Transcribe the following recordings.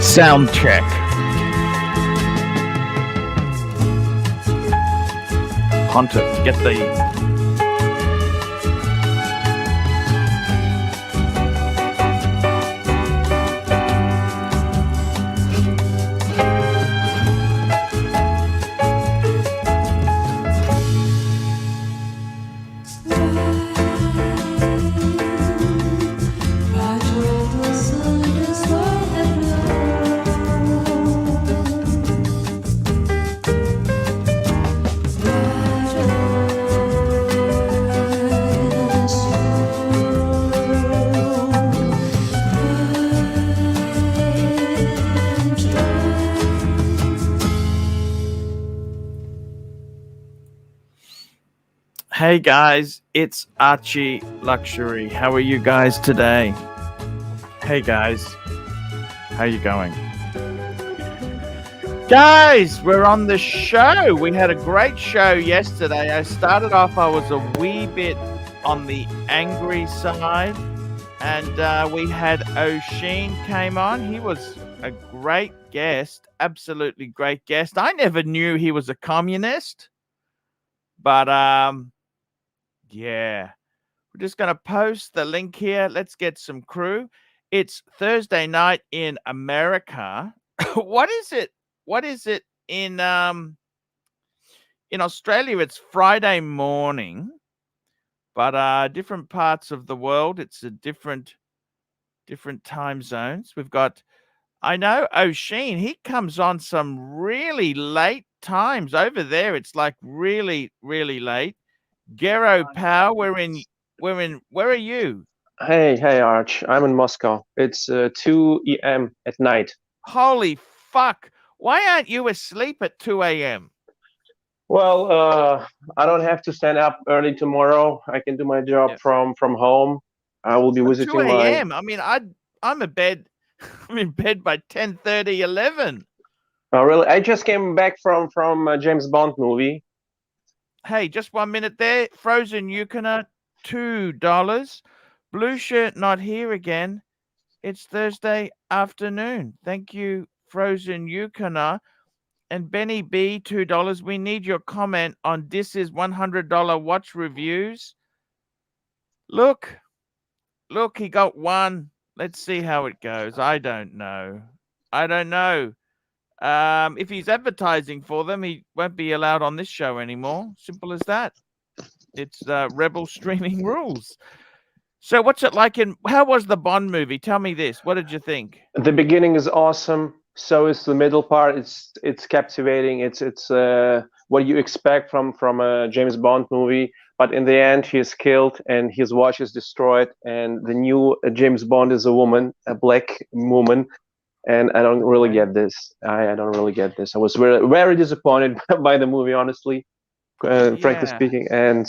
Sound check. Hunter, get the... Hey guys, it's Archie Luxury. How are you guys today? Hey guys, how you going? Guys, we're on the show. We had a great show yesterday. I started off, I was a wee bit on the angry side, and we had O'Sheen came on. He was a great guest, absolutely great guest. I never knew he was a communist, but yeah, we're just going to post the link here. Let's get some crew. It's Thursday night in America. What is it? What is it in Australia? It's Friday morning, but different parts of the world, it's a different time zones. We've got, I know O'Sheen, he comes on some really late times over there. It's like really, really late. Gero Pow, where are you? Hey, Arch. I'm in Moscow. It's 2 a.m. at night. Holy fuck. Why aren't you asleep at 2 a.m.? Well, I don't have to stand up early tomorrow. I can do my job from home. I will be visiting 2 a.m. I mean, I'm in bed by 10:30, 11. Oh, really? I just came back from a James Bond movie. Hey, just 1 minute there. Frozen Yukona, $2. Blue shirt not here again. It's Thursday afternoon. Thank you, Frozen Yukona. And Benny B, $2. We need your comment on this is $100 watch reviews. Look, he got one. Let's see how it goes. I don't know. If he's advertising for them, he won't be allowed on this show anymore. Simple as that. It's Rebel streaming rules. So what's it like how was the Bond movie? Tell me this. What did you think? The beginning is awesome. So is the middle part. It's captivating. It's what you expect from a James Bond movie. But in the end, he is killed and his watch is destroyed. And the new James Bond is a woman, a black woman. And I don't really get this. I don't really get this. I was very, very disappointed by the movie, honestly, frankly speaking. And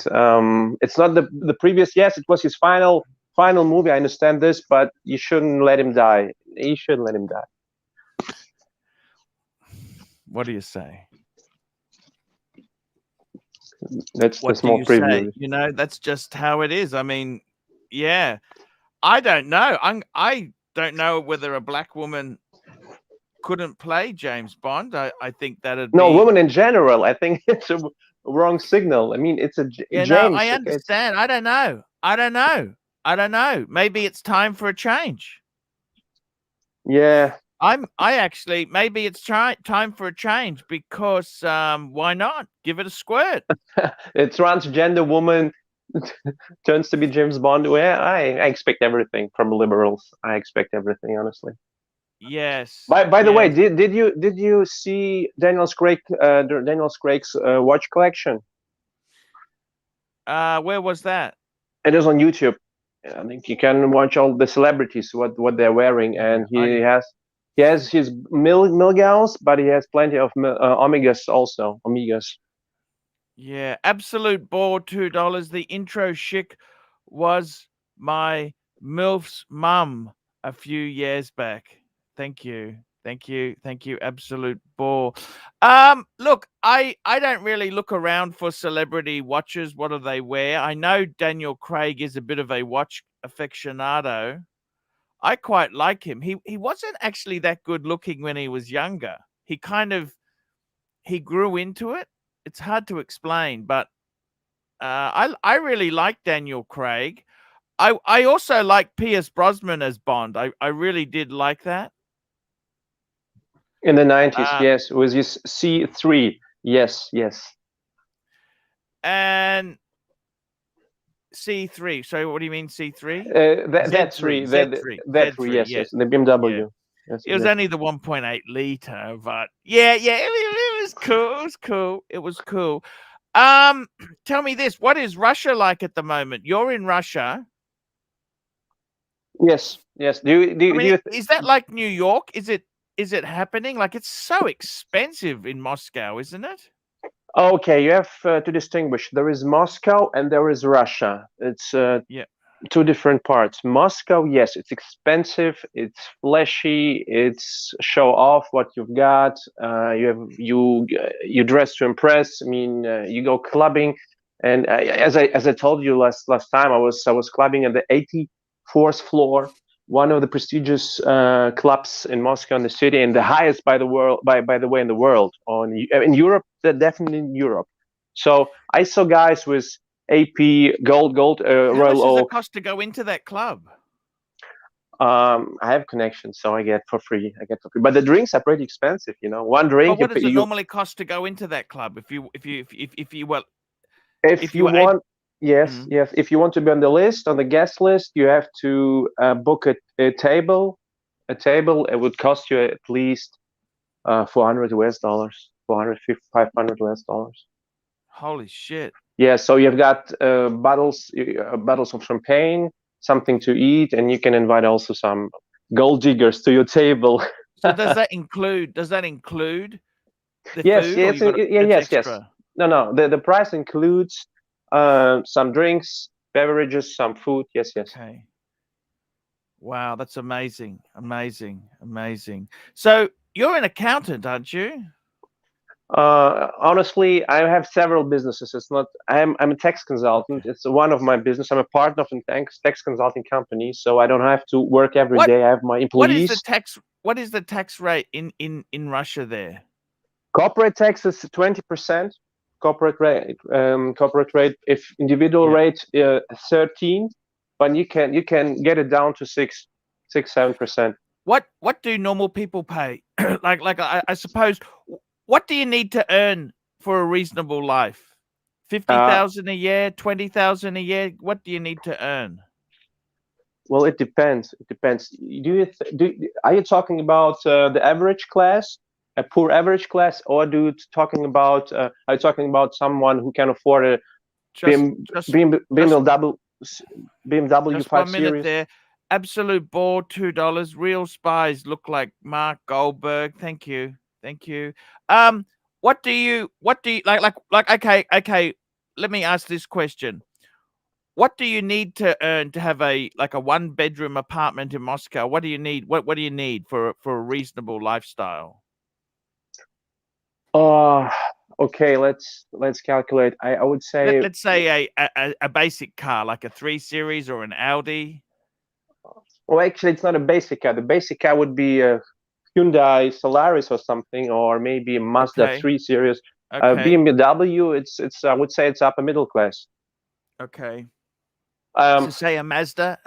it's not the previous. Yes, it was his final movie. I understand this, but you shouldn't let him die. You shouldn't let him die. What do you say? That's the small preview. You know, that's just how it is. I mean, yeah, I don't know. I don't know whether a black woman couldn't play James Bond. I think that'd no, women in general. I think it's a wrong signal. I mean, it's a James. No, I understand. I don't know. Maybe it's time for a change. Yeah. Maybe it's time for a change because why not? Give it a squirt. A transgender woman turns to be James Bond. Well, I expect everything from liberals. I expect everything, honestly. Yes. By the way, did you see Daniel Craig's watch collection? Where was that? It is on YouTube. I think you can watch all the celebrities what they're wearing, and he has his Milgauss, but he has plenty of Omegas also. Omegas. Yeah, absolute bore, $2. The intro chic was my MILF's mum a few years back. Thank you. Absolute bore. Look, I don't really look around for celebrity watches. What do they wear? I know Daniel Craig is a bit of a watch aficionado. I quite like him. He wasn't actually that good looking when he was younger. He grew into it. It's hard to explain, but I really like Daniel Craig. I also like Pierce Brosnan as Bond. I really did like that. In the 90s, Uh, yes, with his C3. Yes, yes. and C3. So what do you mean C3? That Z3, three, that Z3, that three, Z3. yes, Yeah, yes, the yeah. BMW. Yes, It was exactly. only the 1.8 liter, but yeah, it was cool. It was cool. It was cool. Tell me this: what is Russia like at the moment? You're in Russia. Yes, yes. Do you do I you, do mean, you is that like New York? Is it happening? Like it's so expensive in Moscow, isn't it? Okay, you have to distinguish. There is Moscow and there is Russia. It's Yeah. two different parts. Moscow, yes, it's expensive, it's flashy, it's show off what you've got. You dress to impress. I mean, you go clubbing, and as I told you last time, I was clubbing at the 84th floor, one of the prestigious clubs in Moscow, in the city, and the highest by the world, by the way, in the world. In Europe, definitely in Europe. So I saw guys with AP, gold, How much Royal does it Oak. cost to go into that club? I have connections, so I get for free. But the drinks are pretty expensive. One But drink what does it normally cost to go into that club? if if you you were able, want. Yes, Mhm. yes. If you want to be on the list, on the guest list, you have to book a table. A table. It would cost you at least 400 US dollars, 450, 500 US dollars. Holy shit. Yeah, so you've got bottles of champagne, something to eat, and you can invite also some gold diggers to your table. So does that include the Yes, food, or yes, you got yeah, it's yes, yes. extra? No. The price includes some drinks, beverages, some food. Yes, yes. Okay. Wow, that's amazing. Amazing. Amazing. So you're an accountant, aren't you? Honestly, I have several businesses. It's not. I'm a tax consultant. Okay. It's one of my business. I'm a partner of a tax consulting company, so I don't have to work every What day. I have my employees. what is the tax rate in Russia there? Corporate tax is 20%. Corporate rate. If individual Yeah. rate 13, but you can get it down to 7%. What do normal people pay? I suppose what do you need to earn for a reasonable life? Uh, 50,000 a year, 20,000 a year? What do you need to earn? well, it depends. It depends. Are you talking about the average class, a poor average class, or are you talking about someone who can afford a Just BM, just just BMW BMW just 5 1 minute Series? there. Absolute bore, $2. Real spies look like Mark Goldberg. Thank you. Thank you. Um, what do you okay, let me ask this question. What do you need to earn to have a one-bedroom apartment in Moscow? What do you need? What do you need for a reasonable lifestyle? Uh, okay, let's calculate. I would say, Let's say a basic car, like a 3 Series or an Audi. well, actually, it's not a basic car. The basic car would be a Hyundai Solaris or something, or maybe a Mazda Okay. 3 Series. Okay. BMW, it's I would say it's upper middle class. Okay. So Um, say a Mazda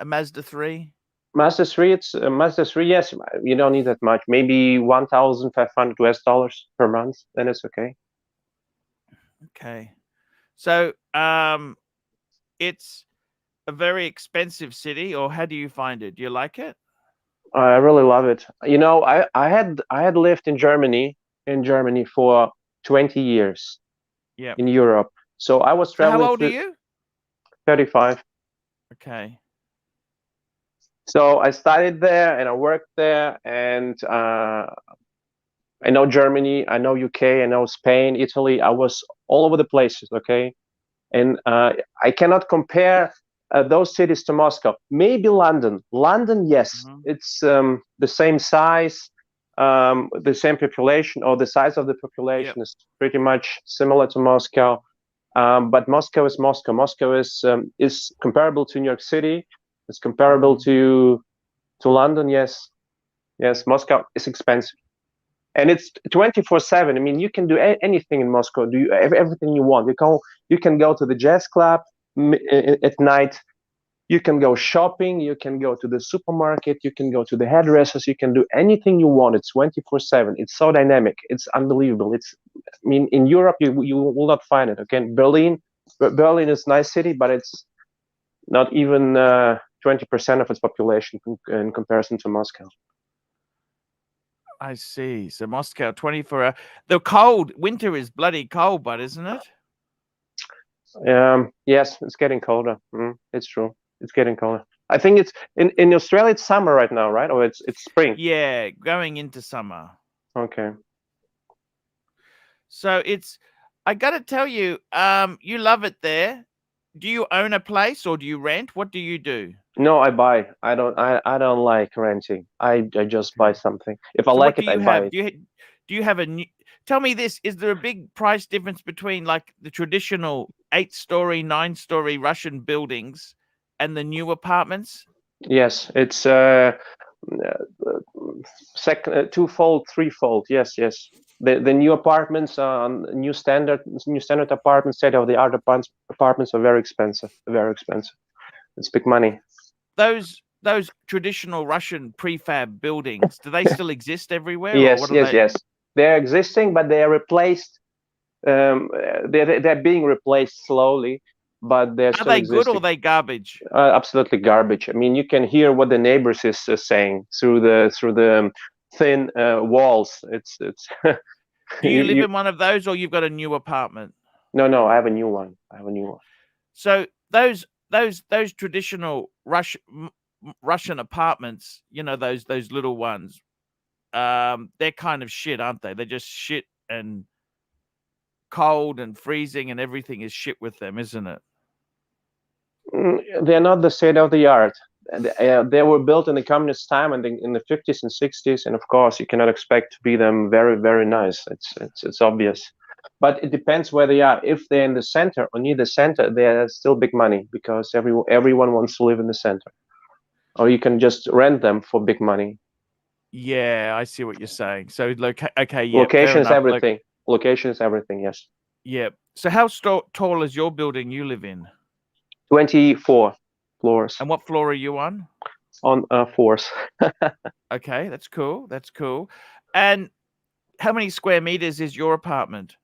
3. Mazda 3, it's Mazda 3. Yes, you don't need that much. Maybe 1,500 US dollars per month. Then it's okay. Okay. So, it's a very expensive city, or how do you find it? Do you like it? I really love it. I had lived in Germany for 20 years Yeah. in Europe. So I was So how traveling old are through you? 35. Okay. So I studied there and I worked there, and I know Germany, I know UK, I know Spain, Italy. I was all over the places. Okay, and I cannot compare those cities to Moscow. Maybe London. London, yes, Mhm. it's the same size, the same population, or the size of the Yep. population is pretty much similar to Moscow. But Moscow is Moscow. Moscow is comparable to New York City. It's comparable Mhm. To London, yes. Yes, Moscow is expensive. And it's 24/7. I mean, you can do anything in Moscow. Do everything you want. You can go to the jazz club at night. You can go shopping. You can go to the supermarket. You can go to the hairdressers. You can do anything you want. It's 24/7. It's so dynamic. It's unbelievable. I mean, in Europe, you will not find it. Okay, Berlin is a nice city, but it's not even 20% of its population in comparison to Moscow. I see. So Moscow, 24 hours. The cold, winter is bloody cold, but isn't it? Yes, it's getting colder. It's true. It's getting colder. I think it's in Australia. It's summer right now, right? Or it's spring. Yeah, going into summer. Okay. So I got to tell you, you love it there. Do you own a place or do you rent? What do you do? No, I buy. I don't like renting. I just buy something. If I So like what do it, I you buy have? it. Do you have a new? Tell me this: is there a big price difference between like the traditional 8-story, 9-story Russian buildings and the new apartments? Yes, it's second, twofold, threefold. Yes, yes. The new apartments, new standard apartments, state-of-the-art apartments are very expensive. Very expensive. It's big money. Those traditional Russian prefab buildings, do they still exist everywhere? Yes, or what are yes, they? yes. They're existing, but they are replaced. They're being replaced slowly, but they're Are still they good or existing. are they garbage? Absolutely garbage. I mean, you can hear what the neighbors is saying through the thin walls. It's Do you live in one of those or you've got a new apartment? No, I have a new one. So those traditional Russian apartments, you know, those little ones, they're kind of shit, aren't they? They're just shit and cold and freezing and everything is shit with them, isn't it? They're not the state of the art. They were built in the communist time and in the 50s and 60s, and of course you cannot expect to be them very, very nice. It's obvious. But it depends where they are. If they're in the center or near the center, they're still big money because everyone wants to live in the center. Or you can just rent them for big money. Yeah, I see what you're saying. So okay, yeah, location fair is enough. everything. Location is everything. Yes. Yeah. So how tall is your building you live in? 24 floors. And what floor are you on? On 4th. Okay, that's cool. That's cool. And how many square meters is your apartment?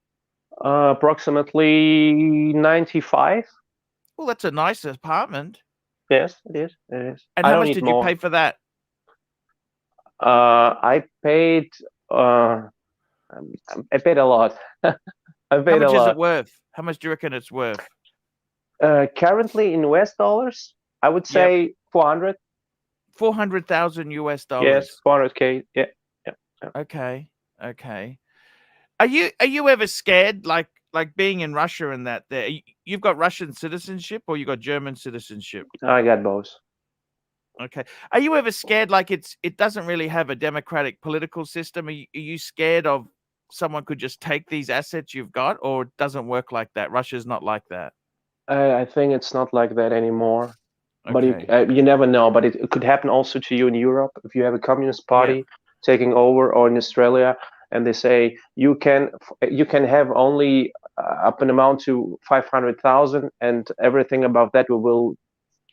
Approximately 95. Well, that's a nice apartment. Yes, it is. It is. And I how don't much need did more. you pay for that? I paid. I paid a lot. I How paid a much is lot. it worth? How much do you reckon it's worth? Currently in US dollars, I would say 400. 400,000 US dollars. Yes, 400K. Yeah. Okay. Okay. Are you ever scared, like being in Russia and that there? You've got Russian citizenship or you got German citizenship? I got both. Okay. Are you ever scared, like it doesn't really have a democratic political system? Are you scared of someone could just take these assets you've got, or it doesn't work like that? Russia's not like that. I think it's not like that anymore. Okay. But you never know. But it could happen also to you in Europe if you have a communist party taking over, or in Australia, and they say you can have only up an amount to 500,000, and everything above that we will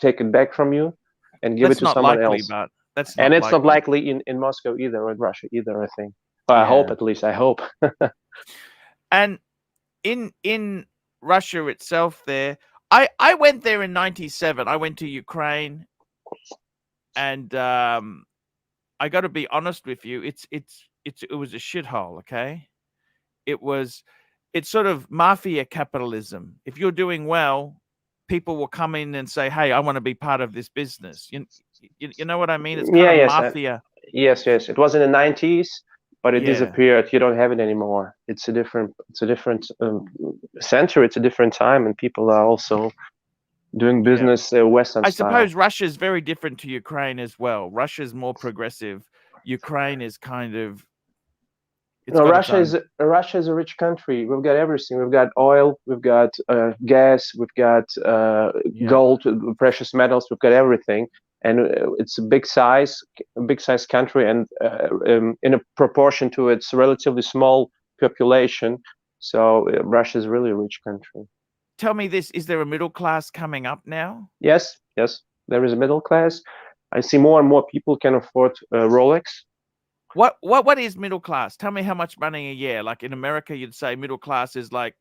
take it back from you and give it to someone else. But that's and not it's not likely in Moscow either, or in Russia either, I think. But I hope, at least I hope. And in Russia itself, there, I went there in '97. I went to Ukraine, and I got to be honest with you. It was a shithole. Okay, it's sort of mafia capitalism. If you're doing well, people will come in and say, "Hey, I want to be part of this business." You know what I mean? It's kind of mafia. Yes. It was in the 90s, but it disappeared. You don't have it anymore. It's a different century. It's a different time, and people are also doing business Western style. I suppose Russia's very different to Ukraine as well. Russia's more progressive. Ukraine is kind of. Russia is a rich country. We've got everything. We've got oil. We've got gas. We've got gold, precious metals. We've got everything. and it's a big size country, and in a proportion to its relatively small population. So Russia is really a rich country. Tell me this: is there a middle class coming up now? Yes, yes, there is a middle class. I see more and more people can afford Rolex. What is middle class? Tell me how much money a year. Like in America, you'd say middle class is like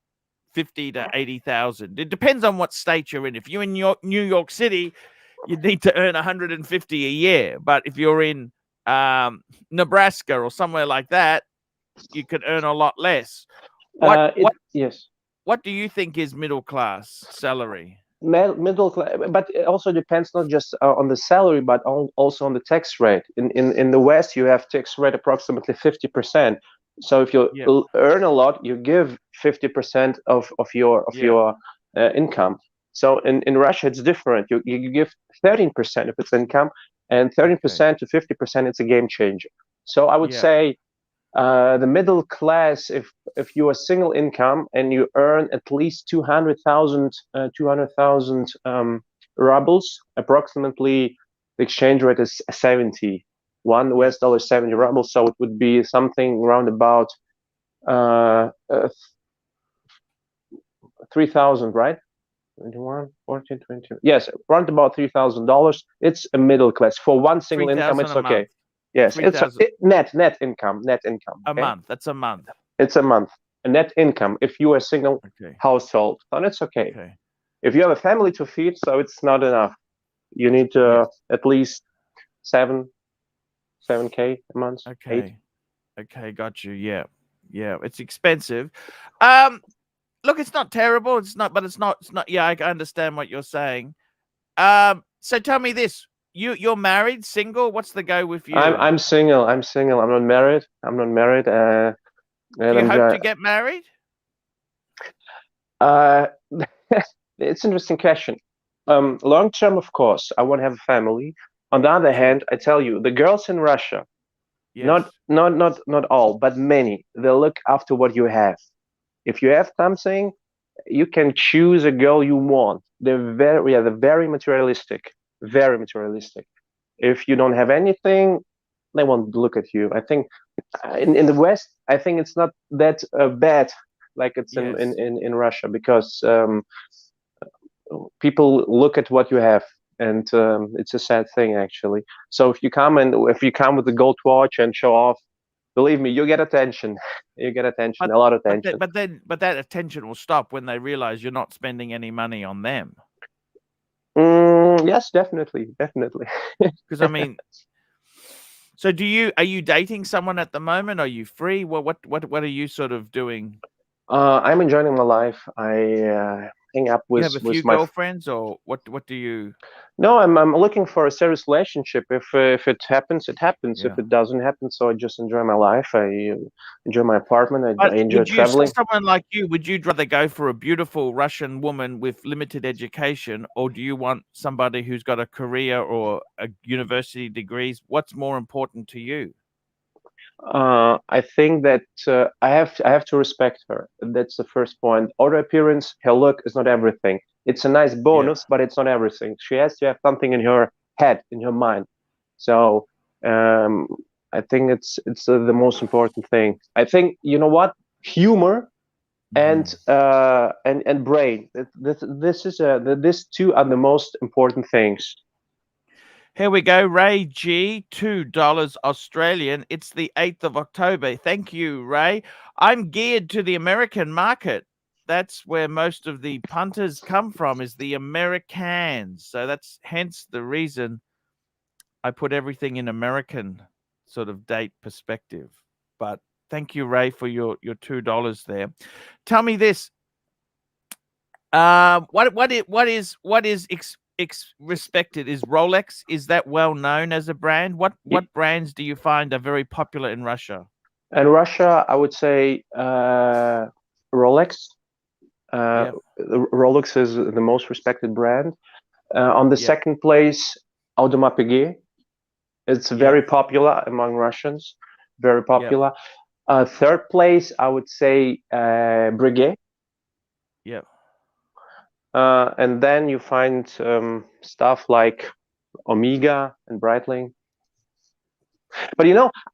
50 to 80,000. It depends on what state you're in. If you're in New York City, you'd need to earn 150 a year. But if you're in Nebraska or somewhere like that, you could earn a lot less. Yes. What do you think is middle class salary? Middle class, but it also depends not just on the salary, but also on the tax rate. In the West, you have tax rate approximately 50%. So if you earn a lot, you give 50% of your income. So in Russia, it's different. You give 13% of its income, and 13% to 50%, it's a game changer. So I would say the middle class, if you're a single income and you earn at least 200,000 rubles, approximately the exchange rate is 70, $1 70 rubles. So it would be something around about 3,000, right? 21, 14, 20. Yes, around about $3,000. It's a middle class for one single income. It's okay. Month. Yes, it's net income. A month. That's a month. It's a month. A net income if you are a single household, then it's okay. If you have a family to feed, so it's not enough. You need at least 7K a month. Okay. 8. Okay, got you. Yeah. It's expensive. Look, it's not terrible. It's not. Yeah, I understand what you're saying. So tell me this: you're married, single? What's the go with you? I'm single. I'm not married. Do you hope to get married? It's an interesting question. Long term, of course, I want to have a family. On the other hand, I tell you, the girls in Russia, not all, but many, they look after what you have. If you have something, you can choose a girl you want. They're very materialistic, very materialistic. If you don't have anything, they won't look at you. I think in the West, I think it's not that bad like it's in Russia, because people look at what you have, and it's a sad thing actually. So if you come with a gold watch and show off, believe me, you get attention. You get attention, a lot of attention. But that attention will stop when they realize you're not spending any money on them. Yes, definitely. Because I mean, so are you dating someone at the moment? Are you free? What are you sort of doing? I'm enjoying my life. I hang up with. You have a few girlfriends, or what do you? No, I'm looking for a serious relationship. If it happens, it happens. If it doesn't happen, so I just enjoy my life. I enjoy my apartment. I enjoy traveling. Someone like you, would you rather go for a beautiful Russian woman with limited education, or do you want somebody who's got a career or a university degrees? What's more important to you? I think that I have to respect her. That's the first point. Outer appearance, her look is not everything. It's a nice bonus, but it's not everything. She has to have something in her head, in her mind. So I think it's the most important thing. I think, you know what, humor and brain. These two are the most important things. Here we go, Ray G, $2 Australian. It's the 8th of October. Thank you, Ray. I'm geared to the American market. That's where most of the punters come from, is the Americans. So that's hence the reason I put everything in American sort of date perspective. But thank you, Ray, for your $2 there. Tell me this. What is respected? Is Rolex, is that well known as a brand? What brands do you find are very popular in Russia? In Russia, I would say Rolex. Rolex is the most respected brand. On the second place, OMMANEY. It's very popular among Russians. Very popular. Third place, I would say Breguet. And then you find stuff like Omega and Breitling. But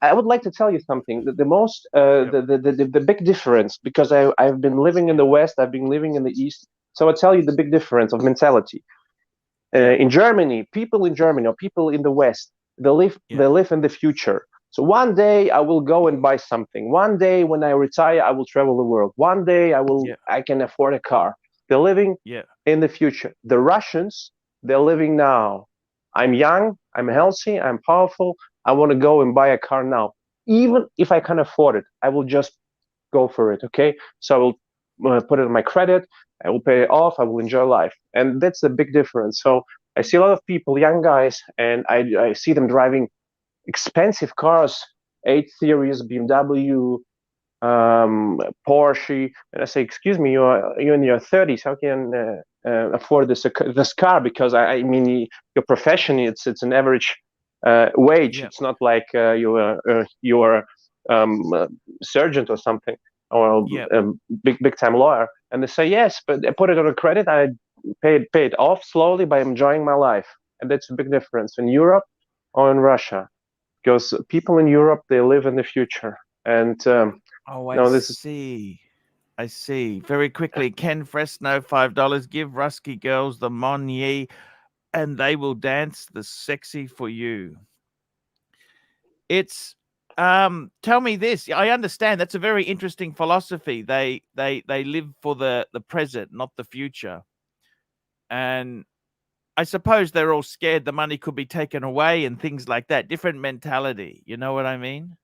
I would like to tell you something. The most, Yep. the big difference, because I've been living in Yeah. the West, I've been living in the East. So I'll tell you the big difference of mentality. Yeah. In Germany, people in Germany or people in the West, they Yeah. live in the future. So one day I will go and buy something. One day when I retire, I will travel the world. One day Yeah. I can afford a car. They're living Yeah. in the future. The Russians, they're living now. I'm young, I'm healthy, I'm powerful. I want to go and buy a car now. Even if I can afford it, I will just go for it. Okay. So I will put it on my credit. I will pay it off. I will enjoy life. And that's the big difference. So I see a lot of people, young guys, and I see them driving expensive cars, 8 Series, BMW, Porsche, and I say, excuse me, you're in your 30s. How can afford this car? Because I mean, your profession, it's an average wage. Yeah. It's not like you're a surgeon or something, or Yeah. a big time lawyer. And they say yes, but I put it on a credit. I pay it off slowly by enjoying my life, and that's a big difference in Europe or in Russia, because people in Europe, they live in the future. And Oh, I no, this is see. I see. Very quickly, Ken Fresno, $5. Give Rusky girls the Monnier and they will dance the sexy for you. It's tell me this. I understand that's a very interesting philosophy. They live for the present, not the future. And I suppose they're all scared the money could be taken away and things like that. Different mentality. You know what I mean?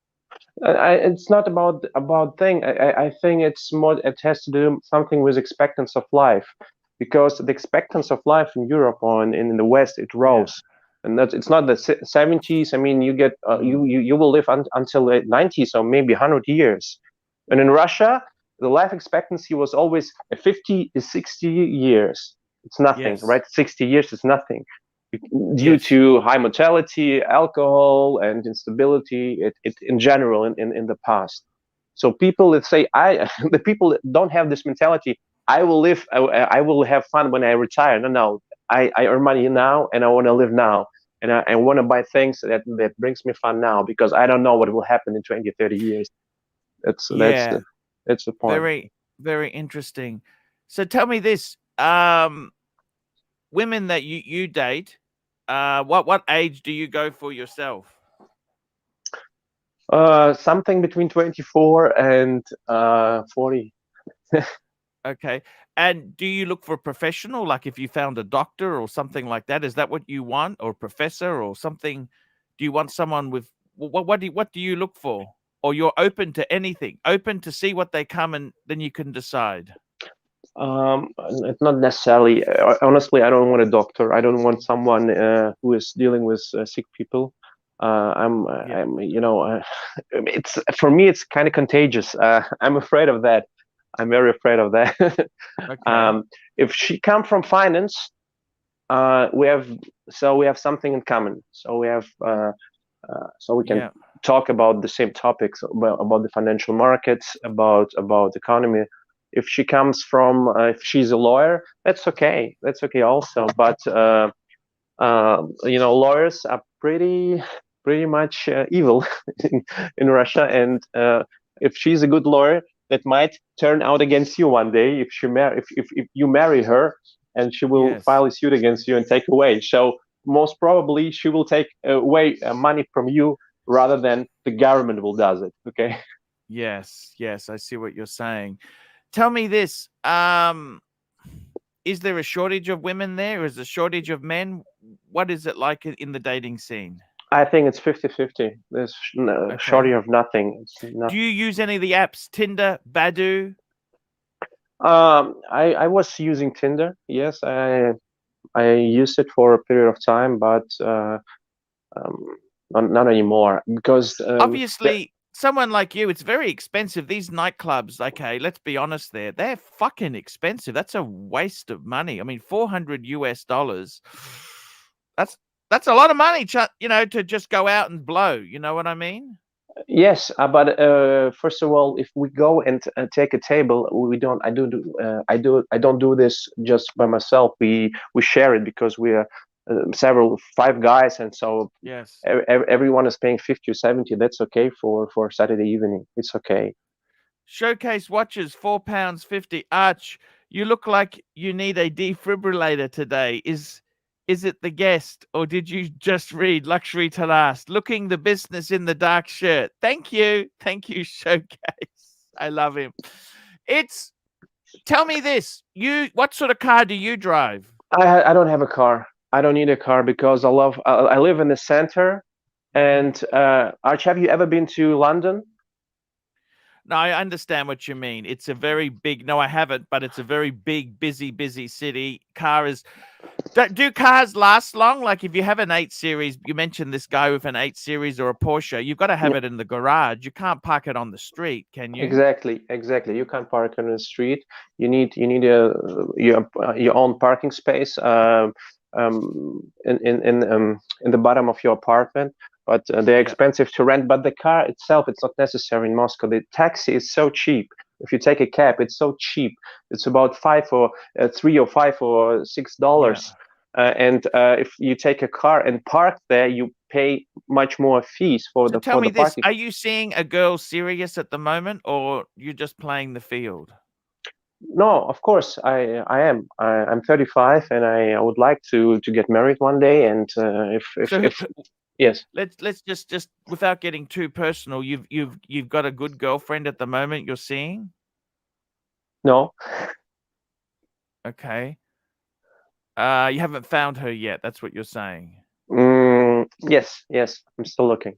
it's not about thing. I think it's more. It has to do something with expectancy of life, because the expectancy of life in Europe or in the West, it Yeah. rose, and it's not the 70s. I mean, you get Mm. you will live until the 90s or maybe 100 years, and in Russia, the life expectancy was always 50 to 60 years. It's nothing, Yes. right? 60 years is nothing due Yes. to high mortality, alcohol, and instability in general in the past. So people that say the people that don't have this mentality, I will live, I will have fun when I retire. No, no, I earn money now and I want to live now. And I want to buy things that brings me fun now, because I don't know what will happen in 20, 30 years. Yeah. That's the point. Very, very interesting. So tell me this. Women that you date, what age do you go for yourself? Something between 24 and 40. Okay. And do you look for a professional? Like if you found a doctor or something like that, is that what you want? Or a professor or something? Do you want someone with what do you look for? Or you're open to anything, open to see what they come and then you can decide. It's not necessarily. Honestly, I don't want a doctor. I don't want someone who is dealing with sick people. Yeah. It's for me. It's kind of contagious. I'm afraid of that. I'm very afraid of that. Okay. um, if she come from finance, we have we have something in common. So we can Yeah. talk about the same topics about the financial markets, about economy. If she comes from, if she's a lawyer, that's okay. That's okay also. But lawyers are pretty much evil in Russia, and if she's a good lawyer, that might turn out against you one day if you marry her, and she will Yes. file a suit against you and take away. So most probably she will take away money from you rather than the government will does it. Okay. Yes. Yes. I see what you're saying. Tell me this. Is there a shortage of women there? Is there a shortage of men? What is it like in the dating scene? I think it's 50-50. There's no, Okay. shortage of nothing. It's Do not. you use any of the apps? Tinder, Badu? I was using Tinder. Yes, I used it for a period of time, but um, not anymore, because Obviously, someone like you, it's very expensive. These nightclubs, okay, let's be honest there. They're fucking expensive. That's a waste of money. I mean, 400 US dollars. That's that's a lot of money, to just go out and blow. You know what I mean? yes, but first of all, if we go and take a table, we don't. I don't do this just by myself. We share it because we are. five guys, and so Yes. everyone is paying 50 or 70. That's okay for Saturday evening. It's okay. Showcase watches, £4.50. Arch, you look like you need a defibrillator today. Is it the guest, or did you just read Luxury to Last? Looking the business in the dark shirt. Thank you, Showcase. I love him. Tell me this. What sort of car do you drive? I don't have a car. I don't need a car because I live in the center. And Arch, have you ever been to London? No, I understand what you mean. It's a very big. No, I haven't, but it's a very big, busy city. Do cars last long? Like if you have an 8 Series, you mentioned this guy with an 8 Series or a Porsche, you've got to have Yeah, it in the garage. You can't park it on the street, can you? exactly. You can't park on the street. Your own parking space in the bottom of your apartment. But they're Yeah. expensive to rent. But the car itself, it's not necessary in Moscow. The taxi is so cheap. If you take a cab, it's so cheap. It's about $3 or $5 or $6. Yeah. And if you take a car and park there, you pay much more fees for So the tell me this, parking. are you seeing a girl serious at the moment, or you're just playing the field? No, of course I am. I'm 35 and I would like to get married one day. And So if yes, let's just without getting too personal, you've got a good girlfriend at the moment you're seeing? no, Okay. You haven't found her yet. That's what you're saying. yes, I'm still looking.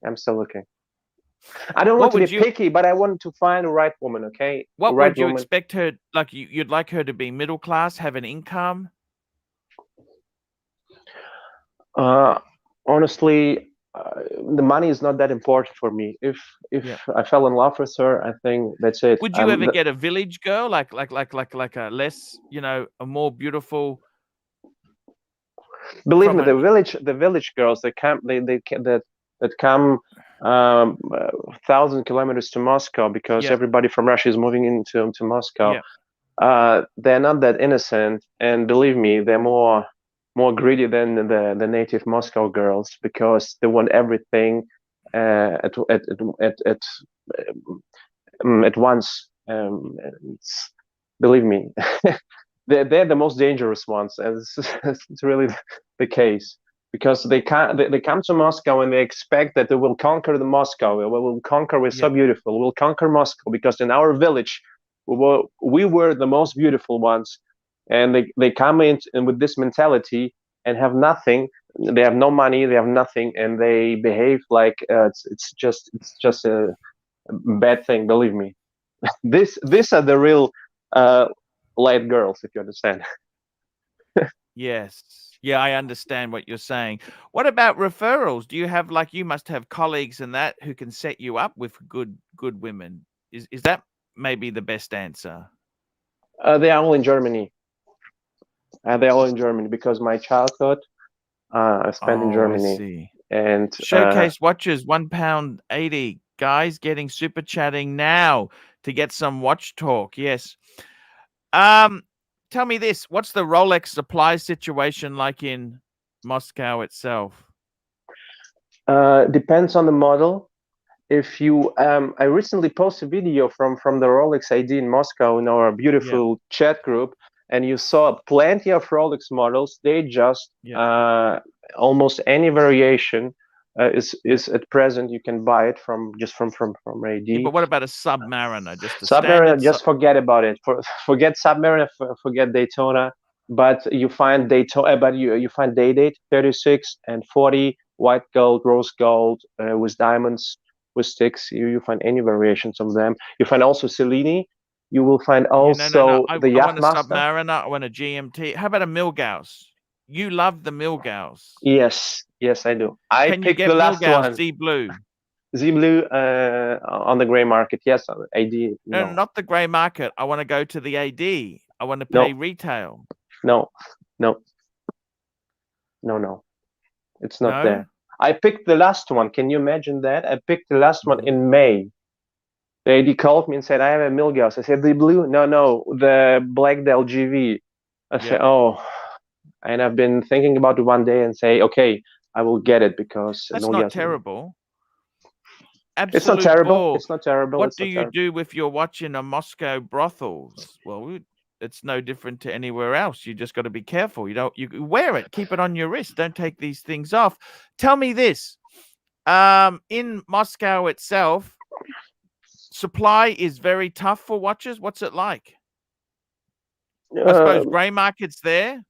I don't want What to be would you picky, but I want to find the right woman. Okay, the what right would you woman. expect her, like you'd like her to be middle class, have an income? Uh, honestly, the money is not that important for me. If Yeah. I fell in love with her, I think that's it. Would you ever get a village girl, like a less, a more beautiful Believe from me, an the village girls that come 1,000 kilometers to Moscow because yeah, everybody from Russia is moving into Moscow. yeah, They're not that innocent, and believe me, they're more greedy than the native Moscow girls because they want everything at once. Believe me, they're the most dangerous ones, and it's really the case because they come to Moscow and they expect that they will conquer the Moscow. We'll conquer. We're so yeah, beautiful. We'll conquer Moscow because in our village we were the most beautiful ones, and they come in and with this mentality and have nothing. They have no money. They have nothing, and they behave like it's just a bad thing. Believe me, these are the real light girls, if you understand. yes. Yeah, I understand what you're saying. What about referrals? Do you have, like, you must have colleagues and that who can set you up with good women? Is that maybe the best answer? They are all in Germany. They're all in Germany because my childhood I spent in Oh, I Germany, see. and Showcase watches, £1.80. Guys getting super chatting now to get some watch talk. Yes. Um, Tell me this: what's the Rolex supply situation like in Moscow itself? depends on the model. If you, I recently posted a video from the Rolex ID in Moscow in our Yeah, beautiful chat group, and you saw plenty of Rolex models. They just yeah, almost any variation yeah, is at present you can buy it from yeah. ID. But what about a Submariner? Just a Submariner, standard just forget about it. Forget Submariner, forget Daytona. But you find Daytona, but you find Day-Date 36 and 40, white gold, rose gold, with diamonds, with sticks. You find any variations of them. You find also Cellini. You will find Yeah, no. also I the want a Yachtmaster. Submariner. I want a GMT. How about a Milgauss? You love the Milgauss. Yes, I do. I Can you picked the get last Milgauss one, Z Blue? Z Blue, on the gray market. Yes, AD. No, No, not the grey market. I want to go to the AD. I want to pay no, retail. no, no, no. It's not No? there. I picked the last one. Can you imagine that? I picked the last one Mhm. in May. The AD called me and said, I have a Milgauss. I said, the blue? No, the black Del GV. I Yeah. said, oh. and I've been thinking about it one day and say, okay, I will get it because That's nobody not else. terrible. It's not Absolute terrible. ball. It's not terrible. What It's do not you terrible. do with your watch in a Moscow brothels? Well, it's no different to anywhere else. You just got to be careful. You wear it, keep it on your wrist. Don't take these things off. Tell me this. In Moscow itself, supply is very tough for watches. What's it like? I suppose grey market's there.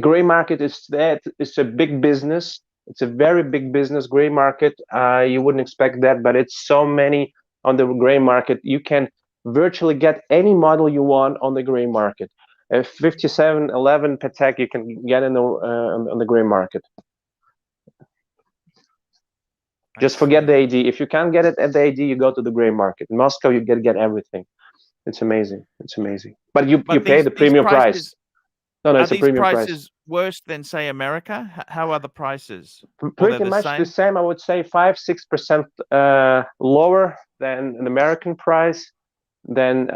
Gray market is that. It's a big business. It's a very big business. Gray market. You wouldn't expect that, but it's so many on the gray market. You can virtually get any model you want on the gray market. A 5711 Patek you can get in the on the gray market. Just forget the AD. If you can't get it at the AD, you go to the gray market. In Moscow, you get everything. It's amazing. It's amazing. But you pay the premium price. No, Are it's a these premium prices price. worse than, say, America? How are the prices? Pretty much the same. I would say 5-6% lower than an American price, than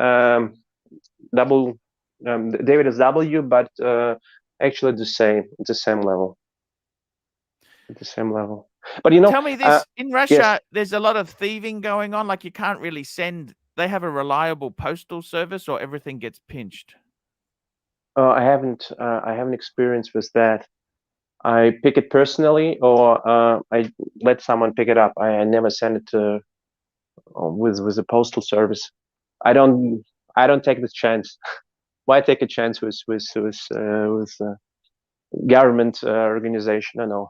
David is W, but actually the same. It's the same level. It's the same level. But you know, tell me this: in Russia, yes. there's a lot of thieving going on. Like you can't really send. They have a reliable postal service, or everything gets pinched. I haven't experienced with that. I pick it personally, or I let someone pick it up. I never send it to with a postal service. I don't take the chance. Why take a chance with government organization? I know.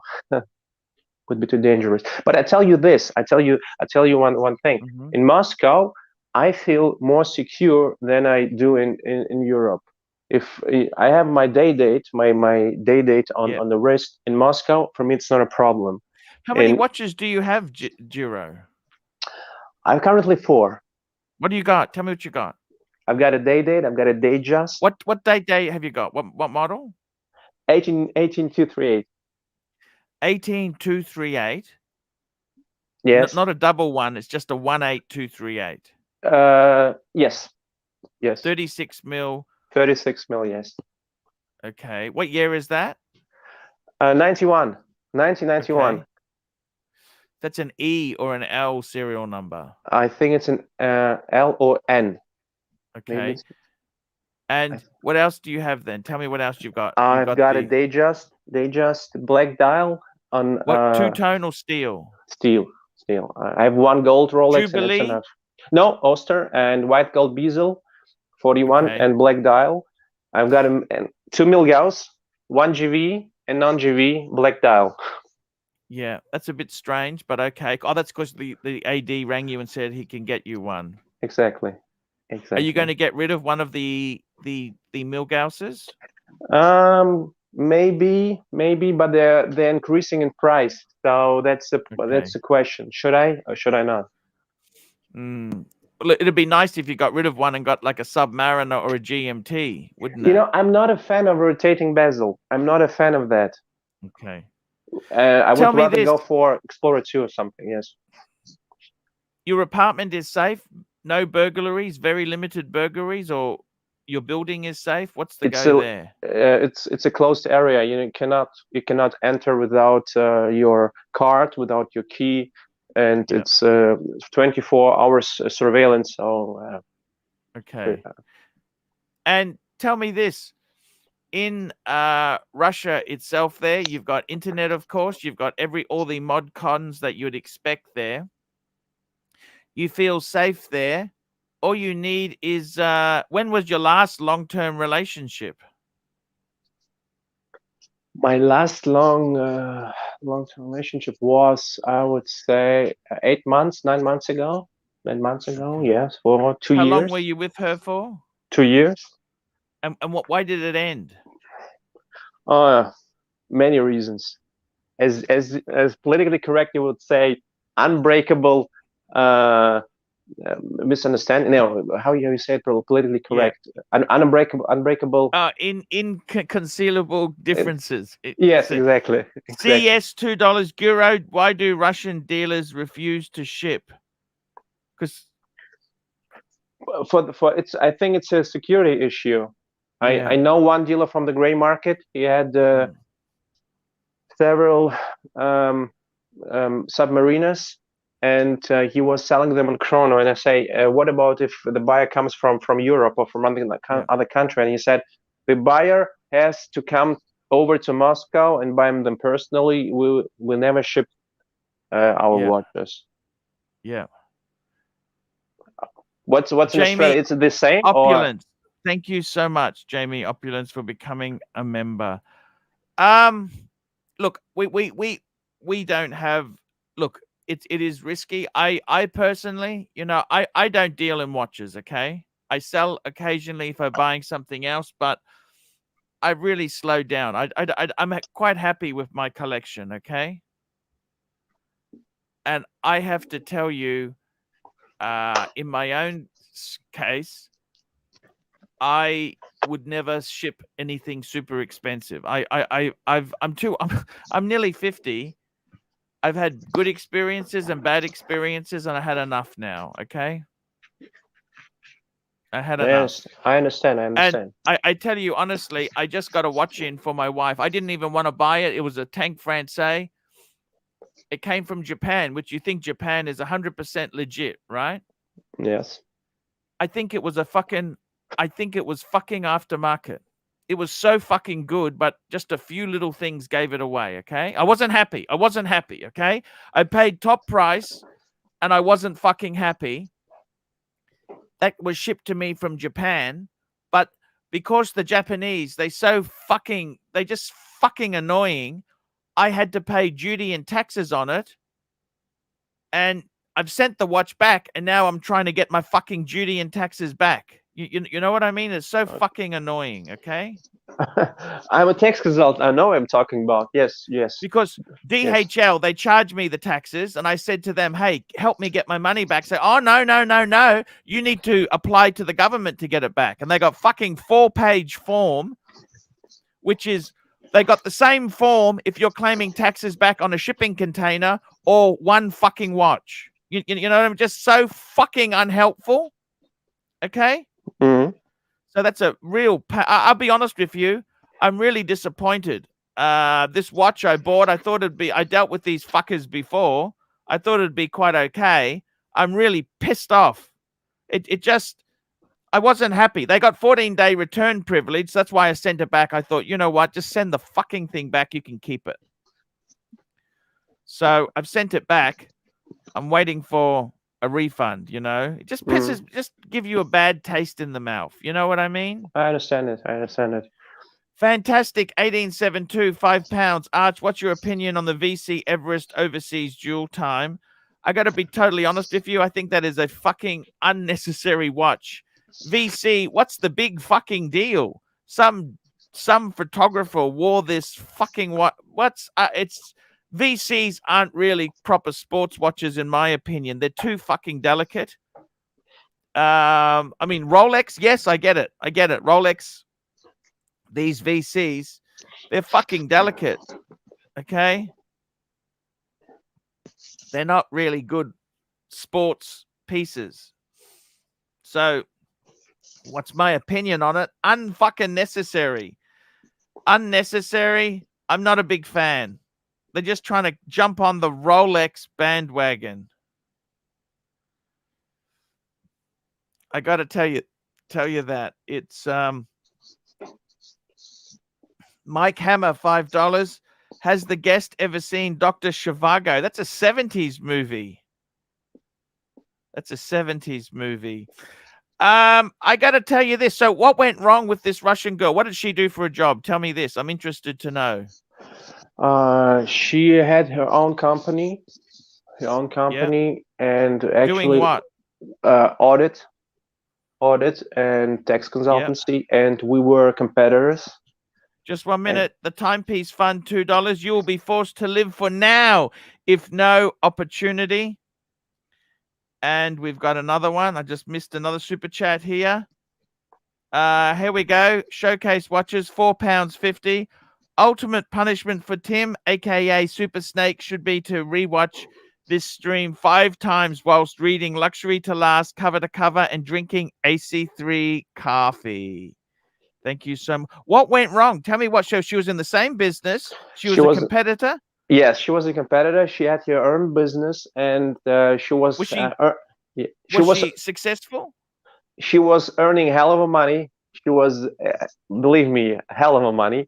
Would be too dangerous. But I tell you this. I tell you one thing. In Moscow, I feel more secure than I do in Europe. If I have my day date, my day date on the wrist in Moscow, for me it's not a problem. How many watches do you have, Giro? I'm currently 4. What do you got? Tell me what you got. I've got a day date. I've got a day just. What day have you got? What model? 18238. 18238. Yes. Not a double one. It's just a 18238. Yes. 36 mil. 36 mil. Yes. Okay. What year is that? 1991. Okay. That's an E or an L serial number. I think it's an L or N. Okay. And what else do you have then? Tell me what else you've got. I've got a day just black dial on what, two-tone or steel? Steel. I have one gold Rolex. Jubilee? And it's enough. No, Oster and white gold bezel, 41 and black dial. I've got 2 mil Gauss, 1 GV and non-GV black dial. Yeah, that's a bit strange, but okay. Oh, that's because the AD rang you and said he can get you one. Exactly. Are you going to get rid of one of the Milgausses? Maybe, but they're increasing in price. So that's the question. Should I or should I not? Well, it'd be nice if you got rid of one and got like a Submariner or a GMT, wouldn't it? You know, I'm not a fan of rotating bezel. I'm not a fan of that. Okay. I would rather go for Explorer 2 or something. Yes. Your apartment is safe? No burglaries? Very limited burglaries? Or your building is safe? What's the go there? It's a closed area. You cannot enter without your card, without your key, and it's 24 hours surveillance. So okay. And tell me this: in Russia itself, there you've got internet, of course. You've got all the mod cons that you'd expect there. You feel safe there. All you need is when was your last long-term relationship? My last long-term relationship was, I would say, 9 months ago. 9 months ago, yes, for 2 years. How long were you with her for? 2 years. And why did it end? Many reasons. As politically correct, you would say unbreakable misunderstanding. No, how you say it politically correct? Unbreakable. Inconcealable differences. Yes, exactly. CS $2 Giro. Why do Russian dealers refuse to ship? Because I think it's a security issue. I know one dealer from the gray market. He had several Submariners, and he was selling them on chrono. And I say, what about if the buyer comes from Europe or from other country? And he said, the buyer has to come over to Moscow and buy them personally. We'll never ship our watches. Yeah. What's in Australia? It's the same? Opulence. Thank you so much, Jamie Opulence, for becoming a member. Look, we don't have. Look, it is risky. I personally, I don't deal in watches. Okay, I sell occasionally if I'm buying something else, but I've really slowed down. I'm quite happy with my collection. Okay, and I have to tell you, in my own case, I would never ship anything super expensive. I'm nearly 50. I've had good experiences and bad experiences, and I had enough now. Okay, I had enough. I understand. And I tell you honestly, I just got a watch in for my wife. I didn't even want to buy it. It was a Tank Francais. It came from Japan, which you think Japan is 100% legit, right? Yes. I think it was fucking aftermarket. It was so fucking good, but just a few little things gave it away, okay? I wasn't happy, okay? I paid top price, and I wasn't fucking happy. That was shipped to me from Japan, but because the Japanese, they're just fucking annoying, I had to pay duty and taxes on it, and I've sent the watch back, and now I'm trying to get my fucking duty and taxes back. You know what I mean? It's so fucking annoying, okay? I'm a tax consultant. I know what I'm talking about. Yes. Because DHL, they charge me the taxes, and I said to them, hey, help me get my money back. Say, oh, no. You need to apply to the government to get it back. And they got fucking 4-page form, which is, they got the same form if you're claiming taxes back on a shipping container or one fucking watch. You know what I mean? Just so fucking unhelpful. Okay? Mm-hmm. So that's a real... I'll be honest with you. I'm really disappointed. This watch I bought, I dealt with these fuckers before. I thought it'd be quite okay. I'm really pissed off. I wasn't happy. They got 14-day return privilege. That's why I sent it back. I thought, you know what? Just send the fucking thing back. You can keep it. So I've sent it back. I'm waiting for a refund, It just pisses, just give you a bad taste in the mouth. You know what I mean? I understand it. Fantastic. 1872, £5. Arch, what's your opinion on the VC Everest overseas dual time? I got to be totally honest with you. I think that is a fucking unnecessary watch. VC, what's the big fucking deal? Some photographer wore this fucking it's VCs aren't really proper sports watches in my opinion. They're too fucking delicate. I mean Rolex, yes, I get it. Rolex, these VCs, they're fucking delicate. Okay? They're not really good sports pieces. So what's my opinion on it? Unfucking necessary. Unnecessary. I'm not a big fan. They're just trying to jump on the Rolex bandwagon. I got to tell you that it's Mike Hammer, $5. Has the guest ever seen Dr. Zhivago? That's a 70s movie. I got to tell you this. So what went wrong with this Russian girl? What did she do for a job? Tell me this. I'm interested to know. She had her own company, and actually doing what? Audit and tax consultancy, and we were competitors. Just 1 minute. The timepiece fund, $2. You will be forced to live for now, if no opportunity. And we've got another one. I just missed another super chat here. Here we go. Showcase watches, £4.50. Ultimate punishment for Tim, aka Super Snake, should be to rewatch this stream 5 times whilst reading Luxury to Last cover to cover and drinking AC3 coffee. Thank you so much. What went wrong? Tell me what show. She was in the same business. She She was a was competitor. Yes, she was a competitor. She had her own business, and she Was was she yeah, was she successful? she was earning a hell of a money. She was, believe me, a hell of a money,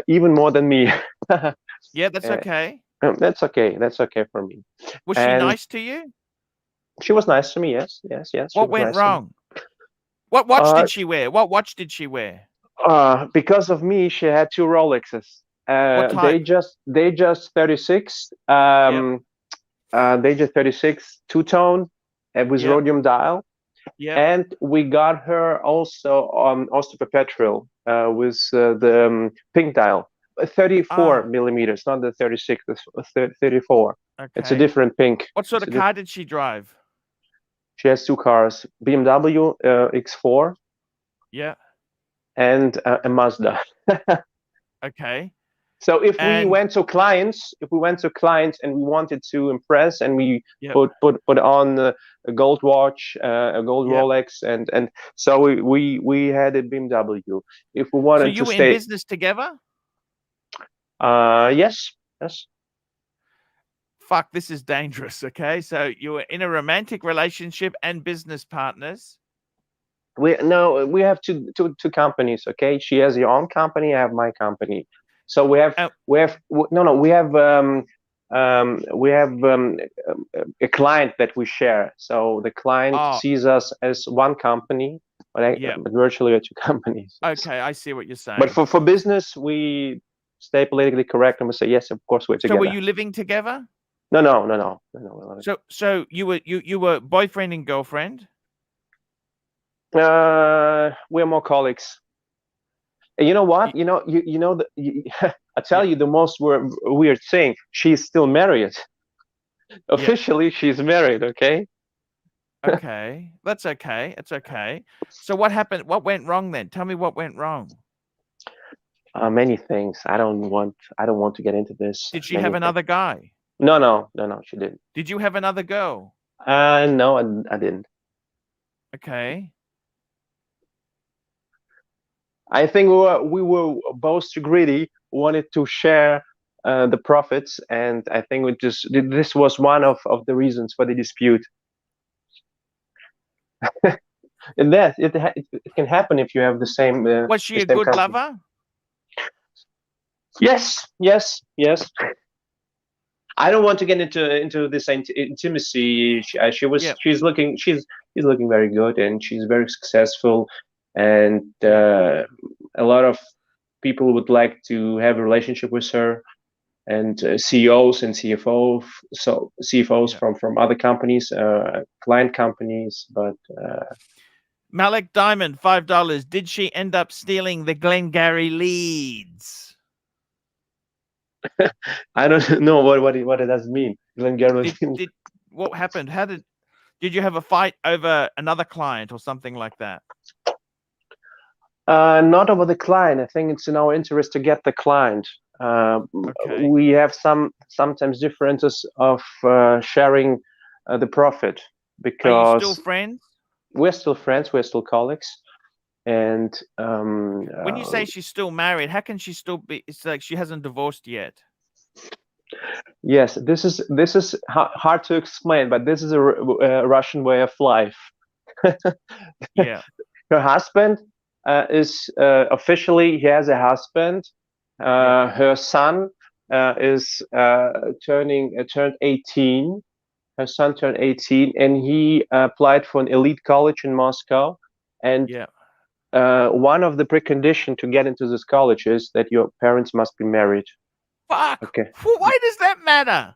even more than me. Yeah, that's Uh, okay. that's okay. That's okay for me. Was she And nice to you? she was nice to me. Yes, yes, yes. She What was went nice to me. wrong? What watch Uh, did she wear? What watch did she wear? because of me, she had two Rolexes. What type? They just 36. Yep. They just 36 two tone with Yep. rhodium dial. Yep. And we got her also on also perpetual with the pink dial, 34 Ah, millimeters, not the 36, the 34. It's a okay. different pink. What sort of car did she drive? She has two cars, BMW X4 Yeah. and a Mazda. Okay. So And if we went to clients and we wanted to impress, and we yep. put on a gold watch, a gold Yep. Rolex, and so we had a BMW. If we So wanted you to were in stay, business together? yes, yes. Fuck, this is dangerous. Okay. So you were in a romantic relationship and business partners. We have two companies. Okay, she has her own company. I have my company. So Oh, we have a client that we share. So the client oh, sees us as one company, yeah. but virtually we're two companies. Okay. I see what you're But saying. for business, we stay politically correct and we say yes, of course we're So were together. you living together? No. So you were boyfriend and girlfriend? We're more colleagues. And you know Y- what? I tell Yeah. you the most weird thing. She's still married. Yeah. Officially, she's married. Okay. Okay. That's okay. It's okay. So what happened? What went wrong then? Tell me what went wrong. Many things. I don't want to get into this. Did she have Many things. another guy? No. She didn't. Did you have another girl? No, I didn't. Okay. I think we were both too greedy. Wanted to share the profits, and I think this was one of the reasons for the dispute. And it can happen if you have Was she the a same good company. lover? Yes. I don't want to get into this intimacy. Yeah. She's looking very good, and she's very successful, and Yeah. a lot of people would like to have a relationship with her, and CEOs and CFOs Yeah. from other companies, client companies, but Malik Diamond, $5. Did she end up stealing the Glengarry leads? I don't know what it does mean. Glengarry. Did what happened? How did you have a fight over another client or something like that? Not over the client. I think it's in our interest to get the client. Okay. We have sometimes differences of sharing the profit Are you still because friends? we're still friends, we're still colleagues, and When you say she's still married, how can she still be? It's like she hasn't divorced yet. yes, this is hard to explain, but this is a Russian way of life. Yeah. Her husband is officially he has a husband. Yeah. Her son is turned 18. Her son turned 18, and he applied for an elite college in Moscow. And Yeah. one of the preconditions to get into this college is that your parents must be married. Fuck. Okay, Why does that matter?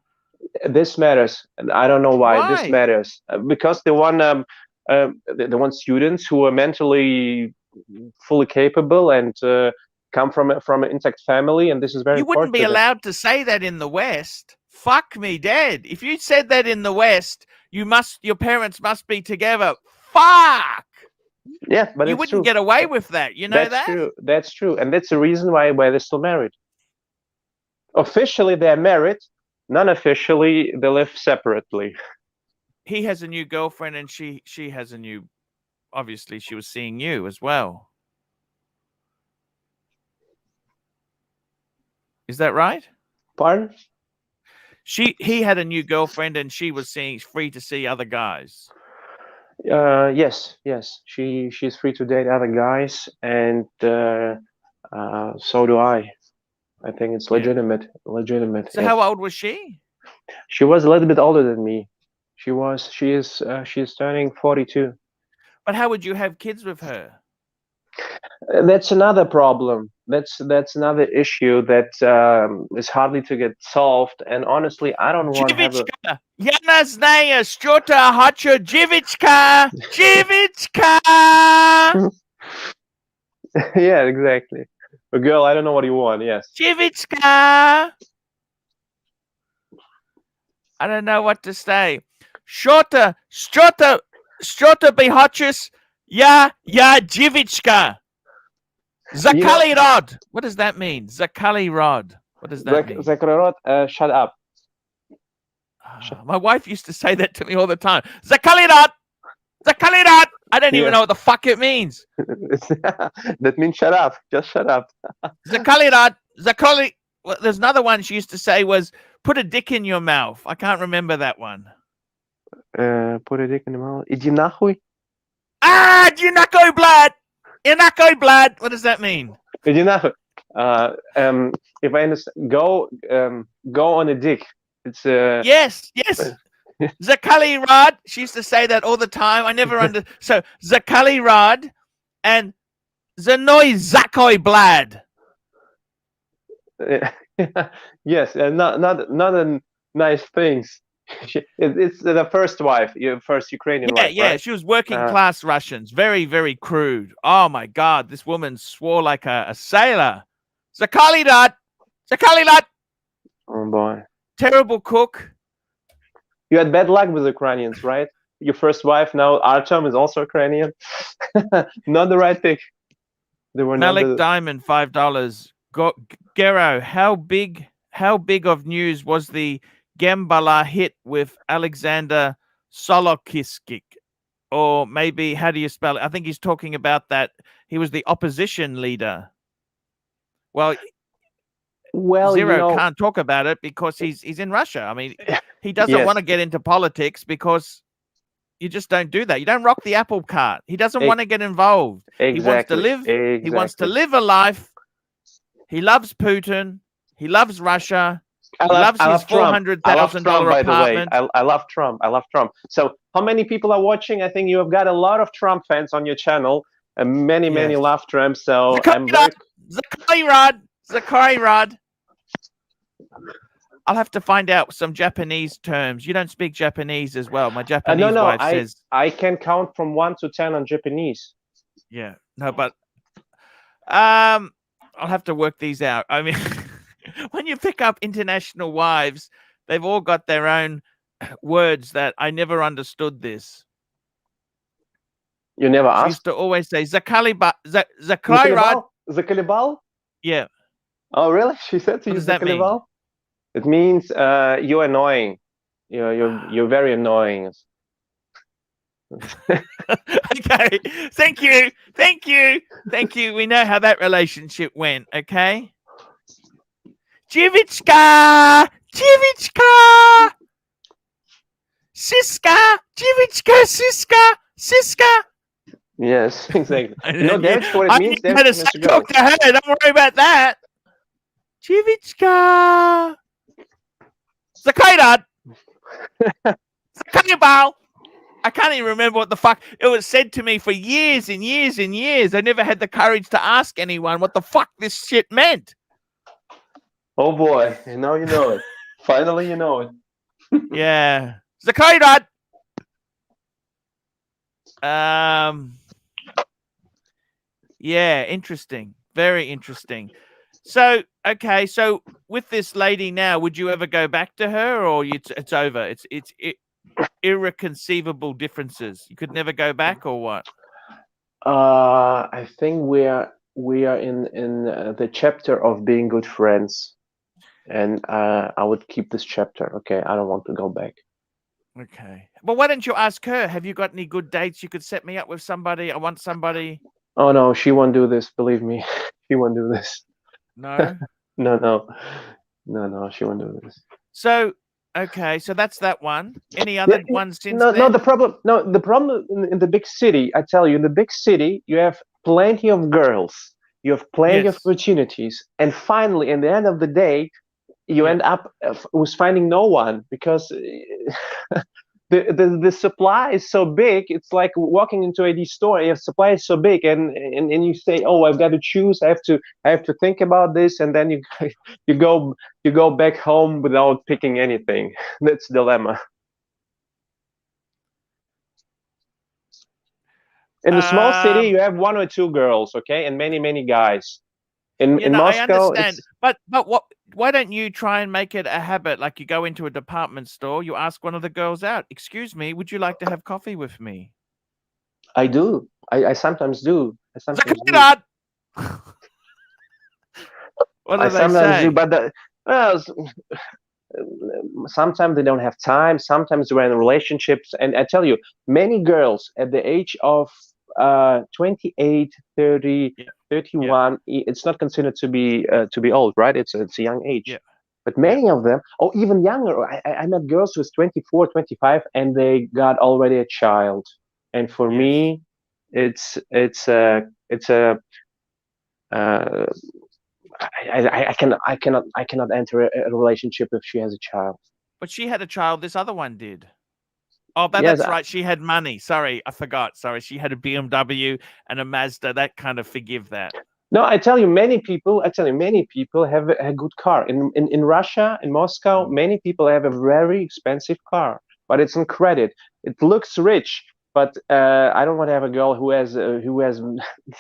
this matters. And I don't know why this Why? matters. Because the one students who are mentally fully capable and come from an intact family, and this is very You wouldn't important be to them. allowed to say that in the West. Fuck me dead. If you said that in the West, your parents must be together. Fuck. Yeah, but You it's wouldn't true. get away with that. You know That's that? true. That's true, and that's the reason why they're still married. Officially, they're married. Non-officially, they live separately. He has a new girlfriend and she has a new, obviously she was seeing you as well. Is that right? Pardon? He had a new girlfriend, and she was free to see other guys. Yes, yes. She's free to date other guys, and so do I. I think it's Yeah. legitimate. So Yes. how old was she? She was a little bit older than me. She's turning 42. But how would you have kids with her? That's another problem. That's another issue that is hardly to get solved. And honestly, I don't want to have a. Dziewicza! Ja znаю szczota hacza dziewicza! Dziewicza! Yeah, exactly. But girl, I don't know what you want. Yes. Dziewicza! I don't know what to say. Szczota behotchus! Ja dziewicza! Zakali rod! What does that mean? Zakali rod. What does that mean? Zakarot, shut up. My wife used to say that to me all the time. Zakalirat! Zakalirat! I don't even know what the fuck it means. That means shut up. Just shut up. Zakalirat! Zakali. Well, there's another one she used to say was put a dick in your mouth. I can't remember that one. Put a dick in the mouth. Иди нахуй. Ah, Junako blood! Inako blood! What does that mean? Иди нахуй. If I understand, go on a dick. It's Yes. Zakali Rod. She used to say that all the time. I never So Zakali Rod and Zanoi Zakoi Blad. Yes, not a nice things. It's the first wife, your first Ukrainian wife. Yeah, right? she was working class Russians. Very, very crude. Oh my God, this woman swore like a sailor. Zakali Rod. Zakali Rod. Oh boy. Terrible cook. You had bad luck with Ukrainians, right? Your first wife, now Artem, is also Ukrainian. Not the right pick. They were Malik Diamond, $5. Gero, how big of news was the Gembala hit with Alexander Solokiskik? Or maybe, how do you spell it? I think he's talking about that. He was the opposition leader. Well, Zero can't talk about it because he's in Russia. I mean, he doesn't want to get into politics because you just don't do that. You don't rock the apple cart. He doesn't want to get involved. He wants to live. He wants to live a life. He loves Putin. He loves Russia. He loves his $400,000 apartment. I love Trump. So how many people are watching? I think you have got a lot of Trump fans on your channel. And many love Trump. So Zakari Rod. I'll have to find out some Japanese terms. You don't speak Japanese as well. My Japanese wife says I can count from 1 to 10 on Japanese. Yeah, no, but I'll have to work these out. I mean, when you pick up international wives, they've all got their own words that I never understood. This you never asked. She used to always say Zakalibal. Zakalibal. Yeah. Oh, really? She said to you Zakalibal. It means you're annoying. You're very annoying. Okay. Thank you. We know how that relationship went. Okay. Dziewicza! Siska! Siska! Yes, exactly. That's what it means. I had to talk to her. Don't worry about that. Dziewicza! Zakairat! Zakaibal! I can't even remember what the fuck it was said to me for years and years and years. I never had the courage to ask anyone what the fuck this shit meant. Oh boy, and now you know it. Finally, you know it. Yeah. Zakairat! Yeah, interesting. Very interesting. So, okay, so with this lady now, would you ever go back to her, or it's over? It's irreconcilable differences. You could never go back, or what? I think we are in the chapter of being good friends, and I would keep this chapter. Okay, I don't want to go back. Okay. Well, why don't you ask her? Have you got any good dates? You could set me up with somebody. I want somebody. Oh no, she won't do this. Believe me, she won't do this. No. No, no, no. She won't do this. So, okay, so that's that one. Any Yeah, other ones since no, no. then? The problem in the big city. I tell you, in the big city, you have plenty of girls. You have plenty of Yes. opportunities, and finally, in the end of the day, you Yeah. end up with finding no one because the supply is so big. It's like walking into a store. Your supply is so big, and you say, "Oh, I've got to choose. I have to think about this," and then you you go you go back home without picking anything. That's the dilemma. In the small city, Um, you have one or two girls, okay, and many guys. In I Moscow, understand, it's but what? Why don't you try and make it a habit? Like you go into a department store, you ask one of the girls out. Excuse me, would you like to have coffee with me? I do. I sometimes do. I sometimes do. Zakirad! What I do they sometimes do, say? but well, sometimes they don't have time. Sometimes they're in relationships, and I tell you, many girls at the age of 28, 30, Yeah, yeah, 31, it's not considered to be old, right? It's a young age. yeah, But yeah. many of them, or even younger, I met girls who was 24, 25, and they got already a child. And for Yes. me, it's a uh, I cannot enter a relationship if she has a child. But she had a child. This other one did. Oh, but Yes, that's right. She had money. Sorry, I forgot. Sorry, she had a BMW and a Mazda. That kind of forgive that. no, I tell you, many people have a good car. In Russia, in Moscow, Mm. many people have a very expensive car, but it's on credit. It looks rich, but I don't want to have a girl who has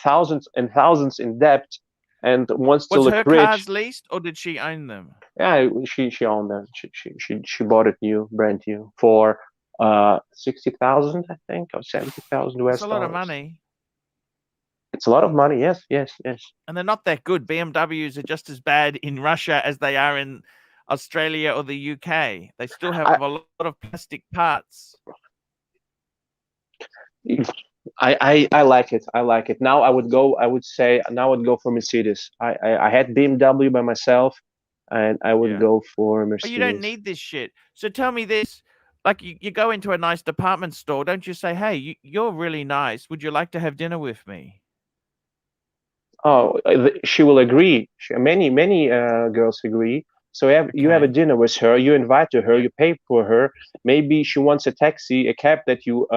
thousands and thousands in debt and wants to Was look her rich. cars leased or did she own them? Yeah, she owned them. She bought it new, brand new for 60,000, I think, or 70,000 That's US a lot of dollars. money. It's a lot of money. Yes, yes, yes. And they're not that good. BMWs are just as bad in Russia as they are in Australia or the UK. They still have I, a lot of plastic parts. I like it. I like it. Now I would go. I would say now I would go for Mercedes. I had BMW by myself, and I would Yeah. go for But you don't Mercedes. need this shit. So tell me this. Like you go into a nice department store, don't you say, "Hey, you're really nice. Would you like to have dinner with me?" Oh, she will agree. Many girls agree. So you have a Okay. dinner with her. You invite her. Yeah. You pay for her. Maybe she wants a taxi, a cab that you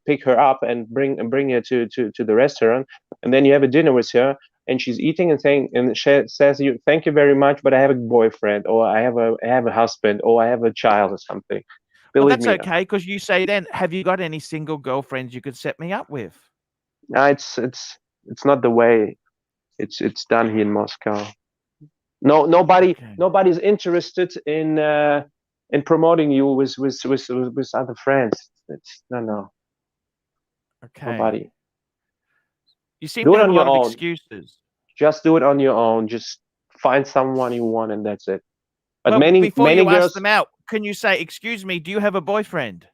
pick her up and bring her to the restaurant. And then you have a dinner with her, and she's eating and saying, and she says, "You thank you very much, but I have a boyfriend, or I have a husband, or I have a child, or something." Well, Believe that's me, okay because you say then, "Have you got any single girlfriends you could set me up with?" it's not the way it's done here in Moscow. No, Okay. nobody's interested in promoting you with other friends. It's no, Okay. nobody. You seem Do to it have a on your lot of own. excuses. Just do it on your own. Just find someone you want, and that's it. But Well, before many you ask girls, them out, can you say, "Excuse me, do you have a boyfriend?"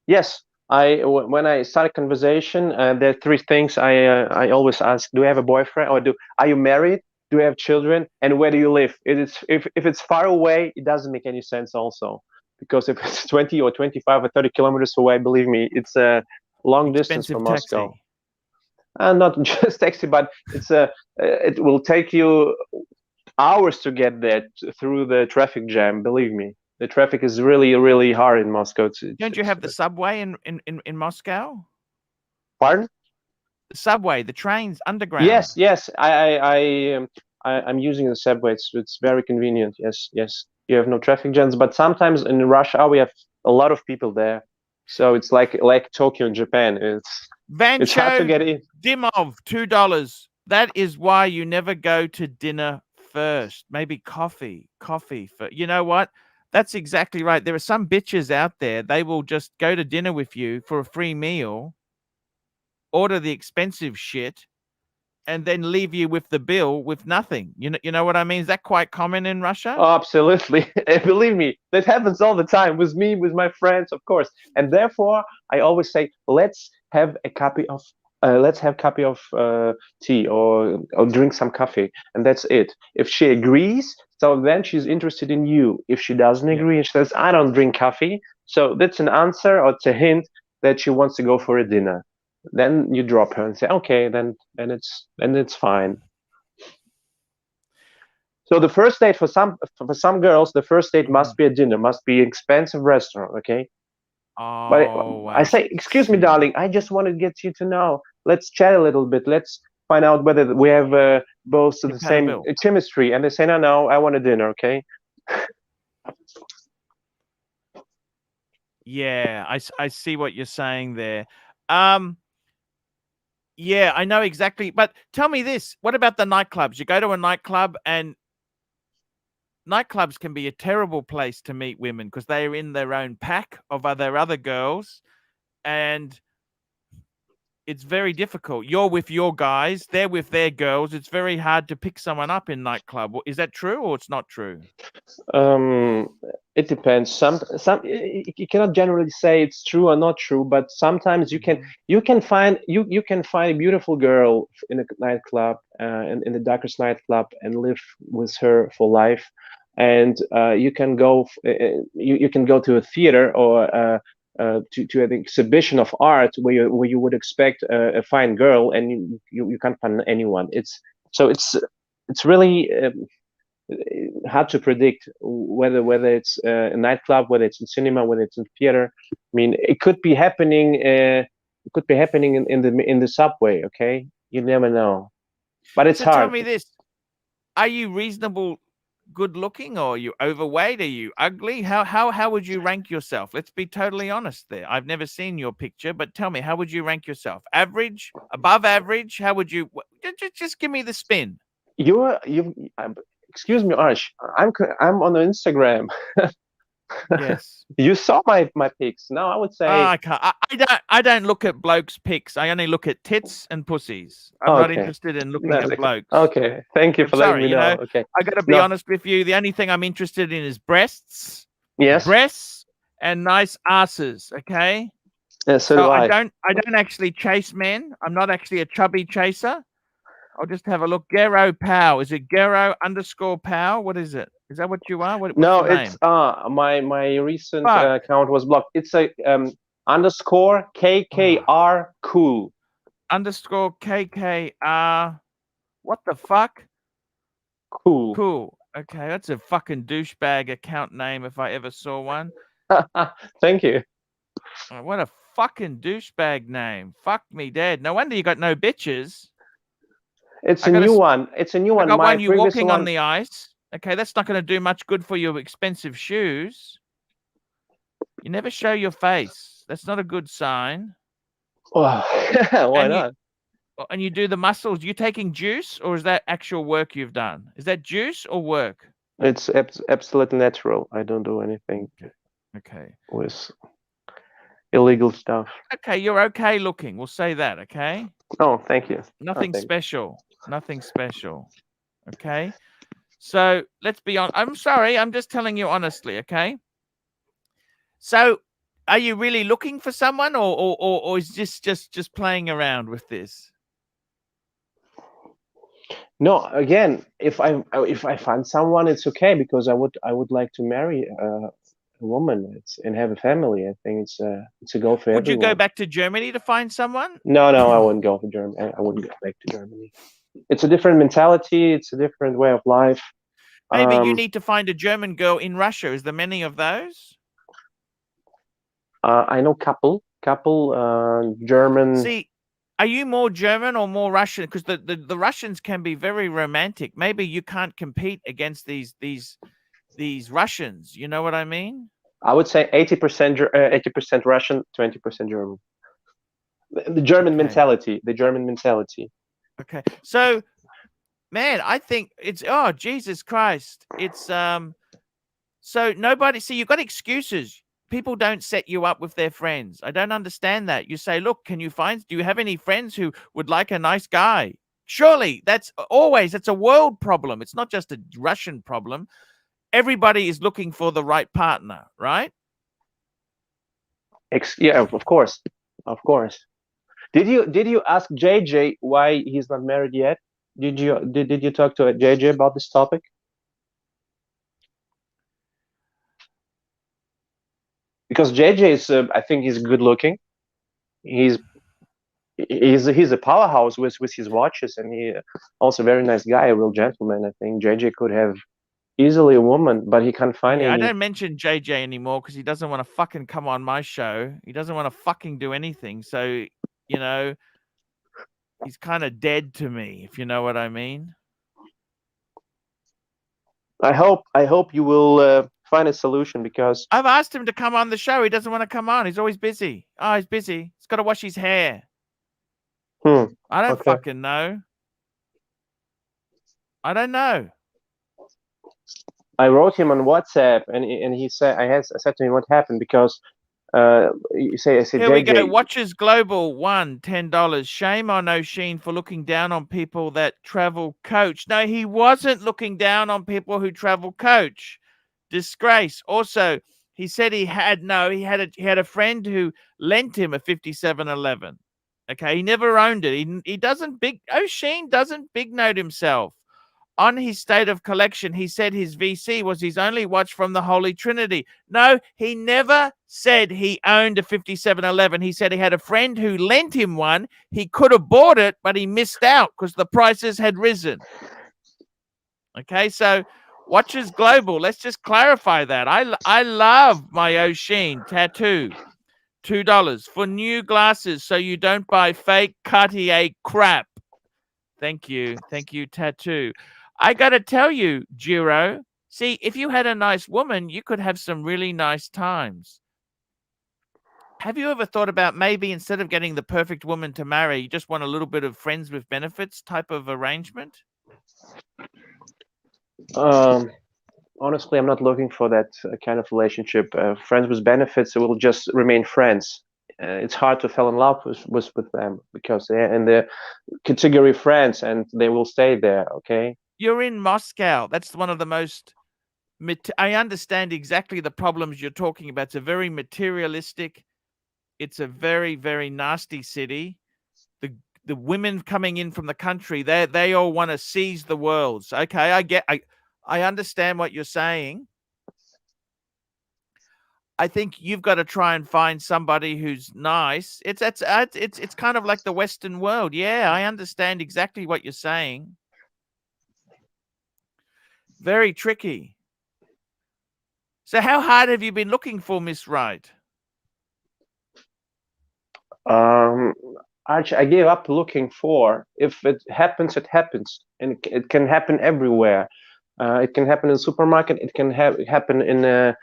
yes. When I start a conversation, there are three things I always ask: Do you have a boyfriend, or are you married? Do you have children? And where do you live? If it's far away, it doesn't make any sense also, because if it's 20 or 25 or 30 kilometers away, believe me, it's a long distance from Expensive Moscow. taxi. And not just taxi, but it will take you hours to get there through the traffic jam. Believe me, the traffic is really hard in Moscow. Don't you have the subway in Moscow? Pardon? The subway, the trains, underground. Yes. I'm using the subway. It's very convenient. Yes, yes. You have no traffic jams, but sometimes in rush hour we have a lot of people there. So it's like Tokyo in Japan. It's hard to Vancho get in. Dimov, $2. That is why you never go to dinner first. Maybe coffee for, you know what? That's exactly right. There are some bitches out there. They will just go to dinner with you for a free meal, order the expensive shit, and then leave you with the bill with nothing. You know what I mean? Is that quite common in Russia? Oh, absolutely. And believe me, that happens all the time with me, with my friends, of course. And therefore, I always say, let's have a copy of let's have a cup of tea or drink some coffee, and that's it. If she agrees, so then she's interested in you. If she doesn't Yeah. agree and she says, I don't drink coffee, so that's an answer or it's a hint that she wants to go for a dinner. Then you drop her and say, okay, then it's fine. So the first date for some girls, the first date must be a dinner, must be an expensive restaurant, okay? But Oh, I I say, excuse me, see. darling, I just want to get you to know. Let's chat a little bit. Let's find out whether we have both the same Compatible. chemistry. And they say, no, no, I want a dinner, okay? Yeah, I see what you're saying there. Yeah, I know exactly. But tell me this: what about the nightclubs? You go to a nightclub, and nightclubs can be a terrible place to meet women because they are in their own pack of other girls, and it's very difficult. You're with your guys, they're with their girls. It's very hard to pick someone up in nightclub. Is that true or it's not true? Um, it depends. Some you cannot generally say it's true or not true, but sometimes you can find a beautiful girl in a nightclub, in the darkest nightclub, and live with her for life. And you can go to a theater or to an exhibition of art where you would expect a fine girl, and you can't find anyone. It's really hard to predict whether it's a nightclub, whether it's in cinema, whether it's in theater. I mean, it could be happening. It could be happening in the subway. Okay, you never know, but it's So tell hard. me this: are you reasonable, good looking, or are you overweight? Are you ugly? How would you rank yourself? Let's be totally honest there. I've never seen your picture, but tell me, how would you rank yourself? Average, above average? How would you? Just give me the spin. You excuse me, Arch. I'm on Instagram. Yes. You saw my pics. Now I would Oh, say, I can't. I don't look at blokes' pics. I only look at tits and pussies. I'm not okay, interested in looking that's at okay. blokes. Okay, thank you I'm for letting sorry, me know. Okay, I got to be no, honest with you. The only thing I'm interested in is breasts, yes, and nice asses. Okay. so So do I I. don't actually chase men. I'm not actually a chubby chaser. I'll just have a look. Gero Pow. Is it Gero underscore Pow? What is it? Is that what you are? What's No, your it's name? my recent Fuck. account was blocked. It's a underscore KKR cool. Underscore KKR. What the fuck? Cool. Cool. Okay, that's a fucking douchebag account name if I ever saw one. Thank you. What a fucking douchebag name. Fuck me dead. No wonder you got no bitches. It's I a got new a, one. It's a new I one. got My one you previous walking on one. the ice. Okay, that's not going to do much good for your expensive shoes. You never show your face. That's not a good sign. Oh, why And not? you do the muscles. You taking juice or is that actual work you've done? Is that juice or work? It's absolutely natural. I don't do anything Okay. with illegal stuff. Okay, you're okay looking. We'll say that, okay? Oh, thank you. Nothing Thank you. special. Nothing special. Okay? So, let's be on. I'm sorry. I'm just telling you honestly, okay? So, are you really looking for someone or is this just playing around with this? No, again, if I find someone, it's okay because I would like to marry a woman and have a family. I think it's a goal for Would you go everyone. back to Germany to find someone? No, I wouldn't go for Germany. I wouldn't go back to Germany. It's a different mentality. It's a different way of life. Maybe you Um, need to find a German girl in Russia. Is there many of those? I know couple German. See, are you more German or more Russian? Because the Russians can be very romantic. Maybe you can't compete against these Russians. You know what I mean? I would say 80% Russian, 20% German. The German Okay. mentality. The German mentality. Okay. So, man, I think it's oh Jesus Christ. It's so nobody see you've got excuses. People don't set you up with their friends. I don't understand that. You say, look, do you have any friends who would like a nice guy? Surely that's a world problem. It's not just a Russian problem. Everybody is looking for the right partner, right? Yeah, of course, of course. Did you ask JJ why he's not married yet? Did you talk to JJ about this topic? Because JJ is, I think he's good looking. He's he's a powerhouse with his watches, and he also a very nice guy, a real gentleman. I think JJ could have easily a woman, but he can't find Yeah, I any. don't mention JJ anymore because he doesn't want to fucking come on my show. He doesn't want to fucking do anything. So, you know, he's kind of dead to me, if you know what I mean. I hope you will find a solution because I've asked him to come on the show. He doesn't want to come on. He's always busy. Oh, he's busy. He's got to wash his hair. I don't okay. fucking know. I don't know. I wrote him on WhatsApp, and he said I said to him what happened because I said Here we go. JJ. Watches Global won $10. Shame on O'Sheen for looking down on people that travel coach. No, he wasn't looking down on people who travel coach. Disgrace. Also, he said he had a friend who lent him a 5711. Okay, he never owned it. He doesn't O'Sheen doesn't big note himself. On his state of collection, he said his VC was his only watch from the Holy Trinity. No, he never said he owned a 5711. He said he had a friend who lent him one. He could have bought it, but he missed out because the prices had risen. Okay, so Watches Global, let's just clarify that. I love my O'Sheen tattoo. $2 for new glasses so you don't buy fake Cartier crap. Thank you, tattoo. I got to tell you, Jiro, see, if you had a nice woman, you could have some really nice times. Have you ever thought about maybe instead of getting the perfect woman to marry, you just want a little bit of friends with benefits type of arrangement? Honestly, I'm not looking for that kind of relationship. Friends with benefits will just remain friends. It's hard to fall in love with them because they're in the category friends and they will stay there. Okay. You're in Moscow. That's one of the most. I understand exactly the problems you're talking about. It's a very materialistic. It's a very, very nasty city. The women coming in from the country, they all want to seize the world. So, okay, I understand what you're saying. I think you've got to try and find somebody who's nice. It's kind of like the Western world. Yeah, I understand exactly what you're saying. Very tricky. So how hard have you been looking for Miss Right? Archie, I gave up looking for. If it happens, it happens, and it can happen everywhere. It can happen in the supermarket. It can happen in at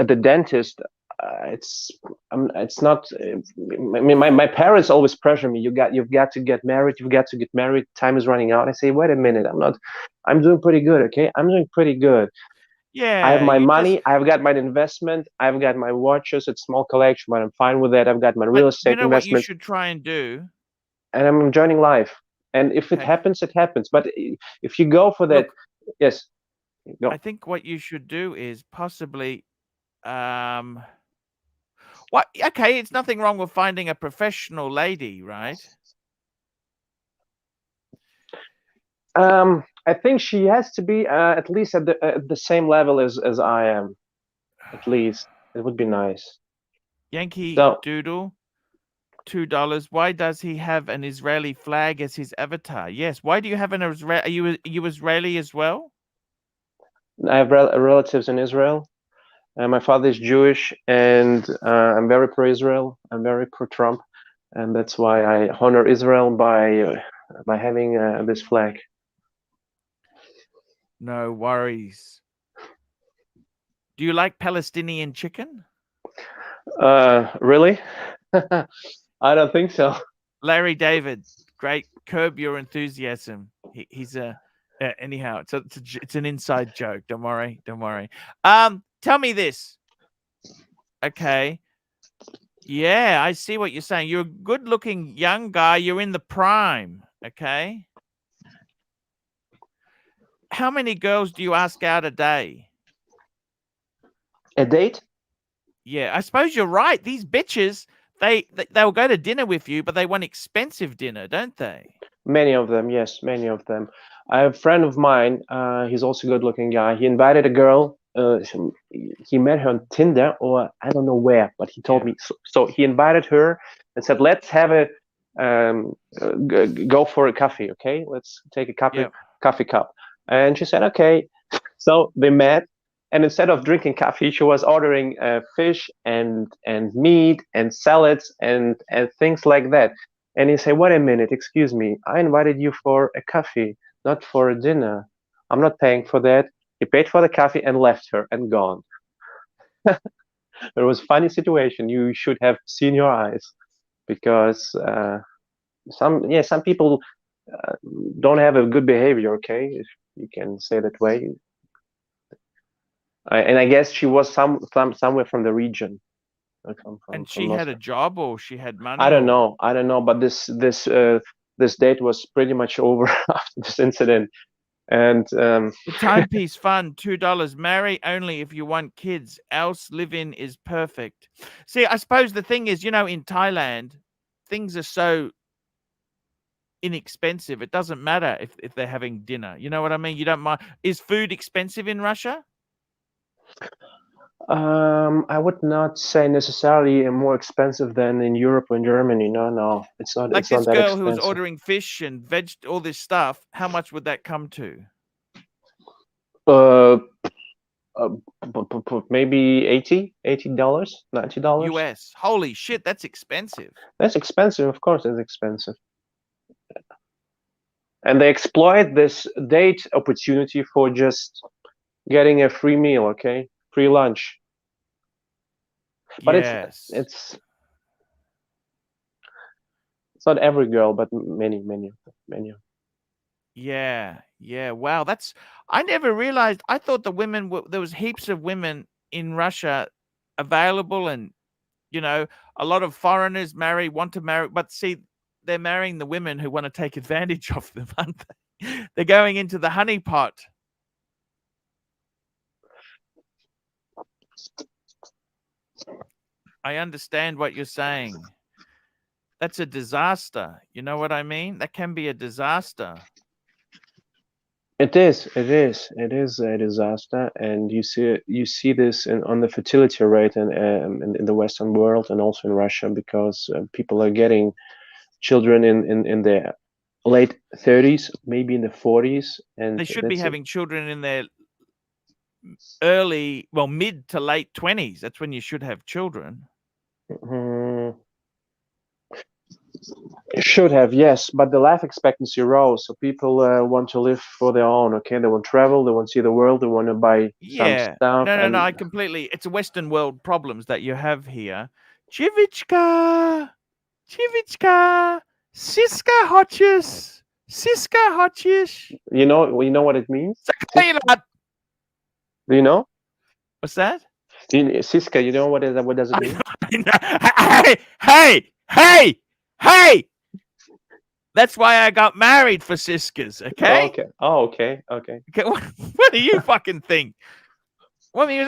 the dentist. It's not. I mean, my parents always pressure me. You've got to get married. You've got to get married. Time is running out. I say, wait a minute. I'm not. I'm doing pretty good. Okay, I'm doing pretty good. Yeah, I have my you money. just. I've got my investment. I've got my watches. It's small collection, but I'm fine with that. I've got my real But you estate know what you investment, should try and do? and I'm enjoying life. And if it Okay. happens, it happens. But if you go for that, Look, yes, go. I think what you should do is possibly what okay, it's nothing wrong with finding a professional lady, right? I think she has to be at least at the same level as I am. At least it would be nice. Yankee So Doodle, $2. Why does he have an Israeli flag as his avatar? Yes. Why do you have an Israeli? Are you Israeli as well? I have relatives in Israel. My father is Jewish, and I'm very pro-Israel. I'm very pro-Trump, and that's why I honor Israel by having this flag. No worries. Do you like Palestinian chicken? Really? I don't think so. Larry David, great. Curb your enthusiasm. He's a anyhow. It's an inside joke. Don't worry. Tell me this. Okay. Yeah, I see what you're saying. You're a good-looking young guy. You're in the prime. Okay. How many girls do you ask out a day? A date? Yeah, I suppose you're right. These bitches, they'll go to dinner with you, but they want expensive dinner, don't they? Many of them, yes, many of them. I have a friend of mine. He's also a good-looking guy. He invited a girl. He met her on Tinder, or I don't know where, but he told Yeah. me. So he invited her and said, "Let's have a go for a coffee, okay? Let's take a Yeah. coffee cup." And she said, "Okay." So they met, and instead of drinking coffee, she was ordering fish and meat and salads and things like that. And he said, "Wait a minute, excuse me. I invited you for a coffee, not for a dinner. I'm not paying for that." He paid for the coffee and left her and gone. It was a funny situation. You should have seen your eyes because some people uh, don't have a good behavior. Okay, if you can say that way. And I guess she was somewhere from the region, like And from she had a Moscow. job, or she had I money, don't or know. I don't know. But this date was pretty much over after this incident. And the timepiece fund, $2. Marry only if you want kids, else live-in is perfect. See, I suppose the thing is, in Thailand, things are so inexpensive. It doesn't matter if they're having dinner. You know what I mean? You don't mind. Is food expensive in Russia? I would not say necessarily more expensive than in Europe or in Germany. No, no, it's not. Like It's not this that girl who was expensive. ordering fish and all this stuff, how much would that come to? Uh, uh maybe $80, $90. US. Holy shit, that's expensive. That's expensive, of course. It's expensive, and they exploit this date opportunity for just getting a free meal. Okay, free lunch. But Yes. it's not every girl, but many of them, many of them. Yeah. Yeah. Wow. I never realized. I thought there was heaps of women in Russia available, and, a lot of foreigners want to marry, but see, they're marrying the women who want to take advantage of them, aren't they? They're going into the honeypot. I understand what you're saying. That's a disaster. You know what I mean? That can be a disaster. It is. It is a disaster, and you see this on the fertility rate in the Western world and also in Russia because people are getting children in their late 30s, maybe in the 40s, and They should be that's it. having children in their mid to late 20s. That's when you should have children. Mm, should have, yes, but the life expectancy rose, so people want to live for their own. Okay, they want to travel, they want to see the world, they want to buy some Yeah. stuff, No, no, no. and It's a Western world problems that you have here. Chivichka, Chivichka, Siska Hotchis, Siska Hotchish. you know what it means. Sakaylat. Do you know? What's that? Siska, you know what does it mean? Hey, hey, hey! That's why I got married for Siskas, okay? Okay. Oh, okay. Okay. Okay, what do you fucking think? Well, I mean,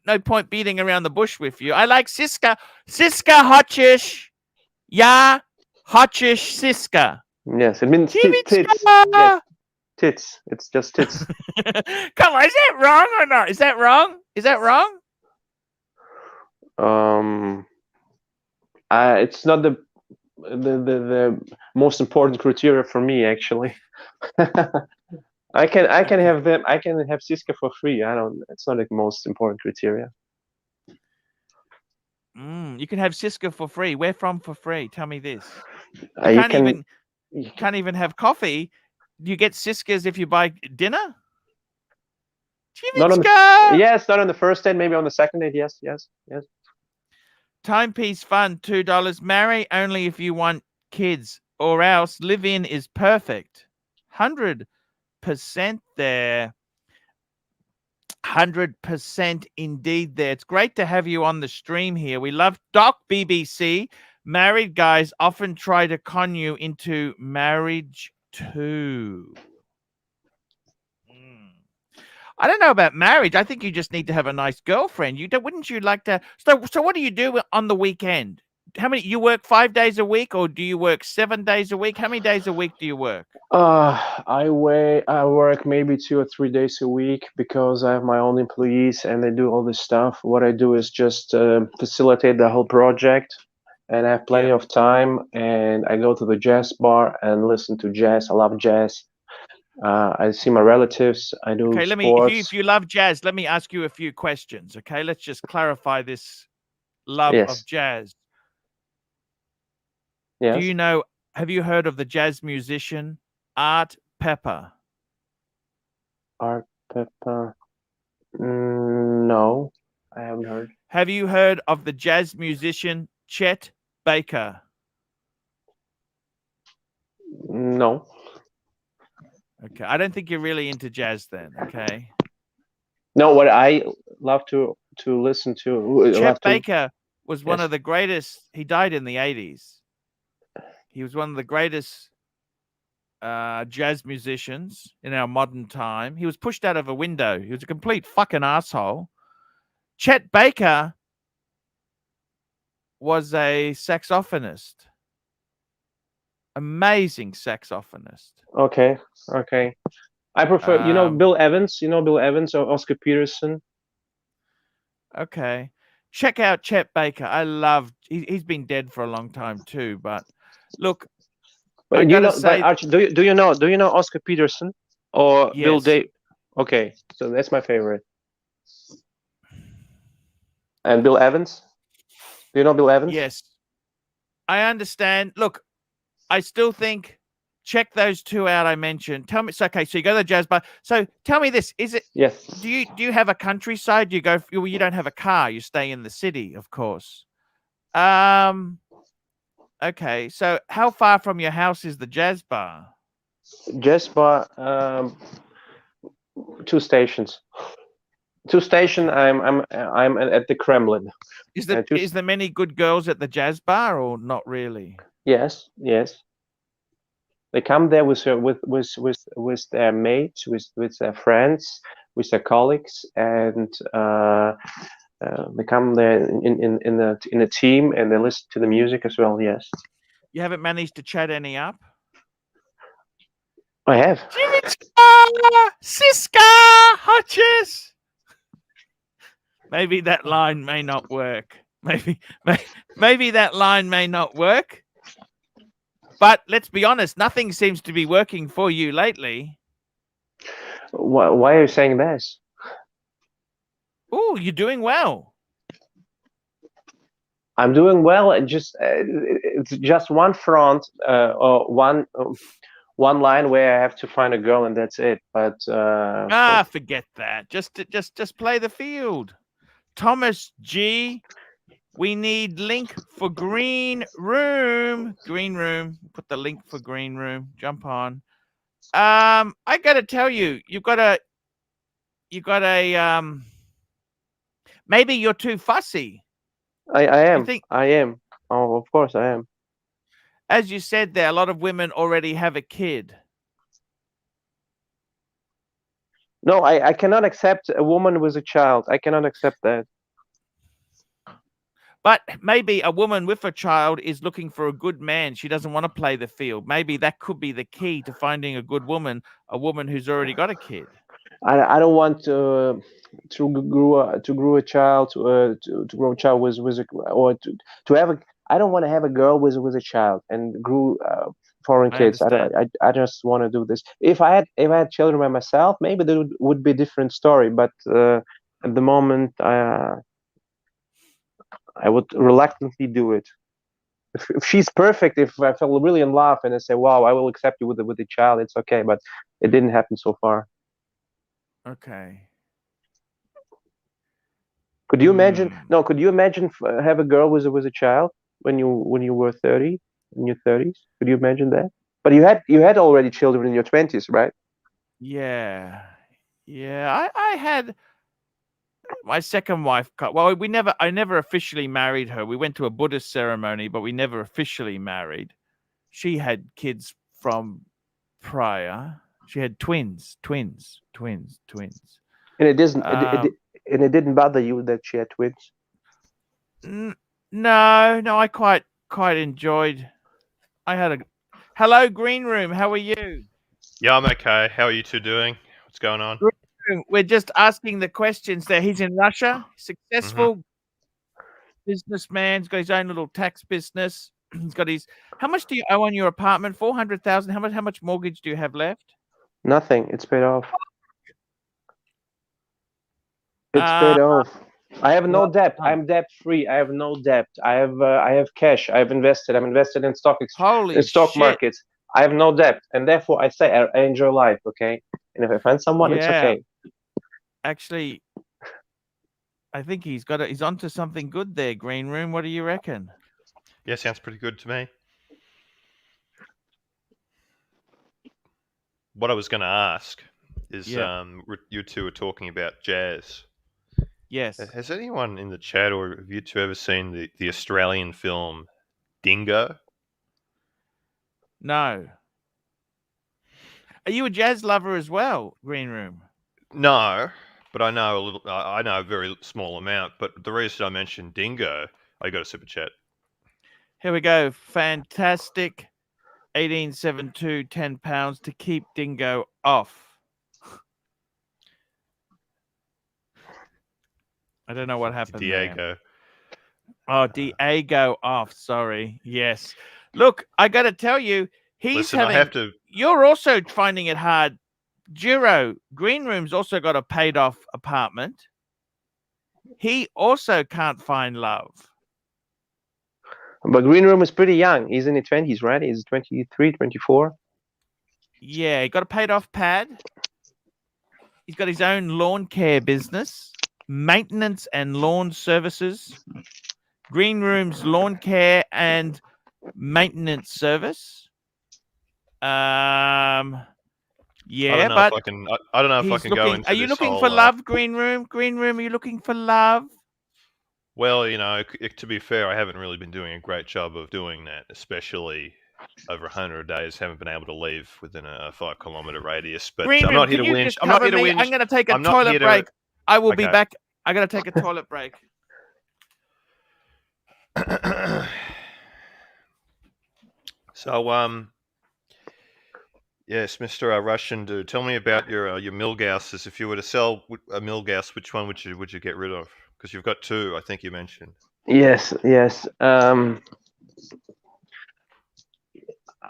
no point beating around the bush with you. I like Siska Hotchish. Yeah, Hotchish Siska. Yes, it means tits. Chivichka! Yes, tits. It's just tits. Come on, is that wrong or not? Is that wrong? Is that wrong? It's not the most important criteria for me, actually. I can have them. I can have Siska for free. I don't. It's not the most important criteria. You can have Siska for free. Where from for free? Tell me this. Uh, you can. Can't even have coffee. You get Siskas if you buy dinner? Not on the, Chivichka! yes, not on the first date. Maybe on the second date. Yes, yes, yes. Timepiece fund, $2. Marry only if you want kids, or else live in is perfect. 100% there. 100% indeed there. It's great to have you on the stream here. We love Doc BBC. Married guys often try to con you into marriage too. I don't know about marriage. I think you just need to have a nice girlfriend. Wouldn't you like to? So what do you do on the weekend? how many you work 5 days a week, or do you work 7 days a week? How many days a week do you work? I work maybe 2 or 3 days a week because I have my own employees and they do all this stuff. What I do is just facilitate the whole project, and I have plenty Yeah. of time. And I go to the jazz bar and listen to jazz. I love jazz. I see my relatives. I do Okay, if sports. you love jazz, let me ask you a few questions. Okay, let's just clarify this love of Yes, jazz. Do yes. you know? Have you heard of the jazz musician Art Pepper? Art Pepper. No, I haven't heard. Have you heard of the jazz musician Chet Baker? No. Okay, I don't think you're really into jazz then. Okay, No, what I love to listen to, Chet love to. Baker was one Yes. of the greatest. He died in the 80s. He was one of the greatest jazz musicians in our modern time. He was pushed out of a window. He was a complete fucking asshole. Chet Baker was a saxophonist, amazing saxophonist. Okay. Okay. I prefer, Um, Bill Evans. You know Bill Evans or Oscar Peterson. okay, check out Chet Baker. I love. He's been dead for a long time too. But look, I But gotta but say, Archie, do you know Oscar Peterson or Bill yes, Dave? Okay, so that's my favorite. And Bill Evans. Do you know Bill Evans? yes, I understand. Look, I still think check those two out I mentioned. Tell me, it's okay. So you go to the jazz bar. So tell me this: is it? Yes. Do you have a countryside? Do you go? Well, you don't have a car. You stay in the city, of course. Um. Okay. So how far from your house is the jazz bar? Just by 2 stations. 2 station. Okay. I'm at the Kremlin. Two. Is there many good girls at the jazz bar or not really? Yes. Yes. They come there with their mates, with their friends, with their colleagues, and they come there in a team, and they listen to the music as well. Yes, You haven't managed to chat any up? I have. Jivitska! Siska! Hutchis! Maybe that line may not work. Maybe that line may not work. But let's be honest, nothing seems to be working for you lately. Why are you saying this? Oh, you're doing well. I'm doing well. It's just one front, or one line where I have to find a girl, and that's it. But Forget that. Just play the field. Thomas G. We need link for green room. Green room. Put the link for green room. Jump on. I gotta tell you, you got a maybe you're too fussy. I You am. think, I am. Oh, of course I am. as you said there, a lot of women already have a kid. No, I cannot accept a woman with a child. I cannot accept that. But maybe a woman with a child is looking for a good man. She doesn't want to play the field. Maybe that could be the key to finding a good woman, a woman who's already got a kid. I don't want to grow a child to grow a child with to have a. I don't want to have a girl with a child and grew foreign I kids. understand. I just want to do this. If I had children by myself, maybe there would be a different story. But at the moment, I would reluctantly do it. If she's perfect, if I fell really in love and I say, "Wow, I will accept you with the child," it's okay. But it didn't happen so far. Okay. Could you imagine? No, could you imagine have a girl with a child when you were 30 in your 30s? Could you imagine that? But you had already children in your 20s, right? Yeah. Yeah. I had my second wife. Well, I never officially married her. We went to a Buddhist ceremony, but we never officially married. She had kids from prior. She had twins. And it doesn't. Um, And it didn't bother you that she had twins. No, I quite enjoyed. I had a hello, Green Room. How are you? Yeah, I'm okay. How are you two doing? What's going on? Green Room, we're just asking the questions there. He's in Russia, successful businessman. He's got his own little tax business. He's got his. How much do you owe on your apartment? 400,000. How much mortgage do you have left? Nothing. It's paid off. It's paid off. I have no debt. I'm debt free. I have no debt. I have cash. I'm invested in Holy stock shit. markets. I have no debt, and therefore I say I enjoy life. Okay, and if I find someone, it's Yeah. okay. Actually, I think he's onto something good there, Green Room. What do you reckon? Yeah, sounds pretty good to me. What I was going to ask is, you two were talking about jazz. Yes. Has anyone in the chat or have you two ever seen the Australian film Dingo? No. Are you a jazz lover as well, Green Room? No, but I know a little. I know a very small amount. But the reason I mentioned Dingo, I got a super chat. Here we go. Fantastic. 1872, £10 to keep Dingo off. I don't know what happened Diego. there. Oh, Diego off. Sorry. Yes. Look, I got to tell you, Listen, I have to. You're also finding it hard. Jiro, Green Room's also got a paid off apartment. He also can't find love. But Green Room is pretty young. He's in his 20s, right? He's 23, 24. Yeah, he got a paid off pad. He's got his own lawn care business, maintenance and lawn services. Green Room's lawn care and maintenance service. Yeah, I don't know but if I can. I don't know if I can go into. Are you this looking whole, for love, Green Room? Green Room, are you looking for love? Well, you know, to be fair, I haven't really been doing a great job of doing that, especially over 100 days. Haven't been able to leave within a 5-kilometer radius. But Green I'm Room, not here to can you whinge. just I'm not cover here to me? whinge. I'm going to take a I'm not toilet here to- break. I will be Okay. back. I got to take a toilet break. So, yes, Mr. Russian dude, tell me about your Milgauses. If you were to sell a Milgauss, which one would you get rid of? Because you've got two, I think you mentioned. Yes.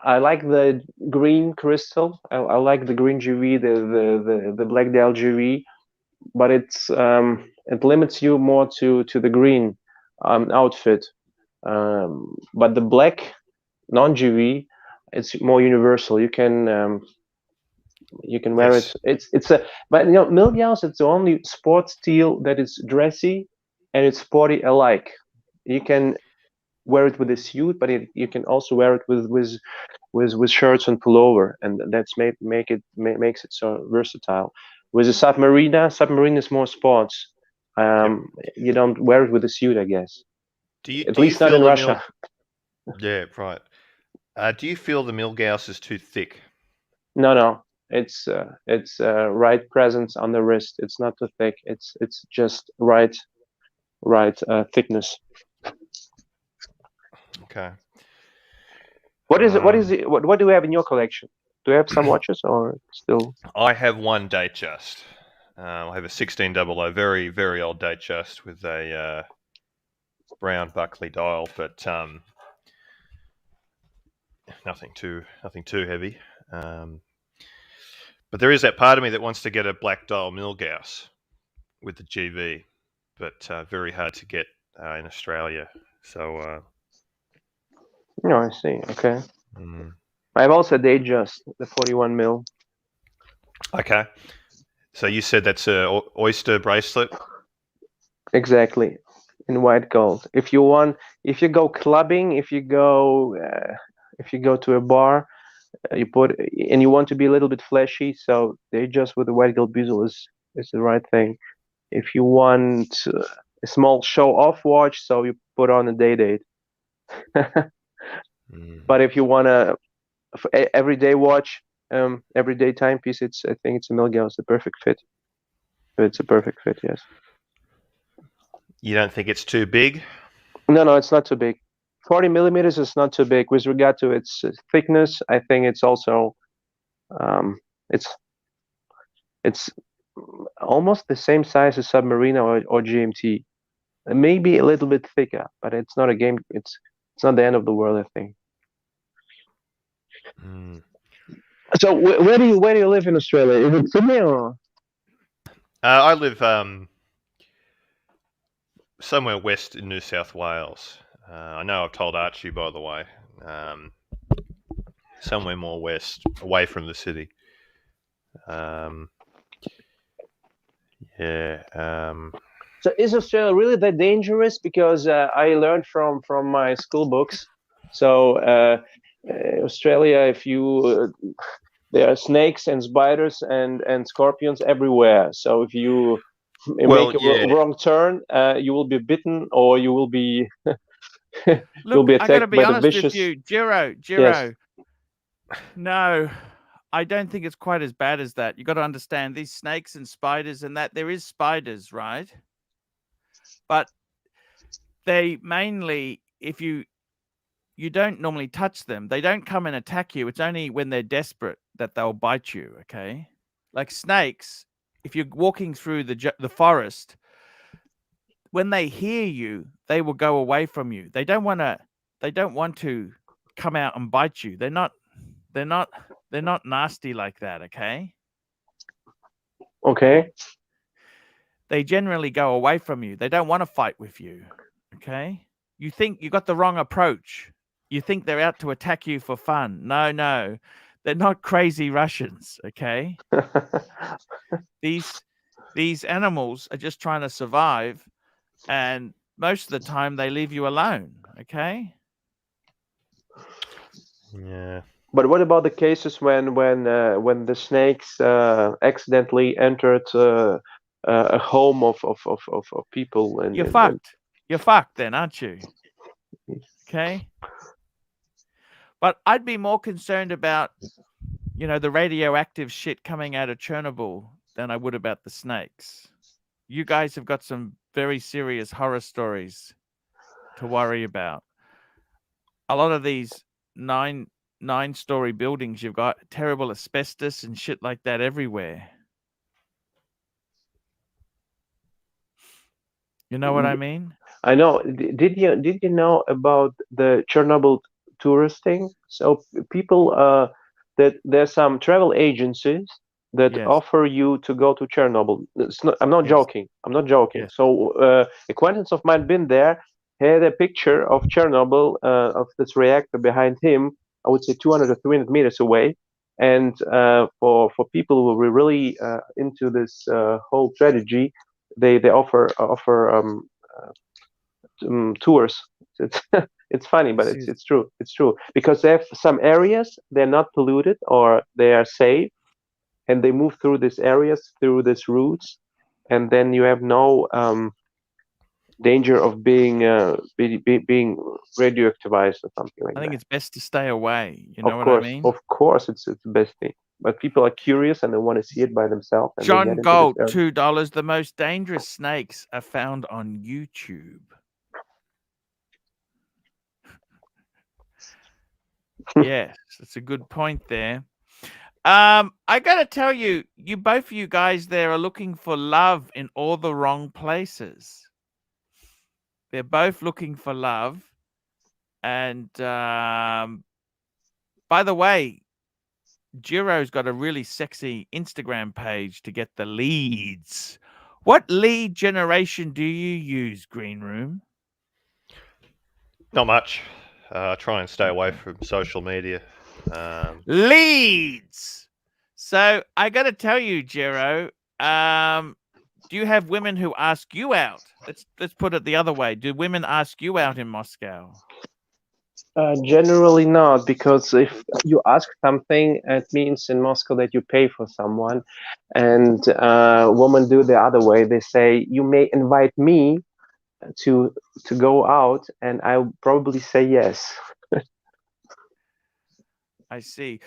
I like the green crystal. I like the green GV, the black dial GV, but it limits you more to the green outfit. But the black non-GV, it's more universal. You can wear Yes. it. But you know, Milgauss, it's the only sports steel that is dressy and it's sporty alike. You can wear it with a suit, but you can also wear it with shirts and pullover, and that's makes it so versatile. With the Submarina is more sports. You don't wear it with a suit, I guess. At Do you least not feel in the Russia. Yeah, right. Do you feel the Milgauss is too thick? No. It's right presence on the wrist. It's not too thick. It's just right thickness. Okay. What do we have in your collection? Do you have some watches or still? I have one Datejust. I have a 1600, very, very old Datejust with a brown Buckley dial, but nothing too heavy. But there is that part of me that wants to get a black dial Milgauss with the GV, but very hard to get in Australia. So. No, I see. Okay. I have also Datejust, the 41 mil. Okay. So you said that's a oyster bracelet? Exactly, in white gold. If you go clubbing, if you go to a bar, and you want to be a little bit flashy, so Datejust with the white gold bezel is the right thing. If you want a small show-off watch, so you put on a Day-Date. But if you want a everyday watch, everyday timepiece, I think it's a Milgauss, the perfect fit. It's a perfect fit, yes. You don't think it's too big? No, it's not too big. 40 millimeters is not too big. With regard to its thickness, I think it's also um, it's it's almost the same size as Submariner or GMT. Maybe a little bit thicker, but it's not a game. It's not the end of the world, I think. Mm. So where do you live in Australia? Is it Sydney or? I live somewhere west in New South Wales. I know I've told Archie, by the way. Somewhere more west, away from the city. Yeah. So is Australia really that dangerous? Because I learned from my school books. So Australia, if you there are snakes and spiders and scorpions everywhere. So if you Well, make a yeah. wrong turn, you will be bitten or you will be you'll Look, be I got to attacked be by the honest vicious. with you, Giro. Yes. No, I don't think it's quite as bad as that. You got to understand these snakes and spiders and that there is spiders, right? But they mainly, if you don't normally touch them, they don't come and attack you. It's only when they're desperate that they'll bite you. Okay, like snakes, if you're walking through the forest, when they hear you, they will go away from you. They don't want to come out and bite you. They're not nasty like that, okay? Okay. They generally go away from you. They don't want to fight with you, okay? You think you got the wrong approach. You think they're out to attack you for fun. No. They're not crazy Russians, okay? These animals are just trying to survive, and most of the time they leave you alone, okay? Yeah. But what about the cases when the snakes accidentally entered a home of people and You're fucked. You're fucked then, aren't you? Okay. But I'd be more concerned about, the radioactive shit coming out of Chernobyl than I would about the snakes. You guys have got some very serious horror stories to worry about. A lot of these nine-story buildings, you've got terrible asbestos and shit like that everywhere. You know what I mean? I know. Did you know about the Chernobyl touristing? So people that there's some travel agencies that Yes. offer you to go to Chernobyl. I'm not Yes. joking. I'm not joking. Yes. So acquaintance of mine been there, had a picture of Chernobyl of this reactor behind him. I would say 200 or 300 meters away. And for people who were really into this whole strategy, they offer tours. It's it's funny, but it's true. It's true because they have some areas they're not polluted or they are safe, and they move through these areas through these routes, and then you have no danger of being being radioactivized or something like I that. think it's best to stay away. You know what I mean? Of course, it's the best thing. But people are curious and they want to see it by themselves. And John Gold, $2. The most dangerous snakes are found on YouTube. Yes, that's a good point there. I gotta tell you, both of you guys there are looking for love in all the wrong places. They're both looking for love. And by the way, Giro's got a really sexy Instagram page to get the leads. What lead generation do you use, Green Room? Not much. Try and stay away from social media. Leads. So I got to tell you, Giro, do you have women who ask you out? Let's put it the other way. Do women ask you out in Moscow? Generally not, because if you ask something, it means in Moscow that you pay for someone, and women do the other way. They say you may invite me to go out, and I'll probably say yes. I see.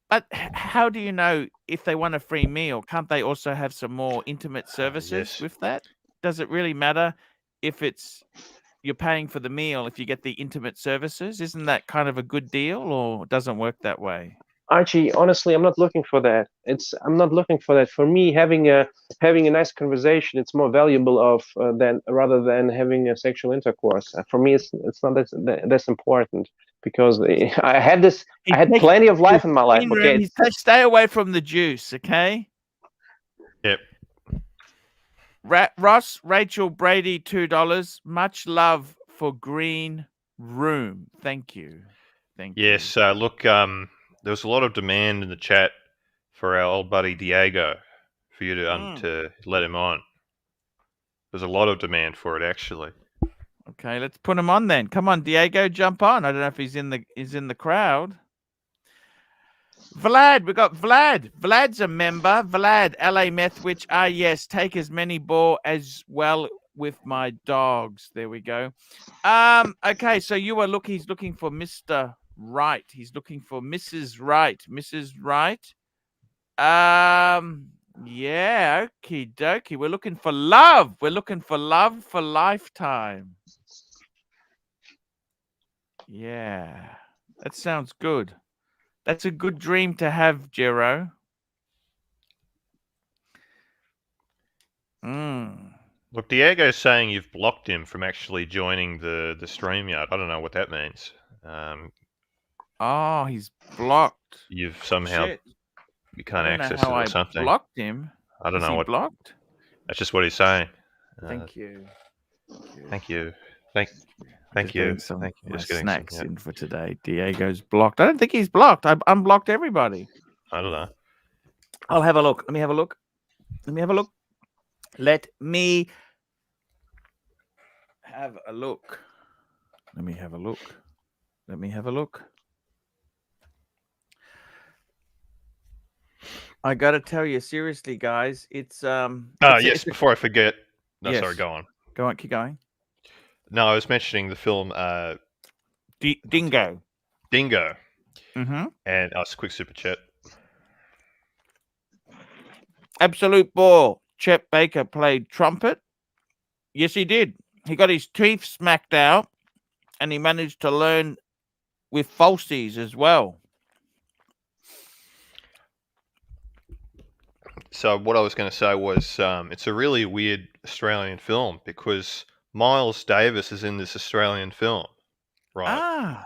But how do you know if they want a free meal? Can't they also have some more intimate services Yes. with that? Does it really matter if it's, you're paying for the meal if you get the intimate services. Isn't that kind of a good deal, or doesn't work that way? Archie, honestly, I'm not looking for that. I'm not looking for that. For me, having a nice conversation, it's more valuable than rather than having a sexual intercourse. For me, it's not that's important, because I had plenty of life in my life. Okay, Stay away from the juice, okay? Yep. Ross, Rachel, Brady, $2. Much love for Green Room. Thank you. Thank you. Yes. Look, there was a lot of demand in the chat for our old buddy Diego for you to let him on. There's a lot of demand for it, actually. Okay, let's put him on then. Come on, Diego, jump on. I don't know if he's in the crowd. Vlad, we got Vlad. Vlad's a member. Vlad, LA Methwich. Yes, take as many ball as well with my dogs. There we go. Okay, so he's looking for Mr. Right. He's looking for Mrs. Right. Mrs. Right. Yeah, okie dokie. We're looking for love. We're looking for love for lifetime. Yeah, that sounds good. That's a good dream to have, Jero. Look, Diego's saying you've blocked him from actually joining the StreamYard. I don't know what that means. Oh, he's blocked. You've somehow Shit. you can't access I don't know how it or something. I blocked him. I don't Is know he what. blocked? That's just what he's saying. Thank you. Thank you. Thank you. Getting some Thank you. Just getting snacks some, in for today. Diego's blocked. I don't think he's blocked. I've unblocked everybody. I don't know. I'll have a look. Let me have a look. Let me have a look. Let me have a look. Let me have a look. Let me have a look. I gotta tell you, seriously, guys, it's yes. Before I forget. No, yes. sorry. Go on. Go on. Keep going. No, I was mentioning the film Dingo. Dingo. Mm-hmm. And a quick super chat. Absolute ball. Chet Baker played trumpet. Yes, he did. He got his teeth smacked out, and he managed to learn with falsies as well. So what I was going to say was it's a really weird Australian film because Miles Davis is in this Australian film, right? Ah.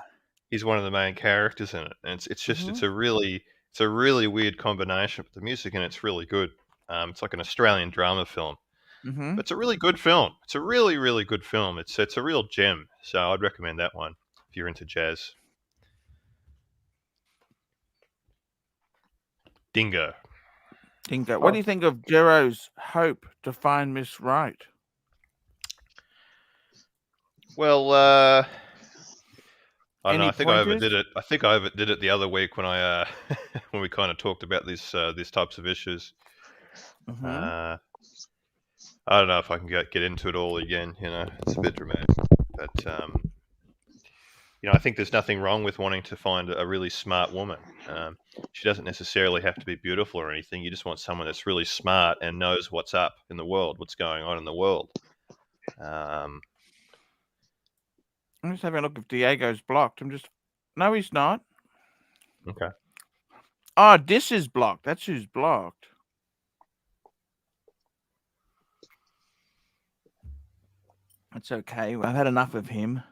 He's one of the main characters in it, and it's just it's a really weird combination. But the music in it's really good. It's like an Australian drama film. Mm-hmm. But it's a really good film. It's a really, really good film. It's a real gem. So I'd recommend that one if you're into jazz. Dingo. Dingo. What do you think of Jero's hope to find Miss Right? Well, I don't know. Any I think I pointers? overdid it. I think I overdid it the other week when I when we kind of talked about these types of issues. Mm-hmm. I don't know if I can get into it all again. You know, it's a bit dramatic, but you know, I think there's nothing wrong with wanting to find a really smart woman. She doesn't necessarily have to be beautiful or anything. You just want someone that's really smart and knows what's up in the world, what's going on in the world. I'm just having a look if Diego's blocked. No, he's not. Okay. Oh, this is blocked. That's who's blocked. That's okay. I've had enough of him.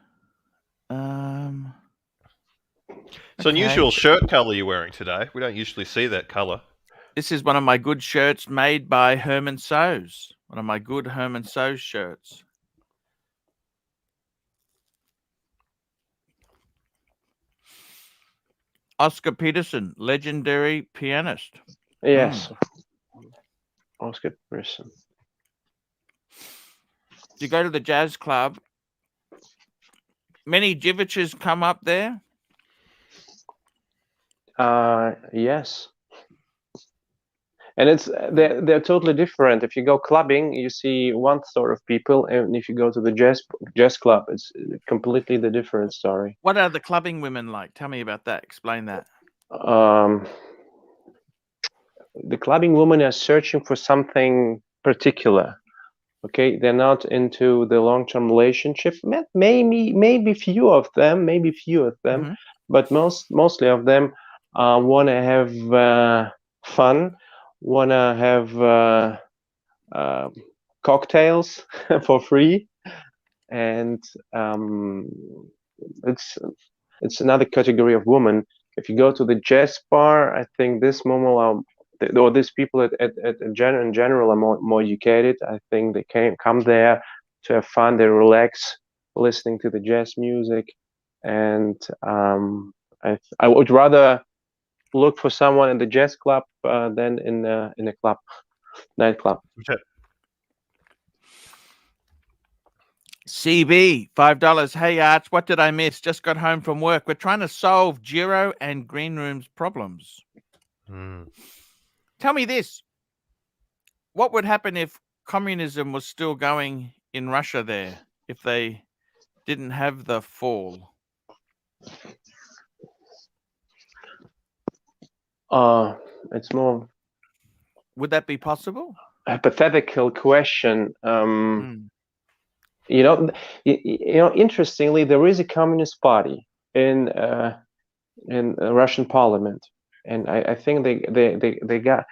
It's an unusual shirt color you're wearing today. We don't usually see that color. This is one of my good shirts made by Herman Sows. One of my good Herman Sows shirts. Oscar Peterson, legendary pianist. Yes. Oscar Peterson. You go to the jazz club. Many Jiviches come up there. Yes. And they're totally different. If you go clubbing, you see one sort of people, and if you go to the jazz club, it's completely the different story. What are the clubbing women like? Tell me about that. Explain that. The clubbing women are searching for something particular. Okay, they're not into the long-term relationship. Maybe few of them, Mhm. but mostly of them want to have fun, want to have uh, cocktails for free, and it's it's another category of woman. If you go to the jazz bar, I think this moment or these people in general are more educated. I think they come there to have fun, they relax, listening to the jazz music, and I would rather look for someone in the jazz club than in a club, nightclub. CB, $5. Hey, Arch, what did I miss? Just got home from work. We're trying to solve Giro and Green Room's problems. Mm. Tell me this. What would happen if communism was still going in Russia there, if they didn't have the fall? It's more Would that be possible? hypothetical question. Mm. You know, interestingly, there is a communist party in Russian parliament, and I think they're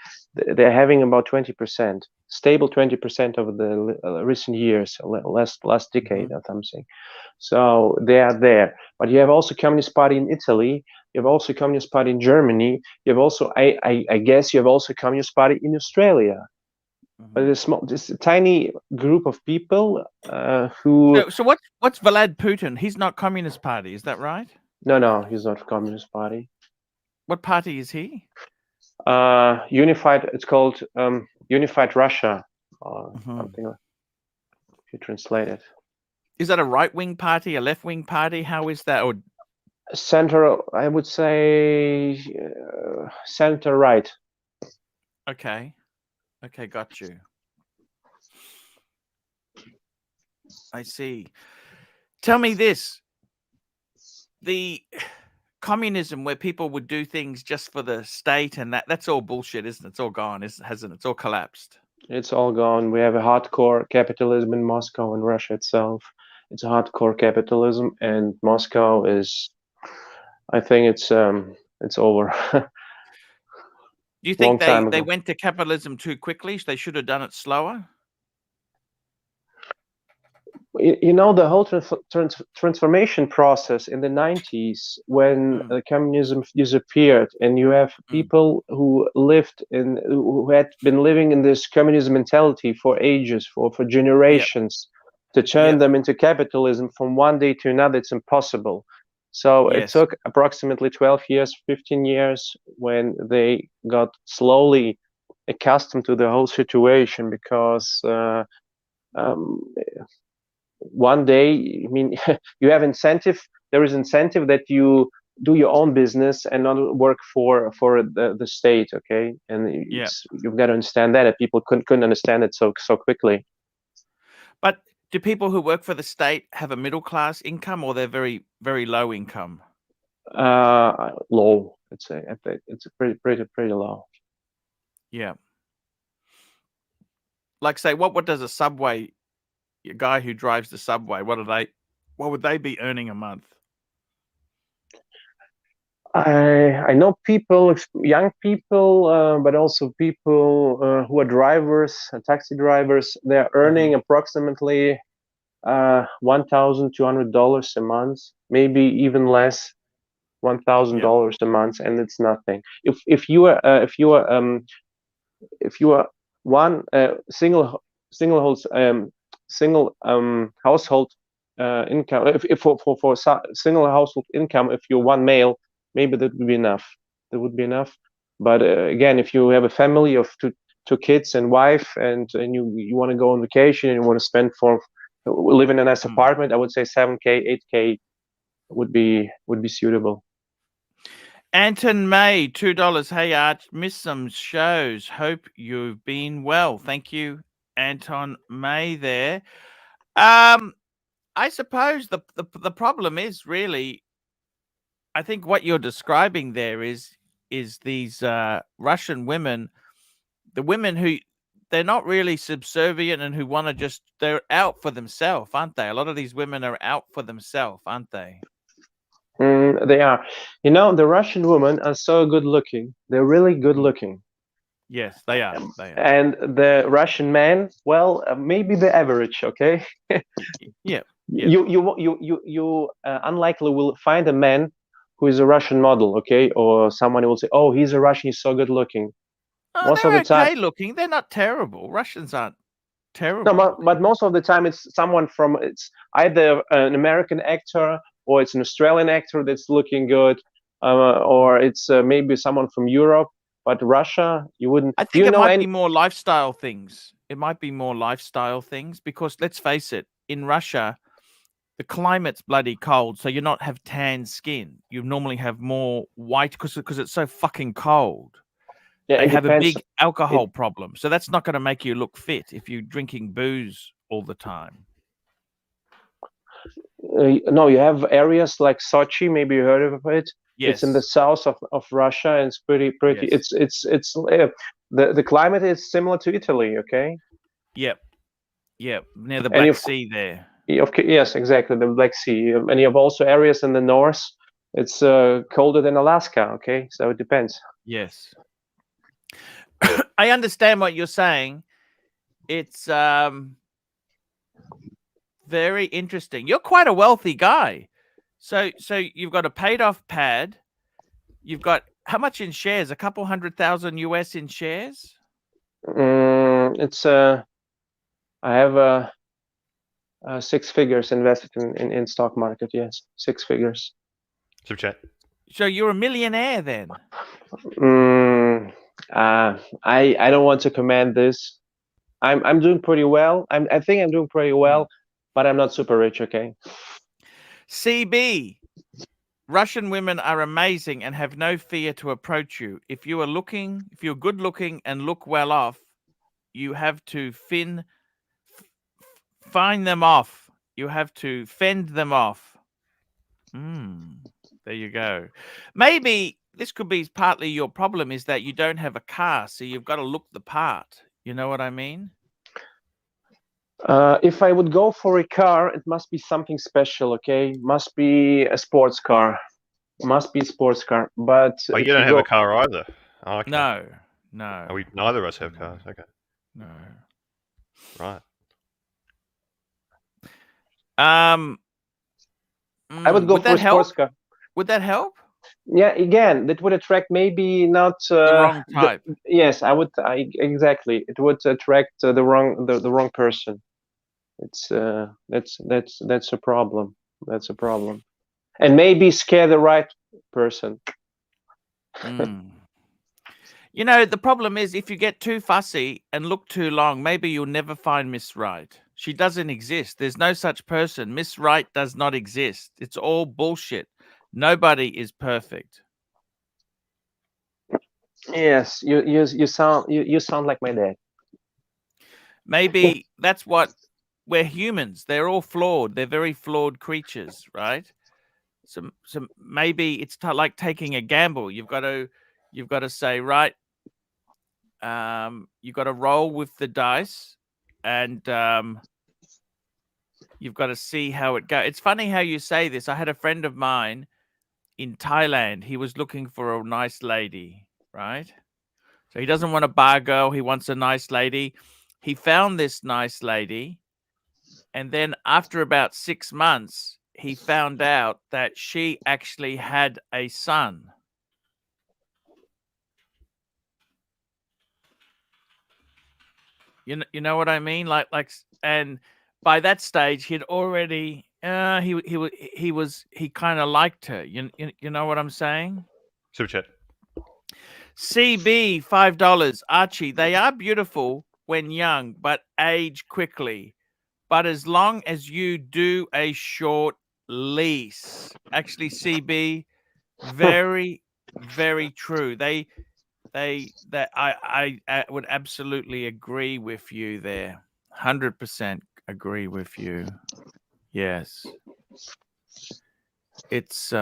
having about 20%, stable 20% over the recent years, last decade or something. So they are there. But you have also Communist Party in Italy. You have also Communist Party in Germany. You have also, I guess, you have also Communist Party in Australia. But this tiny group of people who. So what's Vlad Putin? He's not Communist Party, is that right? No, he's not Communist Party. What party is he? Unified. It's called Unified Russia, or something like. If you translate it. Is that a right-wing party, a left-wing party? How is that? Or center, I would say center right. okay, got you. I see. Tell me this: the communism where people would do things just for the state and that's all bullshit, isn't it? It's all gone, hasn't it? It's all collapsed. It's all gone. We have a hardcore capitalism in Moscow and Russia itself. It's a hardcore capitalism, and Moscow is. I think it's over. Do you think they ago. went to capitalism too quickly? They should have done it slower? You know, the whole transformation process in the 90s when communism disappeared, and you have people who had been living in this communism mentality for ages, for generations, to turn them into capitalism from one day to another, it's impossible. So it took approximately 12 years, 15 years when they got slowly accustomed to the whole situation, because one day, I mean, you have incentive. There is incentive that you do your own business and not work for the state. Okay, and you've got to understand that people couldn't understand it so quickly. But do people who work for the state have a middle class income, or they're very, very low income? Low. It's pretty low. Yeah. Like, say, what does a subway? A guy who drives the subway, what would they be earning a month? I know people, young people, but also people who are drivers, taxi drivers. They're earning approximately $1,200 a month, maybe even less, $1,000 a month, and it's nothing. If you are one single household income, if for single household income, if you're one male, maybe that would be enough. But again, if you have a family of two kids and wife, and you want to go on vacation and you want to spend for live in a nice apartment, I would say 7K, 8K would be suitable. Anton May, $2. Hey, Arch, missed some shows. Hope you've been well. Thank you, Anton May there. I suppose the problem is really, I think what you're describing there is these Russian women, the women who they're not really subservient and who want to just, they're out for themselves, aren't they? A lot of these women are out for themselves, aren't they? They are. You know, the Russian women are so good looking. They're really good looking. Yes, they are. They are. And the Russian men, well, maybe the average, okay? Yeah. You unlikely will find a man who is a Russian model, okay? Or someone who will say, "Oh, he's a Russian. He's so good looking." Oh, Most of they're the time, okay looking. They're not terrible. Russians aren't no, terrible. but most of the time it's someone from, it's either an American actor or it's an Australian actor that's looking good, or it's maybe someone from Europe. But Russia, you wouldn't. I Do think you it know might any? be more lifestyle things. It might be more lifestyle things because let's face it, in Russia, the climate's bloody cold, so you not have tan skin. You normally have more white because it's so fucking cold. Yeah, They it have a depends. big alcohol problem, so that's not going to make you look fit if you're drinking booze all the time. No, you have areas like Sochi. Maybe you heard of it. It's in the Yes. south of Russia, and it's pretty. Yes. It's the climate is similar to Italy. Okay. Yep. Yep. Near the And Black you've, Sea there. yes, exactly, the Black Sea. And you have also areas in the north. It's colder than Alaska. Okay, so it depends. Yes. I understand what you're saying. It's very interesting. You're quite a wealthy guy. So you've got a paid off pad. You've got how much in shares? A couple $100,000 US in shares? It's I have 6 figures invested in stock market. Yes, 6 figures. Super chat. So you're a millionaire then. I don't want to command this. I'm doing pretty well. I think I'm doing pretty well, but I'm not super rich. Okay. CB, Russian women are amazing and have no fear to approach you. If you're good looking and look well off, you have to find them off. You have to fend them off. There you go. Maybe this could be partly your problem is that you don't have a car, so you've got to look the part. You know what I mean? If I would go for a car, it must be something special. Okay, must be a sports car. Must be a sports car. But Oh, if you don't you have go, a car either. Oh, okay. No. Neither of us have cars. Okay. No. Right. I would go would for a that help? sports car. Would that help? Yeah, again, that would attract maybe not The wrong type. yes, I would. Exactly, it would attract the wrong person. It's that's a problem. That's a problem, and maybe scare the right person. You know, the problem is if you get too fussy and look too long, maybe you'll never find Miss Right. She doesn't exist. There's no such person. Miss Right does not exist. It's all bullshit. Nobody is perfect. Yes, you sound like my dad. Maybe that's what we're humans. They're all flawed. They're very flawed creatures, right? So maybe it's like taking a gamble. You've got to say, right, you've got to roll with the dice and you've got to see how it goes. It's funny how you say this. I had a friend of mine in Thailand. He was looking for a nice lady, right? So he doesn't want a bar girl. He wants a nice lady. He found this nice lady. And then after about 6 months, he found out that she actually had a son. You know what I mean? And by that stage, he'd already he kind of liked her. You know what I'm saying? Super chat. CB $5. Archie, they are beautiful when young, but age quickly. But as long as you do a short lease, actually, CB, very, very true. I would absolutely agree with you there. 100% agree with you. Yes. It's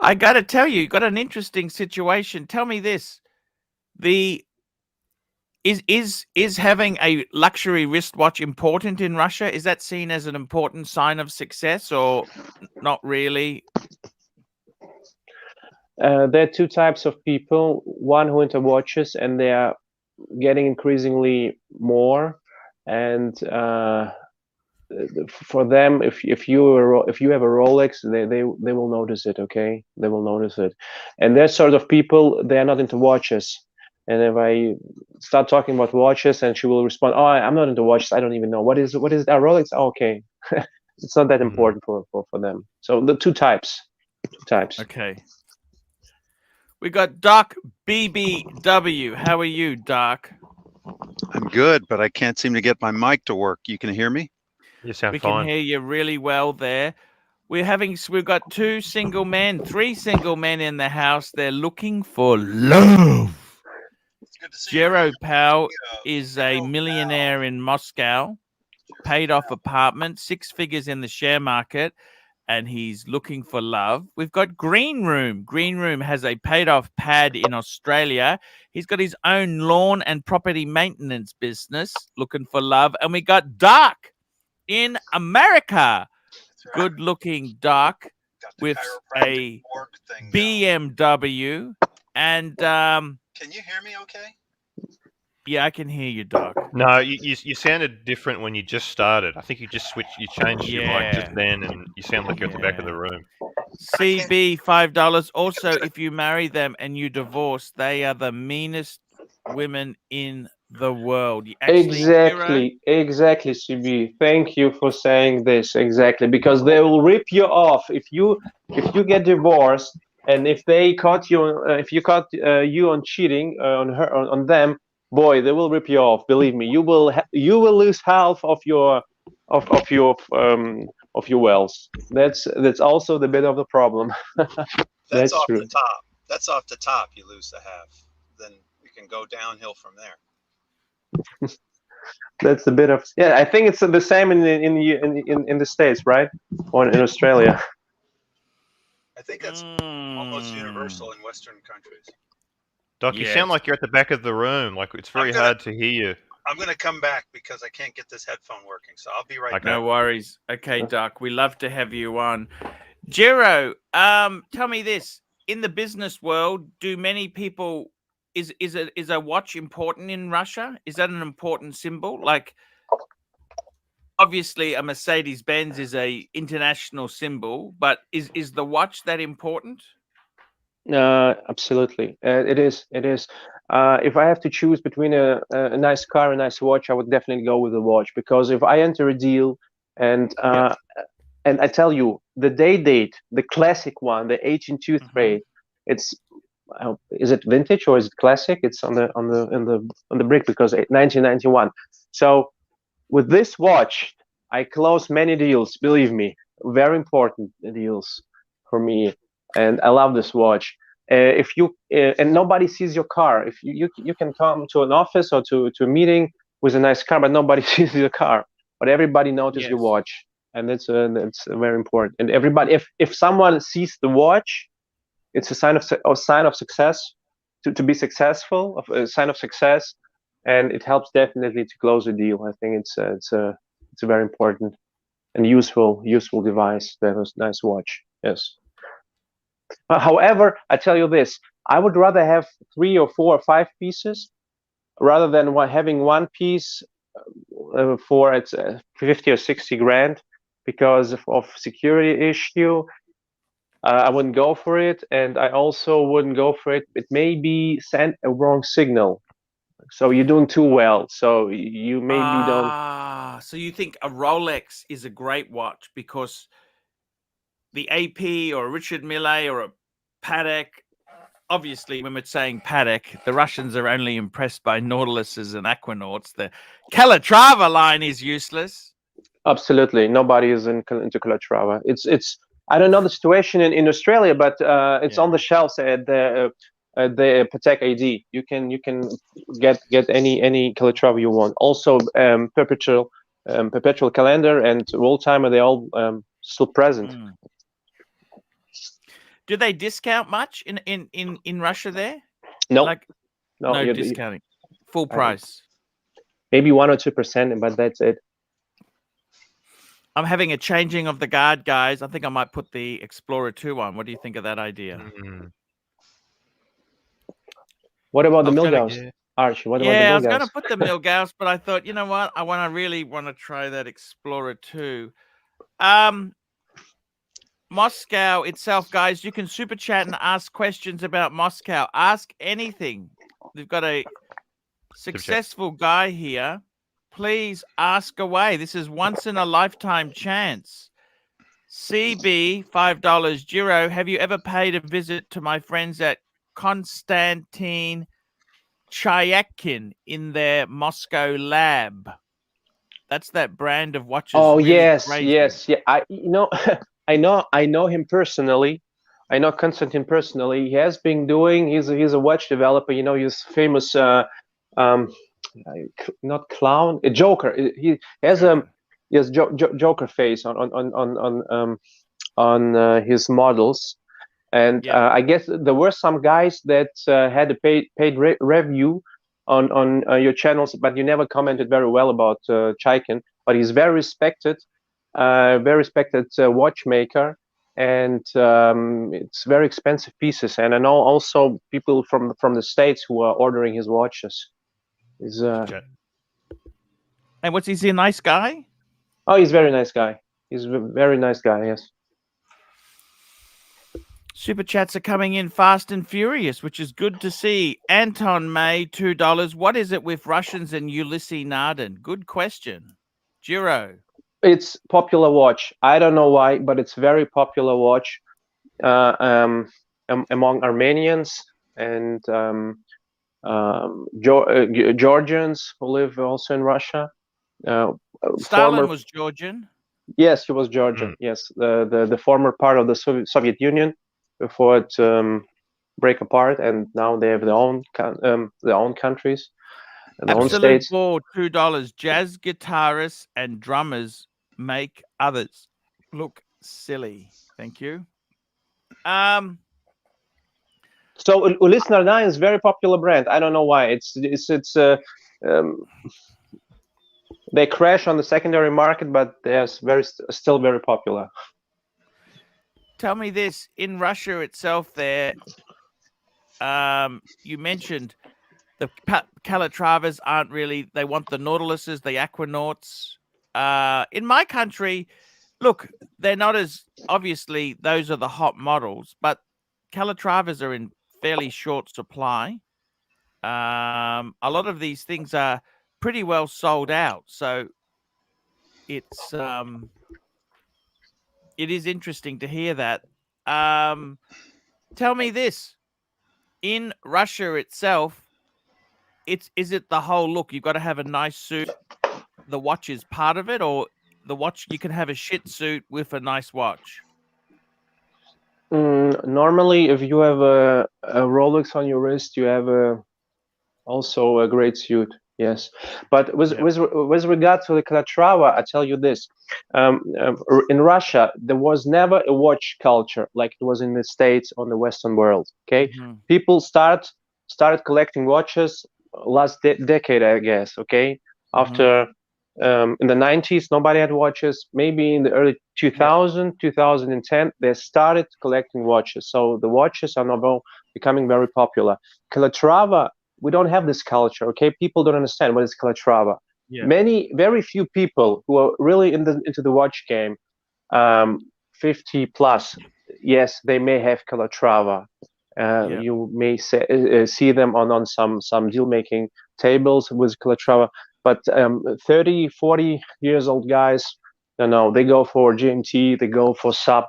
I got to tell you, got an interesting situation. Tell me this: is having a luxury wristwatch important in Russia? Is that seen as an important sign of success, or not really? There are two types of people. One who into watches, and they are getting increasingly more. And for them, if you have a Rolex, they will notice it. Okay, they will notice it. And that sort of people, they are not into watches. And if I start talking about watches, and she will respond, "Oh, I'm not into watches. I don't even know what is it. Rolex? Oh, okay, it's not that important for them." So the two types. Okay. We got Doc BBW. How are you, Doc? I'm good, but I can't seem to get my mic to work. You can hear me? You sound We fine. can hear you really well there. We've got three single men in the house. They're looking for love. Jero Powell is a millionaire in Moscow, paid off apartment, 6 figures in the share market, and he's looking for love. We've got Green Room. Green Room has a paid off pad in Australia. He's got his own lawn and property maintenance business, looking for love. And we got Dark in America. Good looking Dark with a BMW. And Can you hear me okay? yeah, I can hear you, Doc. No, you sounded different when you just started. I think you changed your mic just then, and you sound like you're at the back of the room. CB $5. Also, if you marry them and you divorce, they are the meanest women in the world. Exactly, CB. Thank you for saying this. Exactly, because they will rip you off if you get divorced, and if they caught you, if you caught you on cheating on them, boy, they will rip you off. Believe me, you will lose half of your wealth. That's also the bit of the problem. That's off true. the top. That's off the top. You lose the half. Then you can go downhill from there. That's a bit of I think it's the same in the States, right? Or in Australia. I think that's almost universal in Western countries. Doc, you sound like you're at the back of the room. Like it's very hard to hear you. I'm going to come back because I can't get this headphone working. So I'll be right back. No worries. Okay, Doc, we love to have you on. Jero, tell me this. In the business world, do many people is a watch important in Russia? Is that an important symbol? Like, obviously, a Mercedes-Benz is a international symbol, but is the watch that important? Absolutely, it is. If I have to choose between a nice car and a nice watch, I would definitely go with the watch, because if I enter a deal and I tell you the date, the classic one, the 1823, it's is it vintage or is it classic? It's on the brick because 1991. So with this watch, I close many deals. Believe me, very important deals for me, and I love this watch. If you and nobody sees your car, if you can come to an office or to a meeting with a nice car, but nobody sees your car, but everybody notices your watch, and that's very important. And everybody, if someone sees the watch, it's a sign of success, to be successful, a sign of success, and it helps definitely to close a deal. I think it's a very important and useful device to have a nice watch. Yes. However, I tell you this: I would rather have 3 or 4 or 5 pieces rather than having one piece for it's 50 or 60 grand, because of security issue. I wouldn't go for it, and I also wouldn't go for it. It may be send a wrong signal, so you're doing too well. So you maybe don't. So you think a Rolex is a great watch because the AP or a Richard Mille or a Patek? Obviously, when we're saying Patek, the Russians are only impressed by Nautiluses and Aquanauts. The Calatrava line is useless. Absolutely, nobody is into Calatrava. It's I don't know the situation in Australia, but it's on the shelves at the Patek AD. You can get any Calatrava you want. Also, perpetual calendar and old timer, they all still present. Do they discount much in Russia there? No, Like no, no you- discounting, full I- price. maybe 1 or 2%, but that's it. I'm having a changing of the guard, guys. I think I might put the Explorer 2 on. What do you think of that idea? Mm, What about the I was gonna- Milgauss, yeah. Archie? What about Yeah, I the was going to Milgauss? put the Milgauss, but I thought, you know what? I really want to try that Explorer 2. Moscow itself, guys, you can super chat and ask questions about Moscow. Ask anything. We've got a successful guy here. Please ask away. This is once in a lifetime chance. CB, $5. Giro, have you ever paid a visit to my friends at Konstantin Chyakin in their Moscow lab? That's that brand of watches. Oh really yes, crazy. yes, yeah. I know him personally. I know Konstantin personally. He has been doing. He's a watch developer. You know, he's famous. Um, not clown, a Joker. He has Joker. Joker face on his models. And Yeah. I guess there were some guys that had a paid review on your channels, but you never commented very well about Chaikin. But he's very respected watchmaker, and it's very expensive pieces. And I know also people from the States who are ordering his watches. He's And is he a nice guy? oh, he's a very nice guy. He's a very nice guy. Yes. Super chats are coming in fast and furious, which is good to see. Anton May, $2. What is it with Russians and Ulysses Narden? Good question. Giro. It's popular watch. I don't know why, but it's very popular watch among Armenians and Georgians who live also in Russia. Stalin was Georgian. Yes, he was Georgian. Yes, the former part of the Soviet Union before it break apart, and now they have their own countries, their own Absolute states. Ball, $2. Jazz guitarists and drummers make others look silly. Thank you. So Ulysse Nardin is a very popular brand. I don't know why. They crash on the secondary market, but they're still very popular. Tell me this, in Russia itself there, you mentioned the Calatravas aren't really, they want the Nautiluses, the Aquanauts. In my country, look, they're not as, obviously, those are the hot models, but Calatravas are in fairly short supply. A lot of these things are pretty well sold out. So it's, it is interesting to hear that. Tell me this, in Russia itself, is it the whole look? You've got to have a nice suit. The watch is part of it, or the watch, you can have a shit suit with a nice watch? Normally, if you have a Rolex on your wrist, you have also a great suit. Yes, but with regard to the Calatrava, I tell you this: in Russia, there was never a watch culture like it was in the States or the Western world. Okay, people started collecting watches last decade, I guess. Okay, after in the 90s, nobody had watches. Maybe in the early 2010, they started collecting watches. So the watches are now becoming very popular. Calatrava, we don't have this culture. Okay, people don't understand what is Calatrava. Very few people who are really into the watch game, 50 plus, yes, they may have Calatrava. You may see them on some deal making tables with Calatrava, but 30, 40 years old guys, no, they go for GMT, they go for SUP,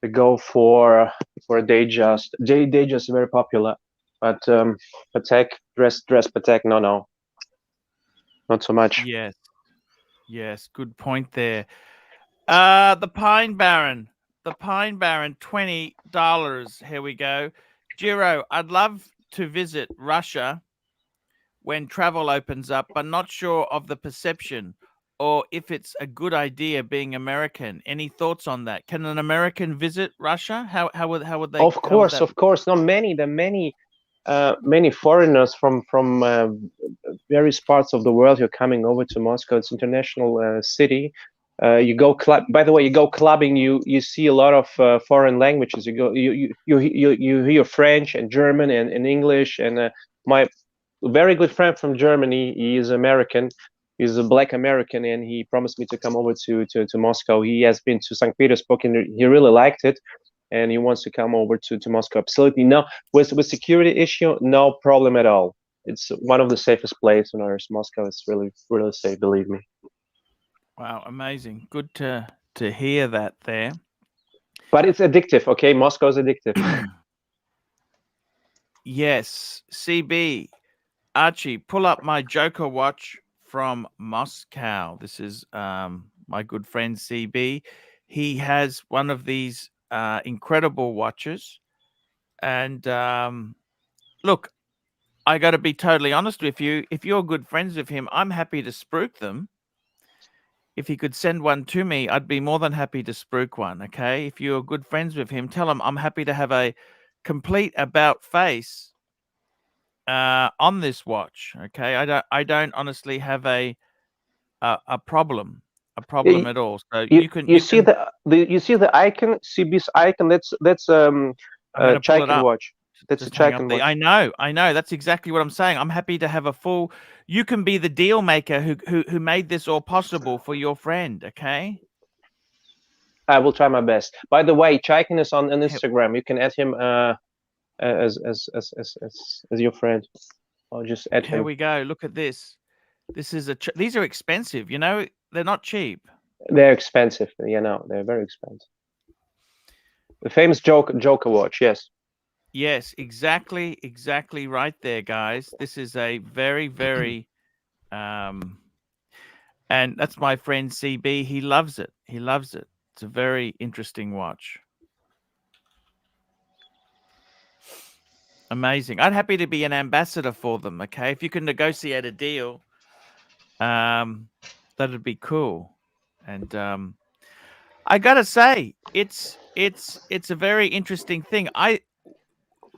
they go for a Datejust. Datejust is very popular, but Patek, dress Patek, no, not so much. Yes, good point there. The Pine Baron, $20. Here we go. Giro, I'd love to visit Russia when travel opens up, but not sure of the perception or if it's a good idea being American. Any thoughts on that? Can an American visit Russia? How would they? Of how would course, that? of course. No, many foreigners from various parts of the world who are coming over to Moscow. It's international city. You go club. By the way, you go clubbing. You see a lot of foreign languages. You hear French and German and English. And my very good friend from Germany, he is American. He's a black American, and he promised me to come over to Moscow. He has been to St. Petersburg, and he really liked it, and he wants to come over to Moscow. Absolutely, no, with security issue, no problem at all. It's one of the safest places on earth. Moscow is really safe, believe me. Wow, amazing. Good to hear that there. But it's addictive, okay? Moscow is addictive. Yes, CB, Archie, pull up my Joker watch from Moscow. This is my good friend CB. He has one of these incredible watches. And look, I got to be totally honest with you. If you're good friends with him, I'm happy to spruik them. If he could send one to me, I'd be more than happy to spruik one. Okay. If you're good friends with him, tell him I'm happy to have a complete about face on this watch. Okay. I don't honestly have a problem at all. So You see the icon, CB's icon. That's I'm going to pull it Chaikin up. watch. That's Just a hang up Chaikin there. watch. I know. That's exactly what I'm saying. I'm happy to have a full. You can be the deal maker who made this all possible for your friend. Okay. I will try my best. By the way, Chaikin is on Hey, Instagram. You can add him as your friend. I'll just add here him. we go. Look at this. This is these are expensive. You know, they're not cheap. They're expensive. You know, they're very expensive. The famous Joker watch. Yes. Yes, exactly right there, guys. This is a very, very, and that's my friend CB. He loves it. He loves it. It's a very interesting watch. Amazing. I'd happy to be an ambassador for them. Okay, if you can negotiate a deal, that'd be cool. And I gotta say, it's a very interesting thing.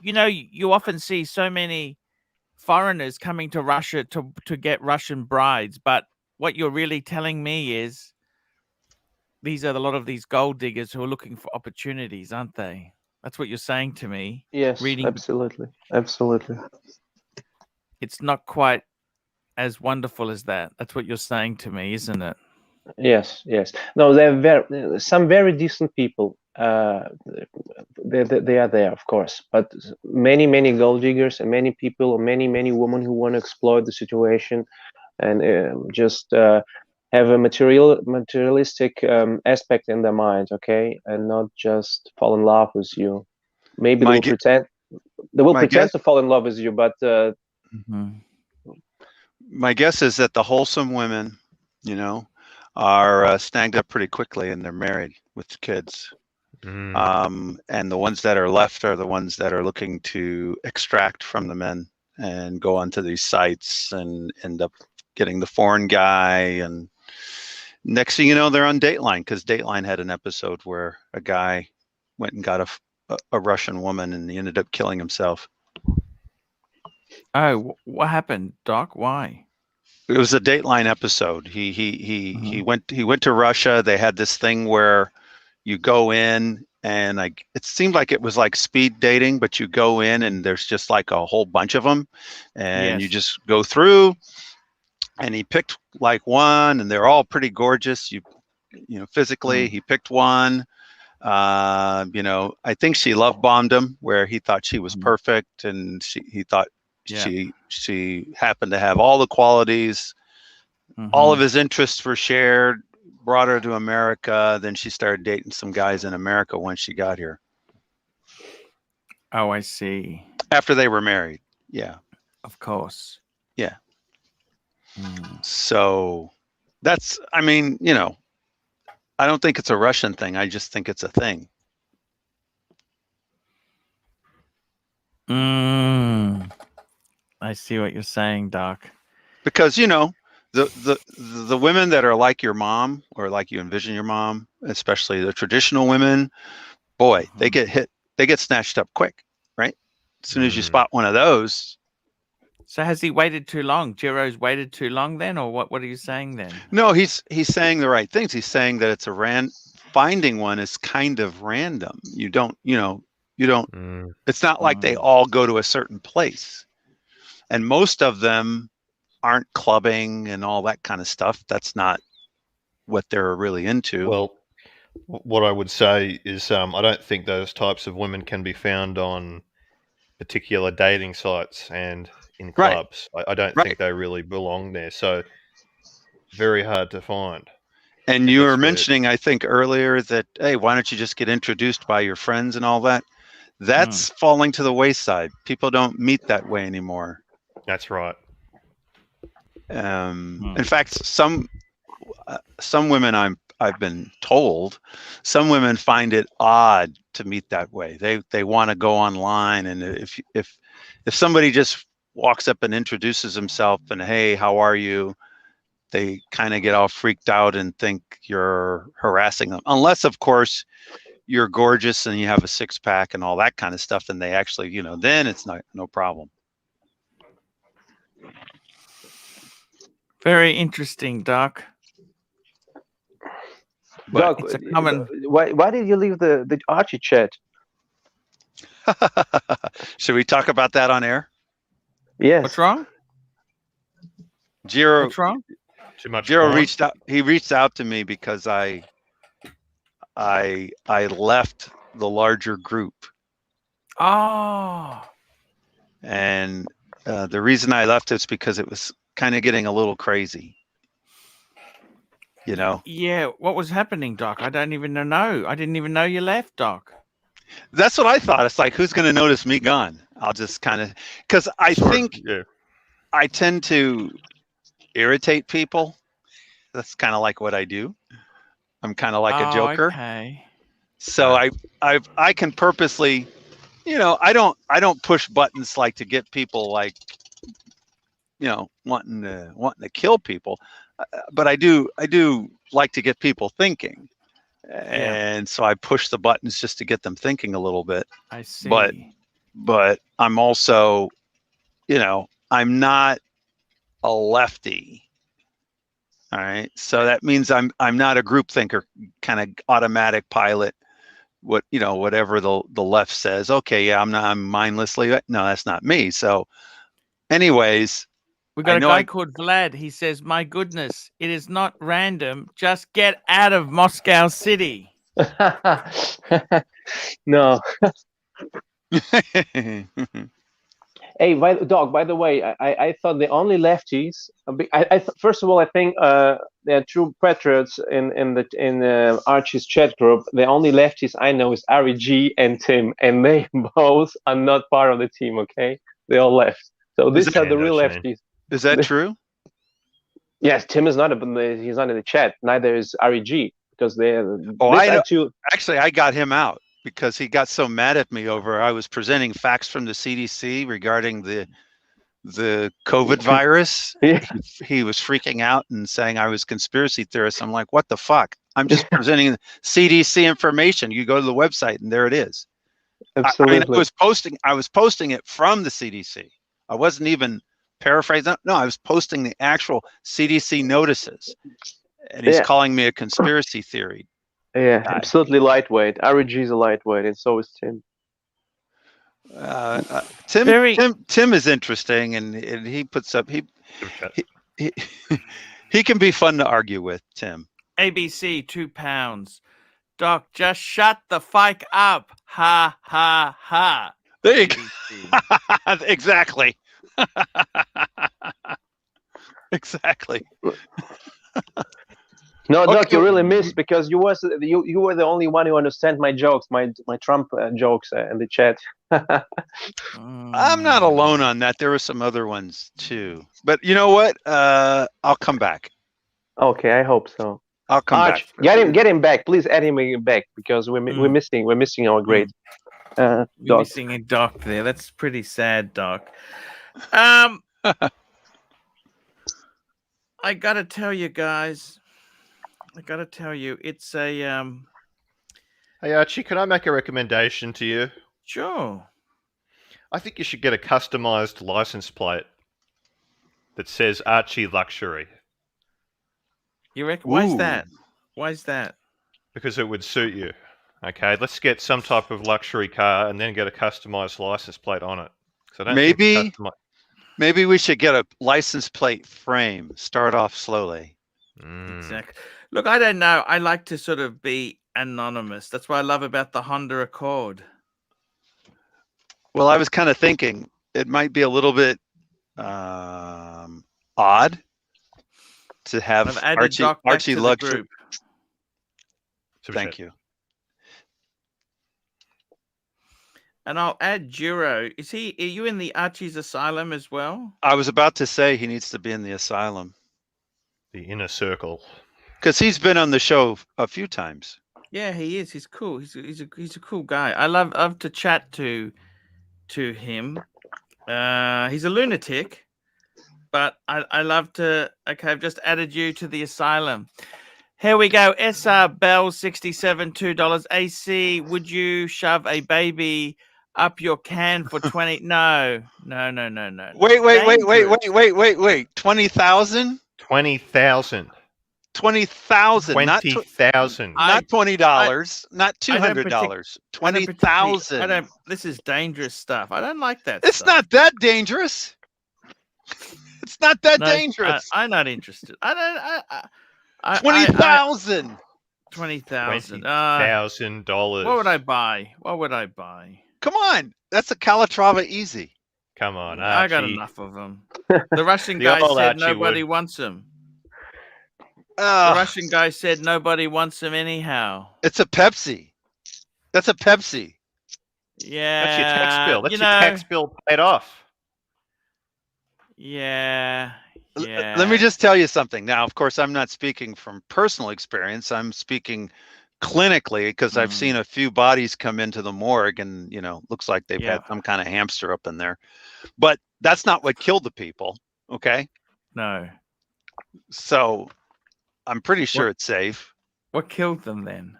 You often see so many foreigners coming to Russia to get Russian brides, but what you're really telling me is these are a lot of these gold diggers who are looking for opportunities, aren't they? That's what you're saying to me. Yes. Reading, Absolutely. it's not quite as wonderful as that. That's what you're saying to me, isn't it? Yes. No, they're some very decent people. They are there, of course, but many gold diggers and many people, many women who want to exploit the situation and just have a materialistic aspect in their mind, okay, and not just fall in love with you. Maybe they will pretend to fall in love with you, but my guess is that the wholesome women, are snagged up pretty quickly and they're married with kids. And the ones that are left are the ones that are looking to extract from the men and go onto these sites and end up getting the foreign guy. And next thing you know, they're on Dateline, because Dateline had an episode where a guy went and got a Russian woman and he ended up killing himself. Oh, what happened, Doc? Why? It was a Dateline episode. He went to Russia. They had this thing where you go in and it seemed like it was like speed dating, but you go in and there's just like a whole bunch of them, and you just go through. And he picked like one, and they're all pretty gorgeous. Physically, he picked one. I think she love bombed him, where he thought she was perfect, and he thought she happened to have all the qualities. All of his interests were shared. Brought her to America. Then she started dating some guys in America when she got here. Oh, I see. After they were married. Yeah. Of course. Yeah. So that's, I don't think it's a Russian thing. I just think it's a thing. I see what you're saying, Doc. Because, the women that are like your mom or like you envision your mom, especially the traditional women, boy, they get hit, they get snatched up quick, right? As soon as you spot one of those. So has he waited too long? Jiro's waited too long then, or what are you saying then? No, he's saying the right things. He's saying that it's finding one is kind of random. You don't, it's not like they all go to a certain place. And most of them aren't clubbing and all that kind of stuff. That's not what they're really into. Well, what I would say is I don't think those types of women can be found on particular dating sites and in clubs. Right. I don't think they really belong there. So very hard to find. And you were mentioning, I think earlier that, hey, why don't you just get introduced by your friends and all that? That's falling to the wayside. People don't meet that way anymore. That's right. In fact, some women I've been told, some women find it odd to meet that way. They want to go online, and if somebody just walks up and introduces himself and, hey, how are you? They kind of get all freaked out and think you're harassing them. Unless, of course, you're gorgeous and you have a six-pack and all that kind of stuff, and they actually, then it's no problem. Very interesting, Doc. Doc, it's a common... why did you leave the Archie chat? Should we talk about that on air? Yes. What's wrong? Jiro. What's wrong? Too much. Jiro reached out. He reached out to me because I left the larger group. Oh. And the reason I left is because it was kind of getting a little crazy. Yeah. What was happening, Doc? I don't even know. I didn't even know you left, Doc. That's what I thought. It's like, who's going to notice me gone? I'll just kind of, because I think I tend to irritate people. That's kind of like what I do. I'm kind of like a joker. Okay. So I can purposely, I don't push buttons like to get people like, wanting to kill people, but I do like to get people thinking, and so I push the buttons just to get them thinking a little bit. I see. But I'm also, I'm not a lefty. All right, so that means I'm not a group thinker, kind of automatic pilot. Whatever the left says. Okay, yeah, I'm mindlessly. No, that's not me. So, anyways. We got a guy called Vlad. He says, my goodness, it is not random. Just get out of Moscow City. No. Hey, Doc, by the way, I thought the only lefties, first of all, I think there are true patriots in Archie's chat group. The only lefties I know is Ari G and Tim, and they both are not part of the team, okay? They all left. So these are the real lefties. Is that true? Yes, Tim is not. He's not in the chat. Neither is REG because they're. Actually, I got him out because he got so mad at me over. I was presenting facts from the CDC regarding the COVID virus. Yeah. He was freaking out and saying I was conspiracy theorist. I'm like, what the fuck? I'm just presenting CDC information. You go to the website and there it is. Absolutely. I was posting it from the CDC. I wasn't even paraphrasing. No, I was posting the actual CDC notices, and he's calling me a conspiracy theory. Yeah, absolutely lightweight. REG is a lightweight, and so is Tim. Tim is interesting, and he puts up he can be fun to argue with. Tim. ABC £2. Doc, just shut the fuck up. Ha ha ha. There you go. Exactly. Exactly. No, Doc, you really missed because you were the only one who understand my jokes, my Trump jokes in the chat. I'm not alone on that. There were some other ones too, but you know what? I'll come back. Okay, I hope so. I'll come back. Get him back, please. Add him back because we're missing our great. We're missing a Doc there. That's pretty sad, Doc. I gotta tell you guys. I gotta tell you, it's a Hey Archie, can I make a recommendation to you? sure. I think you should get a customized license plate that says Archie Luxury, You reckon? Why's Ooh. that? Why's that? because it would suit you. Okay, let's get some type of luxury car and then get a customized license plate on it. So I don't think the Maybe we should get a license plate frame. Start off slowly. Exactly. Look, I don't know. I like to sort of be anonymous. That's what I love about the Honda Accord. Well, I was kind of thinking it might be a little bit odd to have I've added Archie, Doc back Archie to the Luxury. group. Thank you. And I'll add Juro. Are you in the Archie's Asylum as well? I was about to say he needs to be in the asylum The inner circle. because he's been on the show a few times. Yeah, he is. He's cool. He's a cool guy. I love to chat to him. He's a lunatic, but I love to. Okay, I've just added you to the asylum. Here we go. SR Bell 67 $2. AC, would you shove a baby up your can for 20? No. Wait. 20,000? 20,000. 20,000. Not $20,000. not $20. Not $200. 20,000. This is dangerous stuff. I don't like that. It's stuff. not that dangerous. It's not that dangerous. I'm not interested. I don't. 20,000. 20,000. $20,000. What would I buy? What would I buy? Come on. That's a Calatrava easy. Come on, I Archie. got enough of them. The Russian The guy old said Archie nobody would. wants them. The Russian guy said nobody wants them anyhow. It's a Pepsi. That's a Pepsi. Yeah. That's your tax bill. That's your tax bill paid off. Yeah. Let me just tell you something. Now, of course, I'm not speaking from personal experience. I'm speaking clinically because I've seen a few bodies come into the morgue and, looks like they've had some kind of hamster up in there. But that's not what killed the people. Okay. No. So I'm pretty sure it's safe. What killed them then?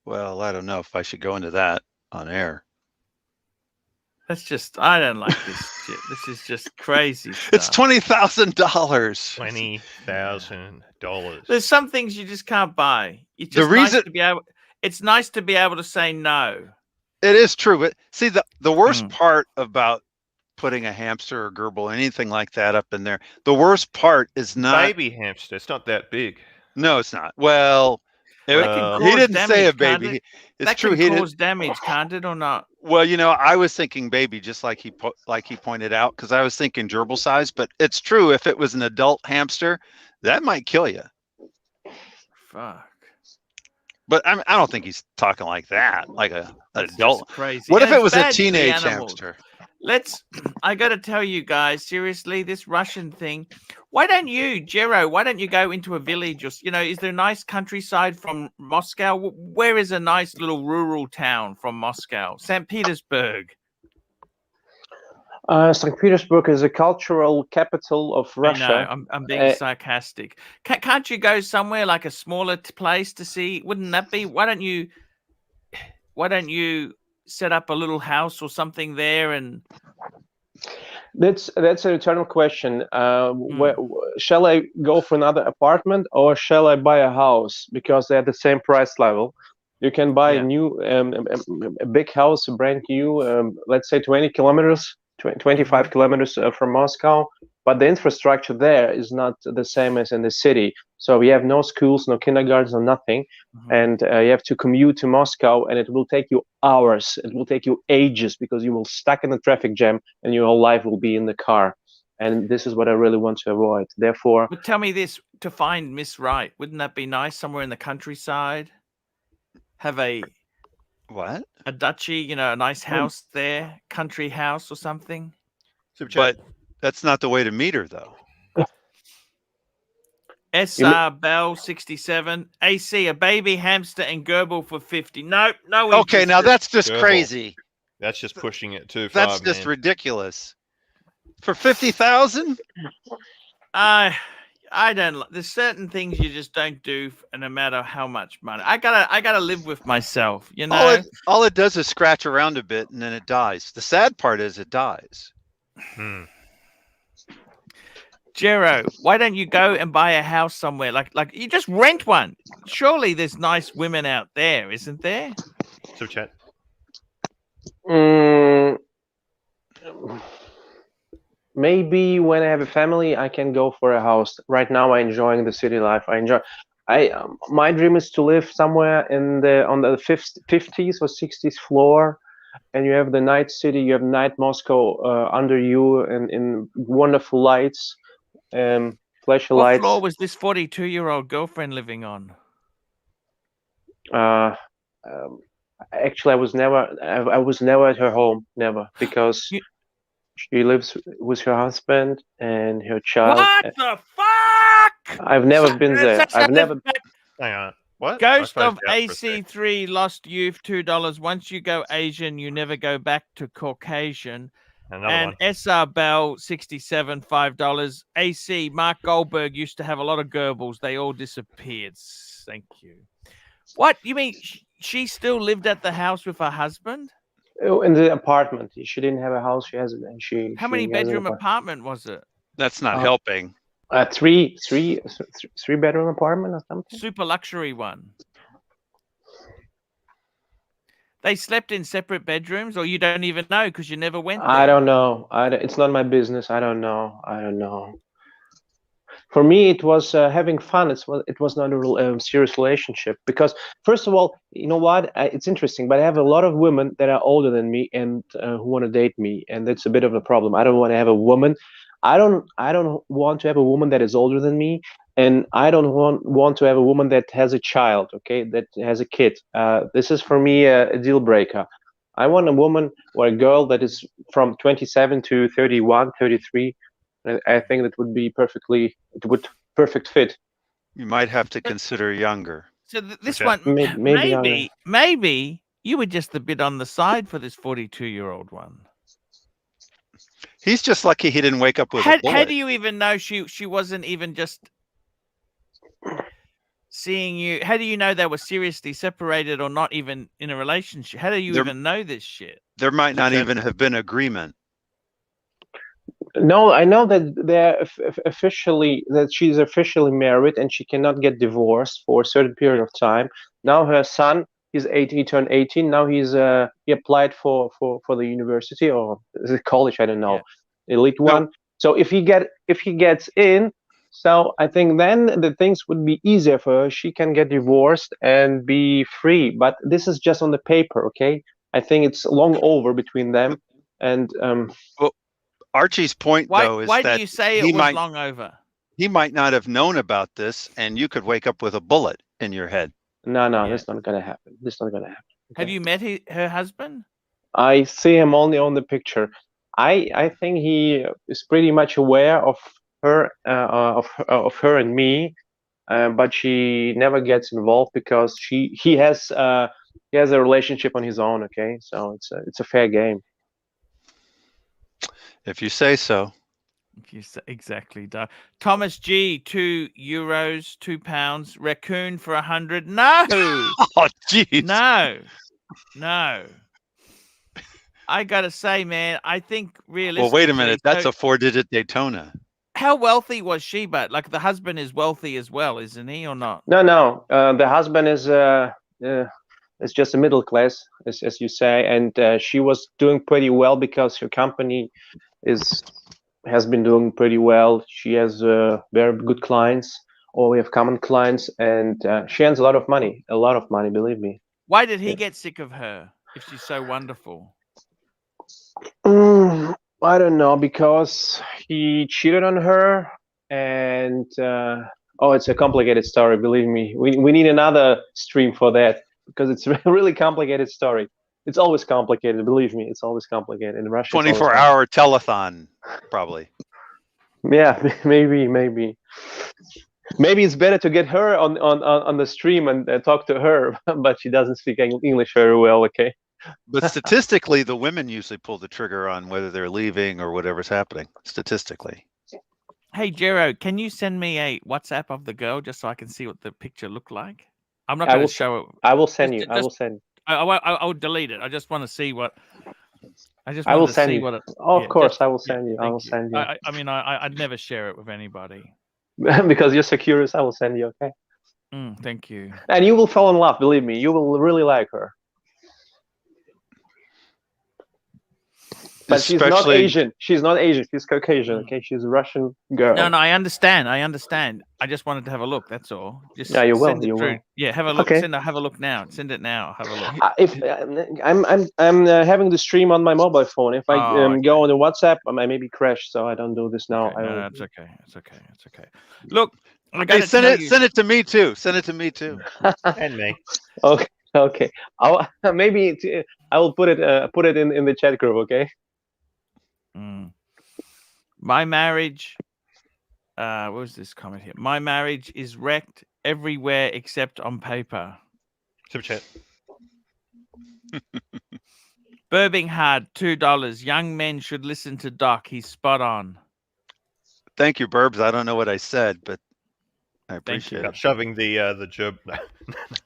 Well, I don't know if I should go into that on air. I don't like this shit. This is just crazy stuff. It's $20,000. $20,000. There's some things you just can't buy. It's just it's nice to be able to say no. It is true, but see the worst part about putting a hamster or gerbil, anything like that up in there, the worst part is not baby hamster. It's not that big. No, it's not. Well, he didn't say a baby. It's true. He can cause damage, can't it, or not? Well, I was thinking baby, just like he pointed out, because I was thinking gerbil size. But it's true. If it was an adult hamster, that might kill you. Fuck. But I don't think he's talking like that, like an adult. Crazy. What if it was a teenage hamster? I got to tell you guys, seriously, this Russian thing, why don't you go into a village or, is there a nice countryside from Moscow? Where is a nice little rural town from Moscow? St. Petersburg. St. Petersburg is a cultural capital of Russia. I know, I'm being sarcastic. Can't you go somewhere like a smaller place to see? Wouldn't that be? Why don't you set up a little house or something there? And that's an eternal question. Shall I go for another apartment or shall I buy a house, because they're the same price level? You can buy a new a big house, brand new, let's say 20 kilometers 25 kilometers from Moscow, but the infrastructure there is not the same as in the city. So we have no schools, no kindergartens, no nothing. And you have to commute to Moscow, and it will take you hours. It will take you ages, because you will stuck in a traffic jam and your whole life will be in the car. And this is what I really want to avoid. Therefore, but tell me this, to find Miss Right, wouldn't that be nice somewhere in the countryside? Have a duchy, a nice house there, country house or something. But that's not the way to meet her, though. SR Bell 67 AC, a baby hamster and gerbil for 50. No. Okay, now that's just crazy. That's just pushing it too far. That's just ridiculous. For 50,000? I don't. There's certain things you just don't do, no matter how much money. I gotta live with myself. You know. All it does is scratch around a bit and then it dies. The sad part is it dies. Jero, why don't you go and buy a house somewhere? Like you just rent one. Surely there's nice women out there, isn't there? So chat. Maybe when I have a family, I can go for a house. Right now, I'm enjoying the city life. My dream is to live somewhere on the 50s or 60s floor, and you have the night city, you have night Moscow under you, and in wonderful lights, flashy What lights. floor was this 42-year-old girlfriend living on? Actually, I was never at her home, never, because she lives with her husband and her child. What the fuck? I've never been there. I've never. Hang on. What? Ghost of AC3 Lost Youth, $2. Once you go Asian, you never go back to Caucasian. Another one. SR Bell 67 $5. AC Mark Goldberg used to have a lot of Goebbels. They all disappeared. Thank you. What you mean? She still lived at the house with her husband? In the apartment. She didn't have a house. She has. How many bedroom apartment was it? That's not helping. Three bedroom apartment or something. Super luxury one. They slept in separate bedrooms, or you don't even know because you never went there? I don't know. It's not my business. I don't know. For me, it was having fun. It was not a serious relationship, because first of all, you know what? It's interesting, but I have a lot of women that are older than me and who want to date me, and that's a bit of a problem. I don't want to have a woman. I don't want to have a woman that is older than me, and I don't want to have a woman that has a child. Okay, that has a kid. This is for me a deal breaker. I want a woman or a girl that is from 27 to 31, 33. I think that would be perfect fit. You might have to consider younger. So this one, maybe you were just a bit on the side for this 42-year-old one. He's just lucky he didn't wake up with a bullet. How do you even know she wasn't even just seeing you? How do you know they were seriously separated or not even in a relationship? How do you even know this shit? There might not even have been agreement. No, I know that she's officially married and she cannot get divorced for a certain period of time. Now her son, he turned 18. Now he applied for the university or the college, I don't know, elite one. So if he gets in, so I think then the things would be easier for her. She can get divorced and be free. But this is just on the paper, okay? I think it's long over between them. And well, Archie's point, though, is why that do you say it was long over? He might not have known about this, and you could wake up with a bullet in your head. No, that's not gonna happen. Okay? Have you met her husband? I see him only on the picture. I think he is pretty much aware of her and me, but she never gets involved because he has a relationship on his own. Okay, so it's a fair game. If you say so. If you say exactly, Doug. Thomas G, €2, £2. Raccoon for 100. No. Oh, jeez. No. I gotta say, man, I think realistically. Well, wait a minute. That's a 4-digit Daytona. How wealthy was she? But like the husband is wealthy as well, isn't he, or not? No. The husband is it's just a middle class, as you say, and she was doing pretty well because her company has been doing pretty well. She has very good clients, or we have common clients, and she earns a lot of money, believe me. Why did he get sick of her if she's so wonderful? I don't know, because he cheated on her, and it's a complicated story, believe me. We need another stream for that, because it's a really complicated story. It's always complicated, believe me. It's always complicated in Russia. 24-hour telethon, probably. Yeah, maybe it's better to get her on the stream and talk to her, but she doesn't speak English very well. Okay. But statistically, the women usually pull the trigger on whether they're leaving or whatever's happening. Statistically. Hey, Jero, can you send me a WhatsApp of the girl just so I can see what the picture looked like? I'm not I going will to show it. I will send you. Just- I will send. I'll delete it. I just want to see what. I just I will wanted to send see you. what it. Of Yeah, course, just, I will yeah, send you. I thank will you. send you. I mean, I'd never share it with anybody. Because you're so curious, I will send you. Okay. Thank you. And you will fall in love. Believe me, you will really like her. But she's not Especially- Asian. She's not Asian. She's Caucasian. Okay, she's a Russian girl. No, I understand. I just wanted to have a look. That's all. Just Yeah, you will. send it You through. will. Yeah, have a look. Okay. Have a look now. Send it now. Have a look. If I'm having the stream on my mobile phone. If I Oh, go on the WhatsApp, I maybe crash. So I don't do this now. Okay, I no, will. it's okay. It's okay. It's okay. Look, I Hey, gotta send tell it. you. Send it to me too. Send it to me too. And me. Okay. Okay. I'll maybe I will put it in the chat group. Okay. My marriage. What was this comment here? My marriage is wrecked everywhere except on paper. Super chat. Birmingham, $2. Young men should listen to Doc. He's spot on. Thank you, Burbs. I don't know what I said, but I Thank appreciate you. it. Shoving the jib.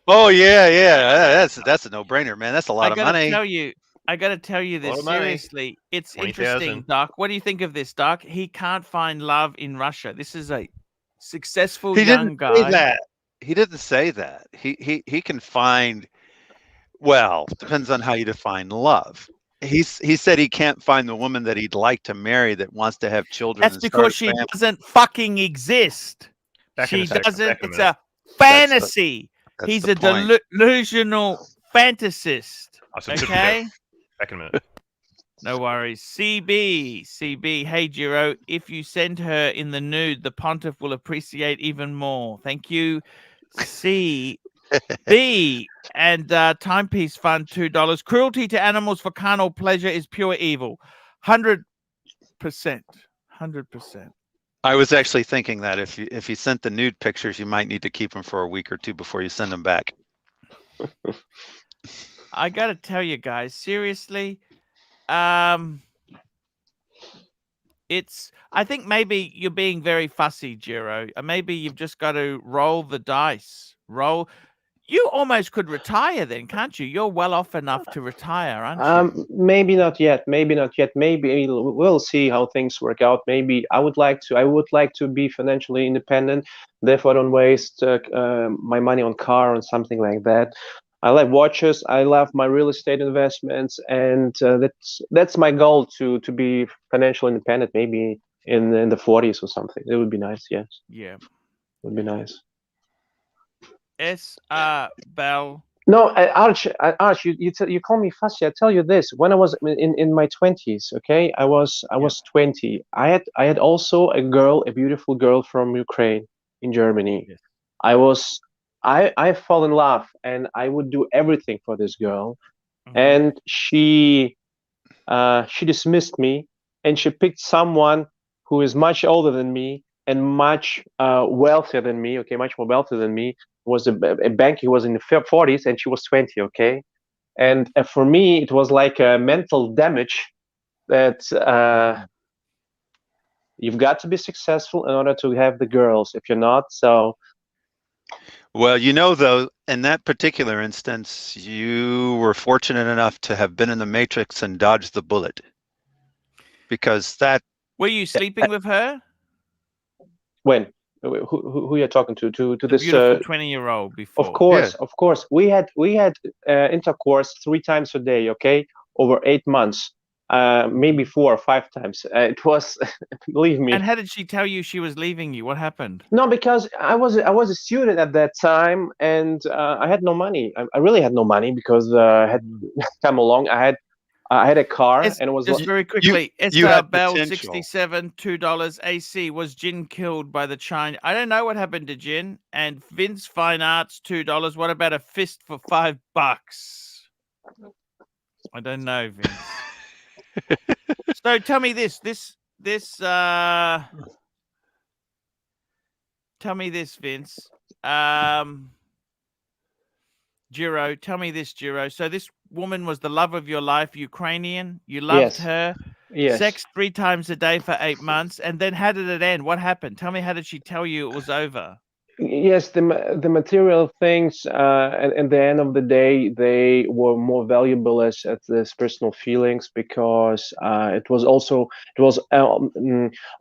Oh yeah. That's a no-brainer, man. That's a lot of money. I gotta tell you Lot this of money. seriously. It's 20,000. interesting, Doc. What do you think of this, Doc? He can't find love in Russia. This is a successful He young didn't guy. say that. He didn't say that. He can find. Well, depends on how you define love. He said he can't find the woman that he'd like to marry that wants to have children. That's and because start a she family. doesn't fucking exist. Back in She a sec, doesn't. back in a It's minute. a fantasy. That's He's the a point. delusional fantasist. I said super Okay. chat. Back in a minute. No worries. CB. Hey, Jiro, if you send her in the nude, the pontiff will appreciate even more. Thank you. CB and Timepiece Fund, $2. Cruelty to animals for carnal pleasure is pure evil. 100%. 100%. I was actually thinking that if you sent the nude pictures, you might need to keep them for a week or two before you send them back. I got to tell you guys, seriously, I think maybe you're being very fussy, Jiro. Maybe you've just got to roll the dice. You almost could retire then, can't you? You're well off enough to retire, aren't you? Maybe not yet. Maybe not yet. Maybe we'll see how things work out. Maybe I would like to be financially independent. Therefore, I don't waste my money on car or something like that. I like watches. I love my real estate investments, and that's my goal to be financially independent. Maybe in the 40s or something. It would be nice. Yes. Yeah. It would be nice. Bell. No, Arch, you call me fussy. I tell you this: when I was in my 20s, okay, I was 20. I had also a beautiful girl from Ukraine in Germany. Yes. I fall in love, and I would do everything for this girl, Mhm. and she dismissed me, and she picked someone who is much older than me and much wealthier than me. Okay, much more wealthy than me. Was a bank. He was in the 40s, and she was 20. Okay, and for me, it was like a mental damage that you've got to be successful in order to have the girls. If you're not, so. Well, though, in that particular instance, you were fortunate enough to have been in the Matrix and dodged the bullet. Because that. Were you sleeping with her? When? Who you're talking to The this beautiful 20-year-old before. Of course. We had intercourse 3 times a day, okay, over 8 months, maybe 4 or 5 times. It was, believe me. And how did she tell you she was leaving you? What happened? No, because I was a student at that time, and I had no money. I really had no money because I had come along. I had a car, and it was just very quickly. you had Bell potential. 67, $2 AC. Was Jin killed by the China? I don't know what happened to Jin. And Vince Fine Arts $2. What about a fist for $5? I don't know, Vince. So tell me this. Tell me this, Vince. Jiro, tell me this, Jiro. So this woman was the love of your life, Ukrainian. You loved Yes. her. Yes. Sex 3 times a day for 8 months, and then how did it end? What happened? Tell me, how did she tell you it was over? Yes, the material things, at the end of the day, they were more valuable as personal feelings, because it was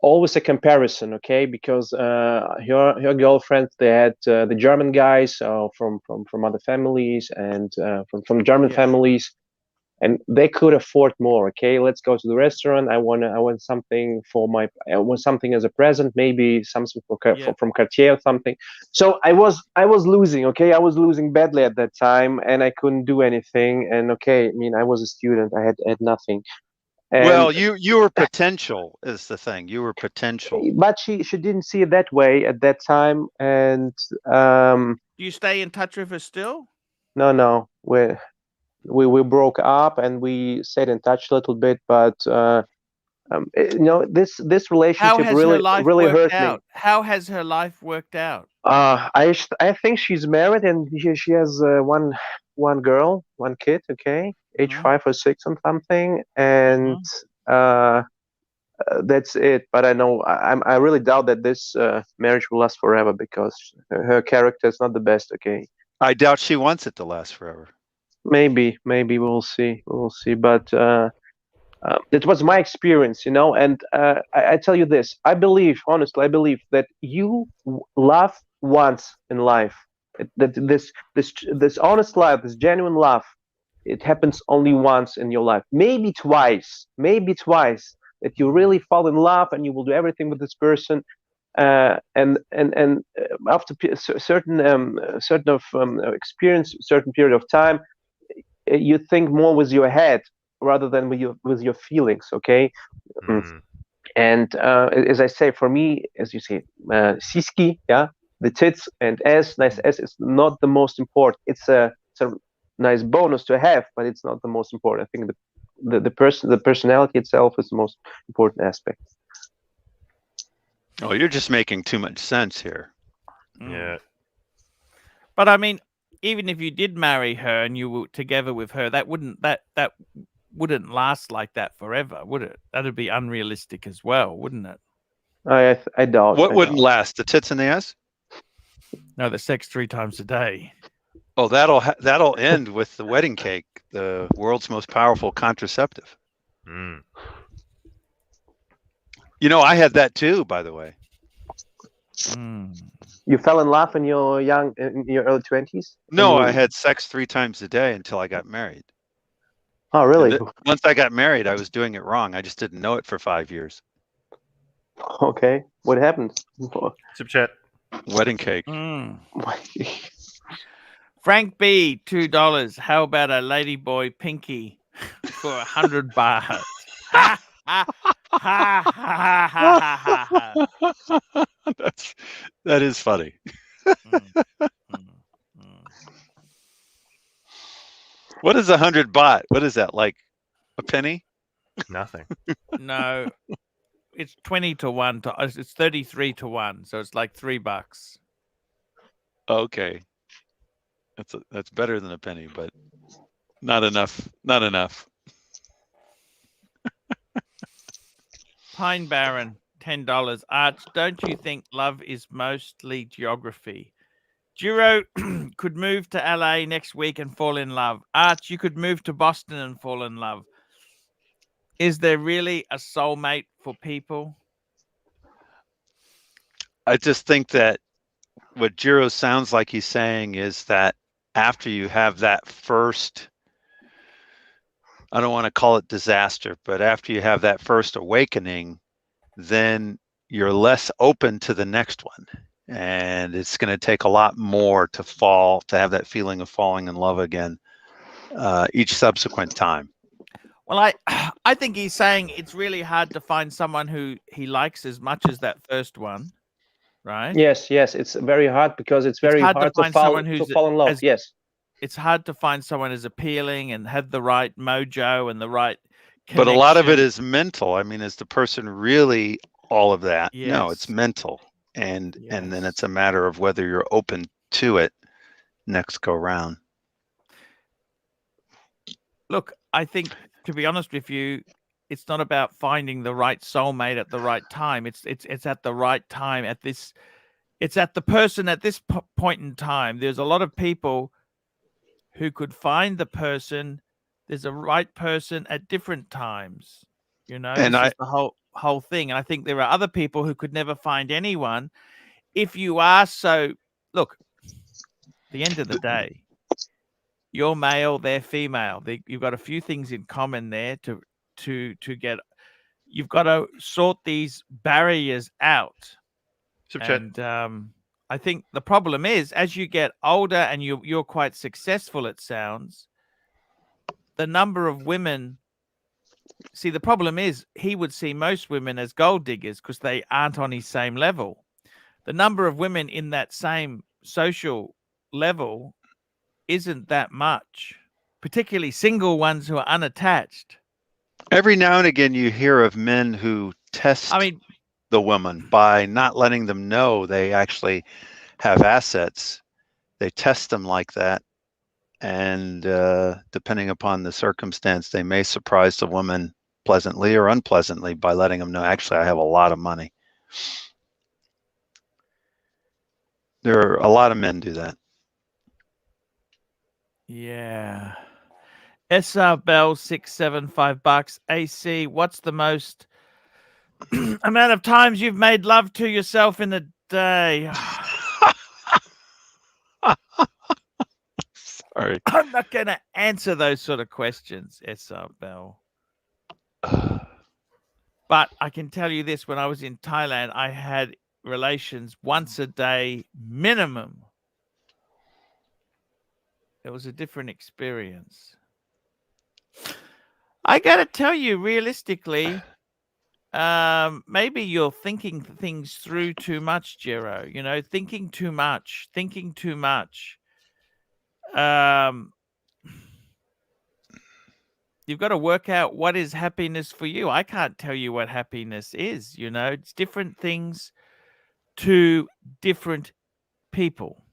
always a comparison, okay? Because her girlfriends, they had the German guys from other families, and from German Yeah. families, and they could afford more. Okay, let's go to the restaurant. I want something I want something as a present, maybe something Yeah. from Cartier or something. So I was losing. Okay, I was losing badly at that time, and I couldn't do anything. And okay, I mean, I was a student. I had nothing. And, Well, you were potential is the thing. You were potential. but she didn't see it that way at that time. And Do you stay in touch with her still? no, we broke up, and we stayed in touch a little bit, but this How relationship has her really life hurt worked me. out? How has her life worked out? I think she's married, and she has one girl, one kid. Okay, age Mhm. 5 or 6 or something, and that's it. But I know I really doubt that this marriage will last forever, because her character is not the best. Okay, I doubt she wants it to last forever. maybe we'll see, but it was my experience, and I tell you this. Honestly, I believe that you love once in life. That this honest love, this genuine love, it happens only once in your life. Maybe twice, that you really fall in love, and you will do everything with this person. And after certain experience, certain period of time, you think more with your head rather than with your feelings. Okay. And as I say, for me, as you say, siski, yeah, the tits and nice S is not the most important. It's a nice bonus to have, but it's not the most important. I think the personality itself is the most important aspect. Oh, you're just making too much sense here. Yeah. But I mean, even if you did marry her and you were together with her, that wouldn't last like that forever, would it? That'd be unrealistic as well, wouldn't it? I doubt. What wouldn't last? The tits and the ass? No, the sex 3 times a day. Oh, that'll end with the wedding cake, the world's most powerful contraceptive. You know, I had that too, by the way. You fell in love in your early 20s? No, I had sex 3 times a day until I got married. Oh, really? Once I got married, I was doing it wrong. I just didn't know it for 5 years. Okay, what happened? Sip chat. Wedding cake. Frank B, $2. How about a ladyboy pinky for 100 baht? Ha ha ha ha ha ha. That is funny. What is 100 baht? What is that, like a penny? Nothing. No, it's 20 to 1. It's 33 to 1, so it's like $3. Okay, that's better than a penny, but not enough. Not enough. Pine Baron, $10. Arch, don't you think love is mostly geography? Jiro could move to LA next week and fall in love. Arch, you could move to Boston and fall in love. Is there really a soulmate for people? I just think that what Jiro sounds like he's saying is that after you have that first, I don't want to call it disaster, but after you have that first awakening, then you're less open to the next one. And it's going to take a lot more to have that feeling of falling in love again each subsequent time. Well, I think he's saying it's really hard to find someone who he likes as much as that first one, right? Yes, it's very hard, because it's very hard to find someone who's fall in love. Yes. It's hard to find someone as appealing and have the right mojo and the right connection. But a lot of it is mental. I mean, is the person really all of that? Yes. No, it's mental. And then it's a matter of whether you're open to it next go round. Look, I think, to be honest with you, it's not about finding the right soulmate at the right time. It's at the right time at this. It's at the person at this point in time. There's a lot of people who could find the person. There's a right person at different times. You know, And this is the whole thing. And I think there are other people who could never find anyone. If you are so, look, the end of the day, you're male, they're female. You've got a few things in common there to get. You've got to sort these barriers out. Super chat. And I think the problem is, as you get older and you're quite successful, it sounds, the number of women. See, the problem is he would see most women as gold diggers because they aren't on his same level. The number of women in that same social level isn't that much, particularly single ones who are unattached. every now and again, you hear of men who test the woman by not letting them know they actually have assets. They test them like that. And depending upon the circumstance, they may surprise the woman pleasantly or unpleasantly by letting them know, actually, I have a lot of money. There are a lot of men do that. Yeah. SR Bell $675. AC, what's the most amount of times you've made love to yourself in a day? Sorry. I'm not going to answer those sort of questions, SR Bell. But I can tell you this, when I was in Thailand, I had relations once a day minimum. It was a different experience. I got to tell you, realistically, maybe you're thinking things through too much, Jero. You know, thinking too much. You've got to work out what is happiness for you. I can't tell you what happiness is. You know, it's different things to different people.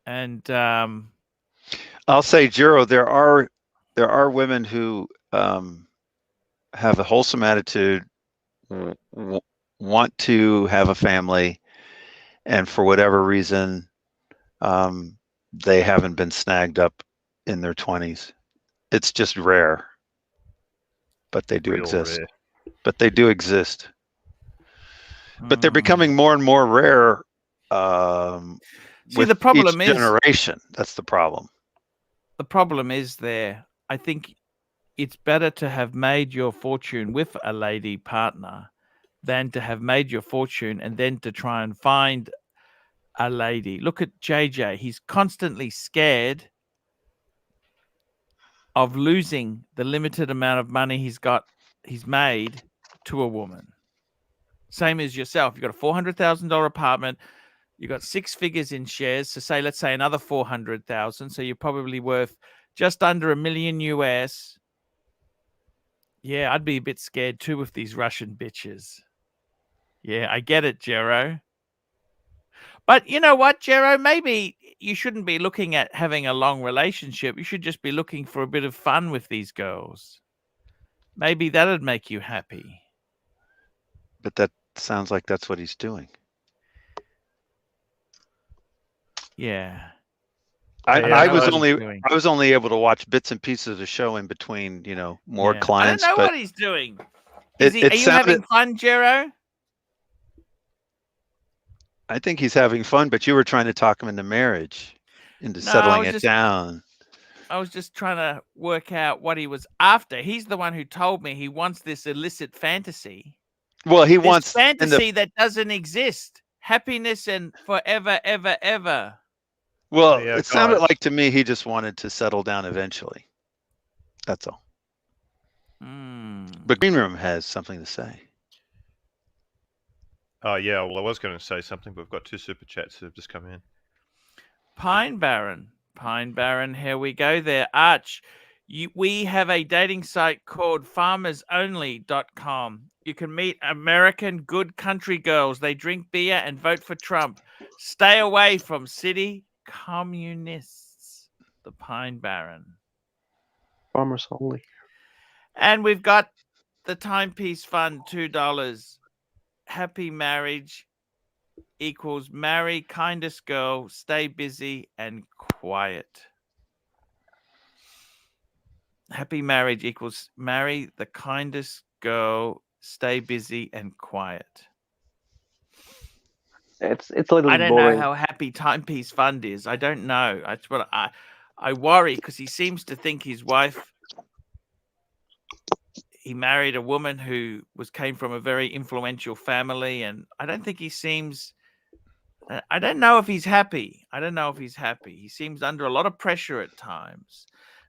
And I'll say, Jiro, there are women who have a wholesome attitude, want to have a family, and for whatever reason, they haven't been snagged up in their 20s. It's just rare, but they do exist. But they do exist. But they're becoming more and more rare. See, the problem each generation. That's the problem. The problem is there. I think it's better to have made your fortune with a lady partner than to have made your fortune and then to try and find a lady. Look at JJ. He's constantly scared of losing the limited amount of money he's made to a woman. Same as yourself. You've got a $400,000 apartment. You got 6 figures in shares. So let's say another 400,000. So you're probably worth just under $1 million US. Yeah, I'd be a bit scared too with these Russian bitches. Yeah, I get it, Jero. But you know what, Jero? Maybe you shouldn't be looking at having a long relationship. You should just be looking for a bit of fun with these girls. Maybe that'd make you happy. But that sounds like that's what he's doing. Yeah. I was only able to watch bits and pieces of the show in between, more clients. I don't know what he's doing. Are you having fun, Jero? I think he's having fun, but you were trying to talk him into marriage, into settling it down. I was just trying to work out what he was after. He's the one who told me he wants this illicit fantasy. Well, he wants fantasy that doesn't exist. Happiness and forever, ever, ever. Well, it sounded like to me he just wanted to settle down eventually. That's all. But Green Room has something to say. Oh, yeah. Well, I was going to say something, but we've got 2 super chats that have just come in. Pine Baron, here we go there. Arch, we have a dating site called farmersonly.com. You can meet American good country girls. They drink beer and vote for Trump. Stay away from city communists. The Pine Baron. Farmers only. And we've got the timepiece fund, $2. Happy marriage equals marry kindest girl, stay busy and quiet. Happy marriage equals marry the kindest girl, stay busy and quiet. It's a little I bit don't know boring. how happy timepiece fund is. I don't know. That's what I worry, because he seems to think his wife. He married a woman who came from a very influential family, and I don't think he seems. I don't know if he's happy. I don't know if he's happy. He seems under a lot of pressure at times.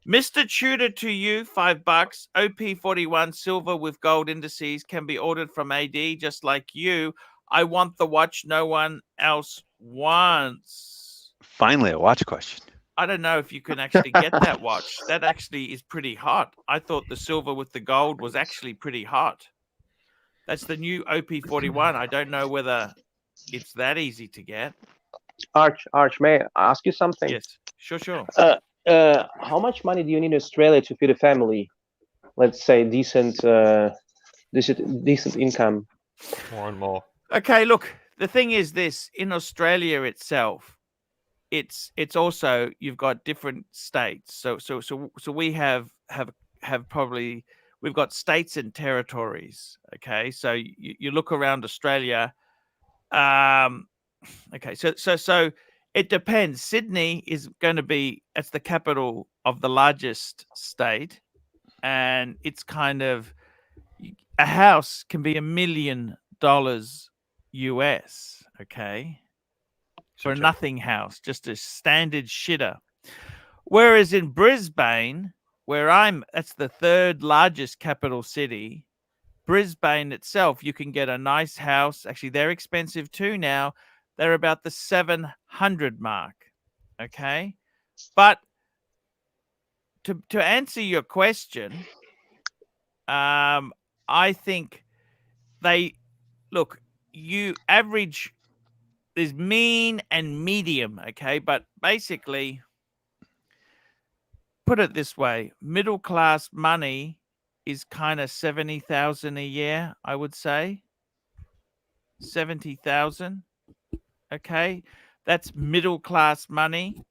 Mr. Tudor to you, $5. OP41 silver with gold indices can be ordered from AD, just like you. I want the watch no one else wants. Finally, a watch question. I don't know if you can actually get that watch. That actually is pretty hot. I thought the silver with the gold was actually pretty hot. That's the new OP41. I don't know whether it's that easy to get. Arch, may I ask you something? Yes, sure. How much money do you need in Australia to feed a family? Let's say decent income. More and more. Okay, look, the thing is this, in Australia itself, it's also, you've got different states. So we have probably, we've got states and territories. Okay, so you look around Australia. Okay, so it depends. Sydney is going to be, it's the capital of the largest state, and it's kind of, a house can be $1 million US. Okay, for a nothing house, just a standard shitter. Whereas in Brisbane, where that's the third largest capital city. Brisbane itself, you can get a nice house. Actually, they're expensive too now. They're about the 700 mark. Okay. But to answer your question, I think you average, there's mean and medium. Okay. But basically, put it this way, middle class money is kind of 70,000 a year, I would say. 70,000. Okay, that's middle class money.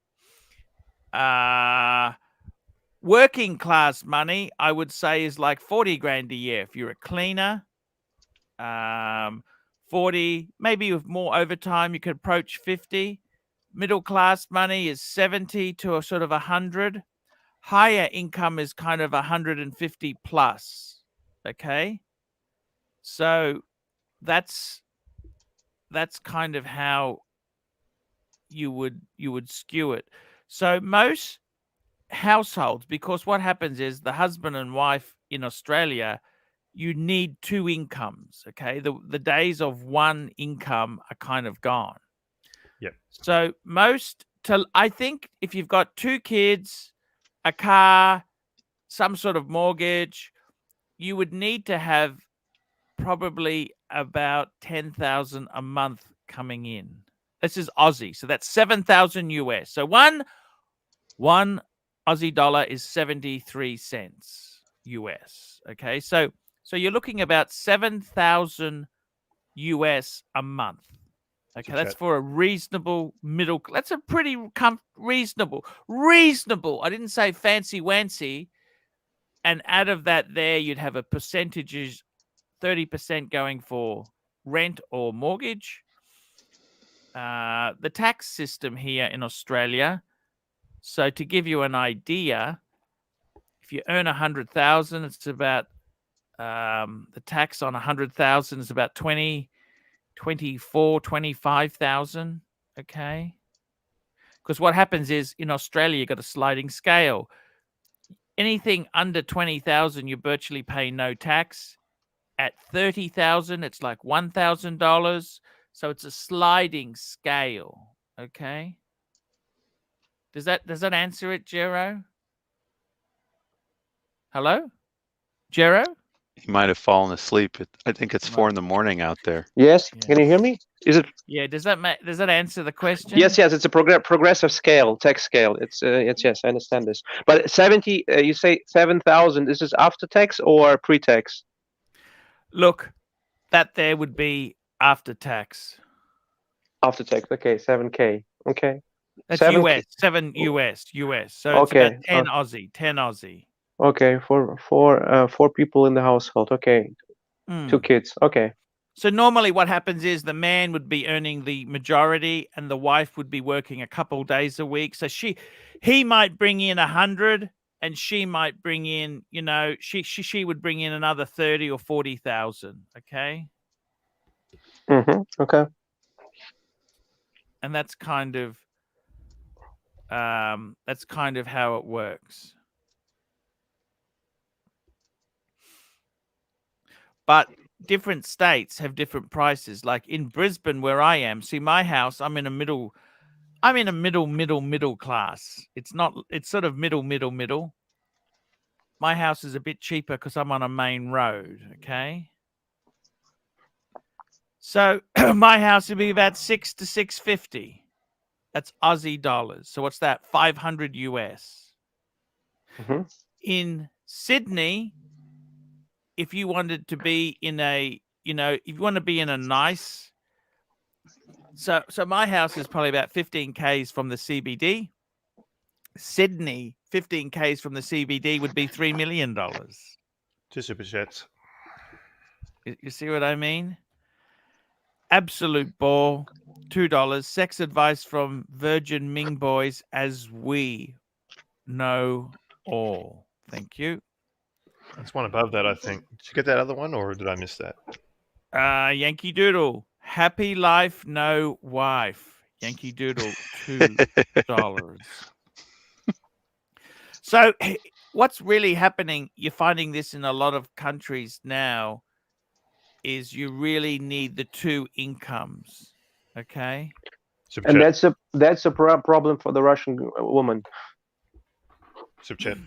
Working class money, I would say, is like 40 grand a year if you're a cleaner. 40, maybe with more overtime, you could approach 50. Middle class money is 70 to a sort of 100. Higher income is kind of 150 plus. Okay, so that's kind of how you would skew it. So most households, because what happens is the husband and wife in Australia, you need two incomes. Okay, the days of one income are kind of gone. Yep. So I think if you've got two kids, a car, some sort of mortgage, you would need to have probably about 10,000 a month coming in. This is Aussie, so that's 7,000 US. So one Aussie dollar is 73 cents US. Okay, so you're looking about 7,000 US a month. Okay, that's for a reasonable middle. That's a pretty reasonable. I didn't say fancy wancy. And out of that, there you'd have a percentages, 30% going for rent or mortgage. The tax system here in Australia. So to give you an idea, if you earn 100,000, it's about the tax on 100,000 is about 25,000. Okay, because what happens is in Australia you've got a sliding scale. Anything under 20,000, you virtually pay no tax. At 30,000, it's like $1,000. So it's a sliding scale. Okay. Does that answer it, Jero? Hello? Jero? He might have fallen asleep. I think it's 4 in the morning out there. Yes, Yeah. can you hear me? Is it? Yeah. Does that answer the question? Yes, it's a progressive scale, tax scale. It's yes, I understand this. But 70, you say 7,000. This is after tax or pre-tax? Look, that there would be after tax. After tax. Okay, 7K. Okay. That's 7K. US, 7 US. So it's Okay. about 10 Aussie, 10 Aussie. Okay, four people in the household. Okay, 2 kids. Okay. So normally what happens is the man would be earning the majority and the wife would be working a couple days a week. So he might bring in 100 and she might bring in, she would bring in another 30 or 40,000. Okay. Okay. And that's kind of how it works. But different states have different prices. Like in Brisbane, where I am, see my house, I'm in a middle class. It's sort of middle. My house is a bit cheaper because I'm on a main road. Okay. So my house would be about $600 to $650. That's Aussie dollars. So what's that? 500 US. In Sydney, if you wanted to be in if you want to be in a nice, so my house is probably about 15 Ks from the CBD. Sydney, 15 Ks from the CBD would be $3 million. Two super chats. You see what I mean? Absolute ball, $2. Sex advice from Virgin Ming Boys, as we know all. Thank you. That's one above that, I think. Did you get that other one, or did I miss that? Yankee Doodle. Happy life, no wife. Yankee Doodle, $2. So what's really happening, you're finding this in a lot of countries now, is you really need the 2 incomes. Okay? Super And chat. that's a problem for the Russian woman. Super chat.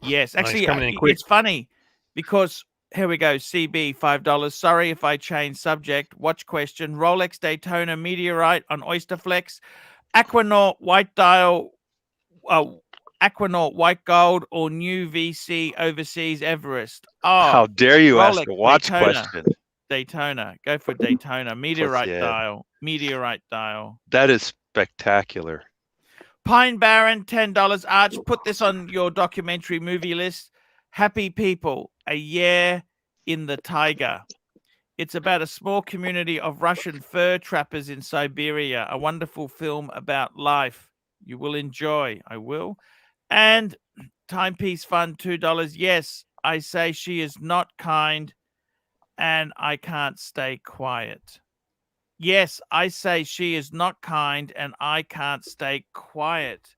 Yes. Nice, Actually, coming in quick. it's funny because here we go. CB, $5. Sorry if I change subject. Watch question. Rolex Daytona meteorite on Oysterflex. Aquanaut white dial, Aquanaut white gold, or new VC overseas Everest. Oh, How dare you ask Rolex a watch Daytona. question? Daytona. Go for Daytona. Meteorite dial. Meteorite dial. That is spectacular. Pine Barren, $10. Arch, put this on your documentary movie list. Happy People, a year in the taiga. It's about a small community of Russian fur trappers in Siberia. A wonderful film about life. You will enjoy. I will. And Timepiece Fund, $2. Yes, I say she is not kind and I can't stay quiet. Yes, I say she is not kind and I can't stay quiet.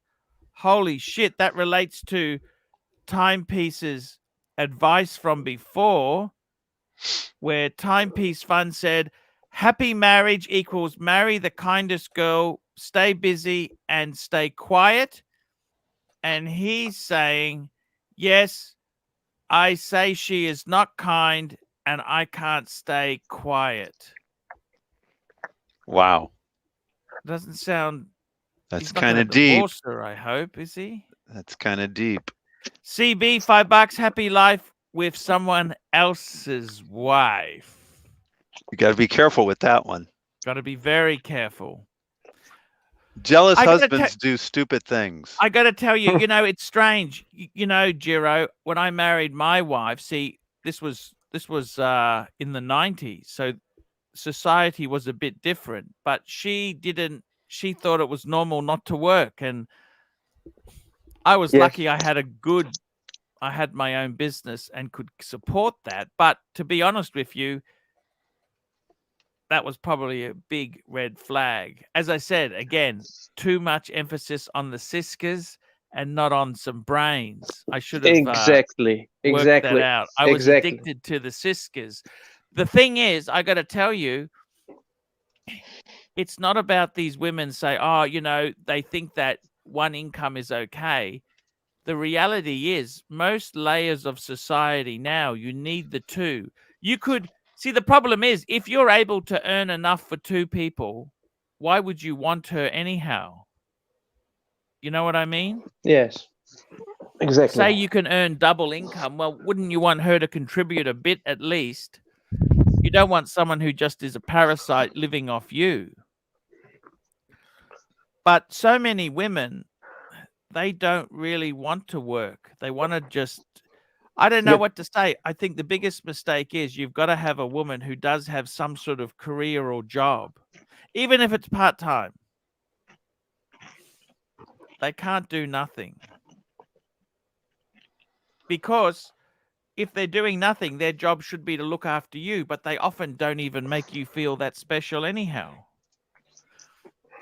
Holy shit, that relates to Timepiece's advice from before, where Timepiece Fund said, happy marriage equals marry the kindest girl, stay busy and stay quiet. And he's saying, yes, I say she is not kind and I can't stay quiet. Wow. Doesn't sound. That's He's not kind gonna of deep. divorce her, I hope, is he? That's kind of deep. CB, $5. Happy life with someone else's wife. You got to be careful with that one. Got to be very careful. Jealous I gotta husbands do stupid things. I got to tell you, it's strange. Giro, when I married my wife, see, this was in the 90s, so society was a bit different. But she thought it was normal not to work, and I was lucky. I had my own business and could support that. But to be honest with you, that was probably a big red flag. As I said, again, too much emphasis on the siskas and not on some brains. I should have exactly worked that out. I was addicted to the siskas. The thing is, I got to tell you, it's not about these women say, oh, they think that one income is okay. the reality is most layers of society now, you need the two. You could see the problem is if you're able to earn enough for two people, why would you want her anyhow? You know what I mean? Yes, exactly. Say you can earn double income. Well, wouldn't you want her to contribute a bit at least? You don't want someone who just is a parasite living off you. But so many women, they don't really want to work. They want to just, I don't know Yep. what to say. I think the biggest mistake is you've got to have a woman who does have some sort of career or job, even if it's part-time. They can't do nothing. Because if they're doing nothing, their job should be to look after you, but they often don't even make you feel that special anyhow.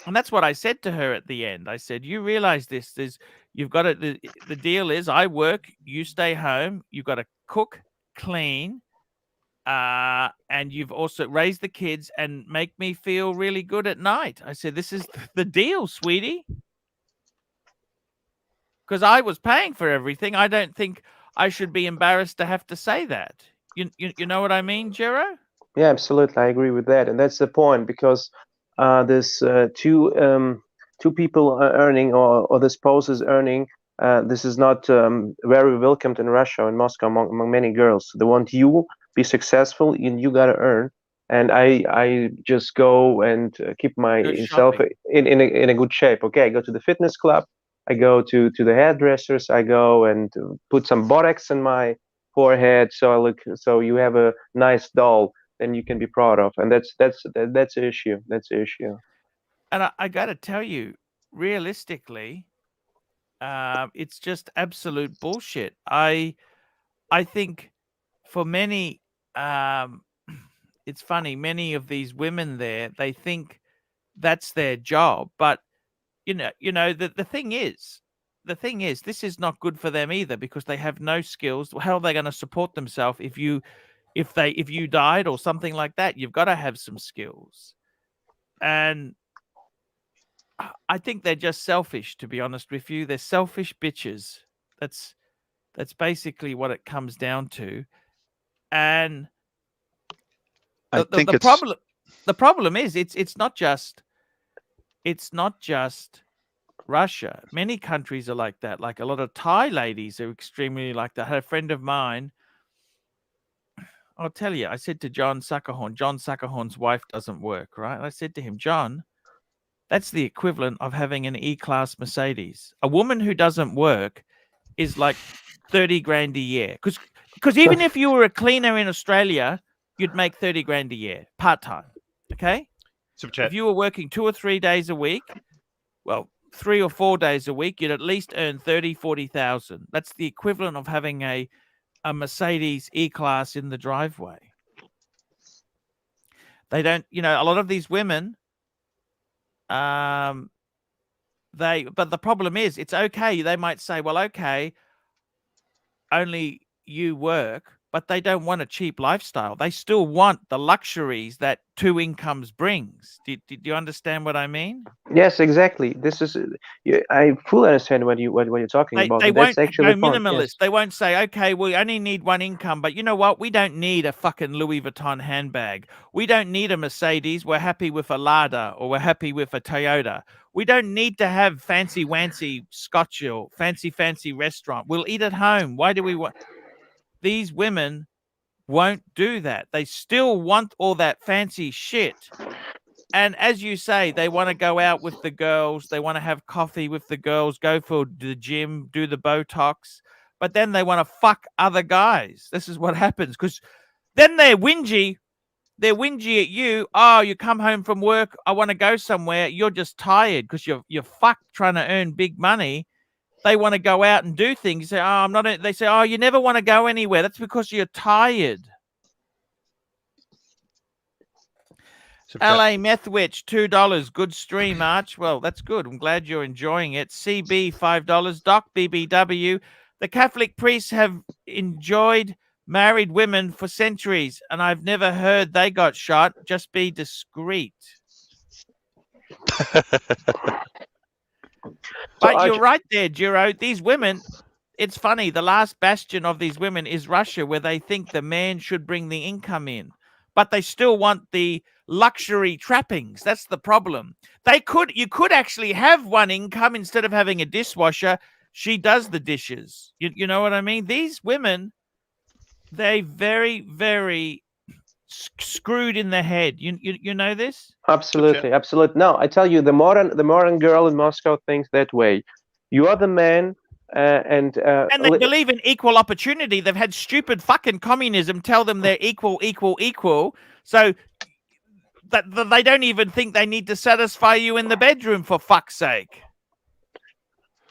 And that's what I said to her at the end. I said, you realize this, you've got to, the deal is I work, you stay home, you've got to cook, clean, and you've also raised the kids and make me feel really good at night. I said, this is the deal, sweetie. Because I was paying for everything. I don't think I should be embarrassed to have to say that. You know what I mean, Jero? Yeah, absolutely. I agree with that, and that's the point because there's two people earning or the spouse is earning. This is not very welcomed in Russia and Moscow among many girls. They want you be successful, and you gotta earn. And I just go and keep myself shopping. in a good shape. Okay, I go to the fitness club. I go to the hairdressers. I go and put some Botox in my forehead so I look so you have a nice doll then you can be proud of, and that's the issue. That's the issue. And I got to tell you, realistically, it's just absolute bullshit. I think for many, it's funny. Many of these women there, they think that's their job, but the thing is, this is not good for them either because they have no skills. How are they going to support themselves if you died or something like that? You've got to have some skills, and I think they're just selfish. To be honest with you, they're selfish bitches. That's basically what it comes down to, and I think the it's problem is it's not just Russia. Many countries are like that. Like a lot of Thai ladies are extremely like that. I had a friend of mine. I'll tell you, I said to John Suckerhorn's wife doesn't work, right? I said to him, John, that's the equivalent of having an E-Class Mercedes. A woman who doesn't work is like 30 grand a year. Because even if you were a cleaner in Australia, you'd make 30 grand a year, part-time, okay? Super chat. If you were working 2 or 3 days a week, well, 3 or 4 days a week, you'd at least earn 30, 40,000. That's the equivalent of having a Mercedes E-Class in the driveway. They don't, a lot of these women, but the problem is it's okay. They might say, well, okay, only you work, but they don't want a cheap lifestyle. They still want the luxuries that 2 incomes brings. Do you understand what I mean? Yes, exactly. This is I fully understand what you're talking about. They And that's won't actually go the point. minimalist. Yes. They won't say, okay, we only need 1 income, but you know what? We don't need a fucking Louis Vuitton handbag. We don't need a Mercedes. We're happy with a Lada or we're happy with a Toyota. We don't need to have fancy scotch or fancy restaurant. We'll eat at home. Why do we want? These women won't do that. They still want all that fancy shit. And as you say, they want to go out with the girls. They want to have coffee with the girls, go for the gym, do the Botox. But then they want to fuck other guys. This is what happens because then they're whingy. They're whingy at you. Oh, you come home from work. I want to go somewhere. You're just tired because you're fucked trying to earn big money. They want to go out and do things. You say, oh, I'm not. They say, oh, you never want to go anywhere. That's because you're tired. LA Methwitch, $2. Good stream, Arch. Well, that's good. I'm glad you're enjoying it. CB, $5. Doc BBW. The Catholic priests have enjoyed married women for centuries, and I've never heard they got shot. Just be discreet. But you're right there, Jiro. These women, it's funny. The last bastion of these women is Russia, where they think the man should bring the income in, but they still want the luxury trappings. That's the problem. You could actually have one income instead of having a dishwasher. She does the dishes. You know what I mean? These women, they very, very screwed in the head. You know this? Absolutely, absolutely. No, I tell you, the modern girl in Moscow thinks that way. You are the man, and they believe in equal opportunity. They've had stupid fucking communism tell them they're equal. So that they don't even think they need to satisfy you in the bedroom, for fuck's sake.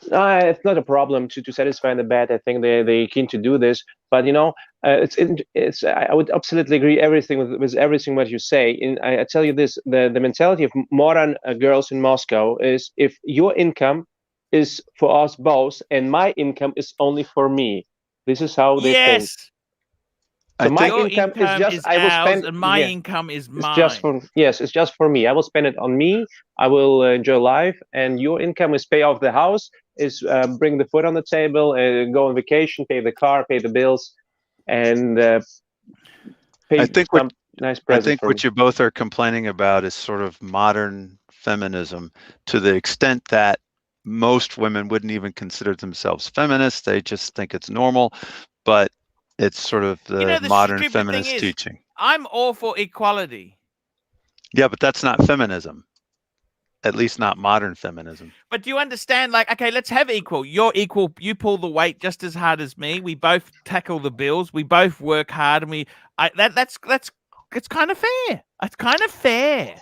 It's not a problem to satisfy in the bed. I think they're keen to do this, but I would absolutely agree with everything what you say. And I tell you this: the mentality of modern girls in Moscow is, if your income is for us both and my income is only for me. This is how they think. So my income is just I will spend, and my income is mine. It's just for me. I will spend it on me. I will enjoy life, and your income is pay off the house, is bring the food on the table, go on vacation, pay the car, pay the bills, and pay nice present. I think what you both are complaining about is sort of modern feminism, to the extent that most women wouldn't even consider themselves feminists. They just think it's normal, but it's sort of the modern feminist teaching. I'm all for equality. Yeah, but that's not feminism. At least not modern feminism. But do you understand? Like, okay, let's have equal. You're equal. You pull the weight just as hard as me. We both tackle the bills. We both work hard, and that's it's kind of fair. It's kind of fair.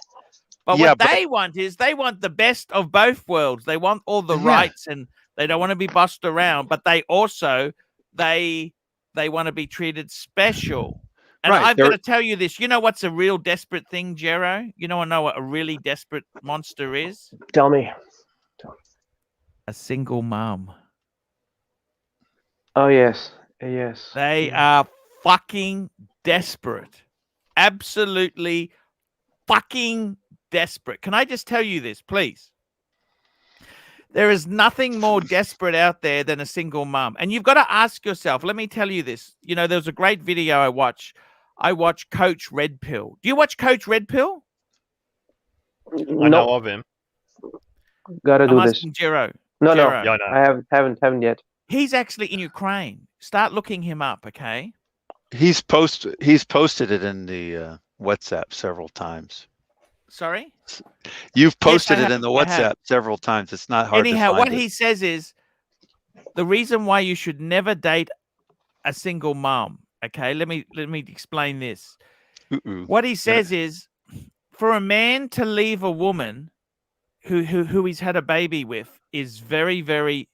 But what they want is they want the best of both worlds. They want all the rights, and they don't want to be bossed around. But they also they want to be treated special. And I've got to tell you this. You know what's a real desperate thing, Jero? You know what a really desperate monster is? Tell me. A single mom. Oh, yes. Yes. They are fucking desperate. Absolutely fucking desperate. Can I just tell you this, please? There is nothing more desperate out there than a single mom. And you've got to ask yourself, let me tell you this. You know, there's a great video I watch Coach Red Pill. Do you watch Coach Red Pill? I know of him. Gotta do this. Jero. No. Yeah, I haven't yet. He's actually in Ukraine. Start looking him up, okay? He's posted it in the WhatsApp several times. Sorry? You've posted it in the WhatsApp several times. It's not hard to find. Anyhow, what he says is the reason why you should never date a single mom. Okay, let me explain this. What he says is, for a man to leave a woman who he's had a baby with is very, very.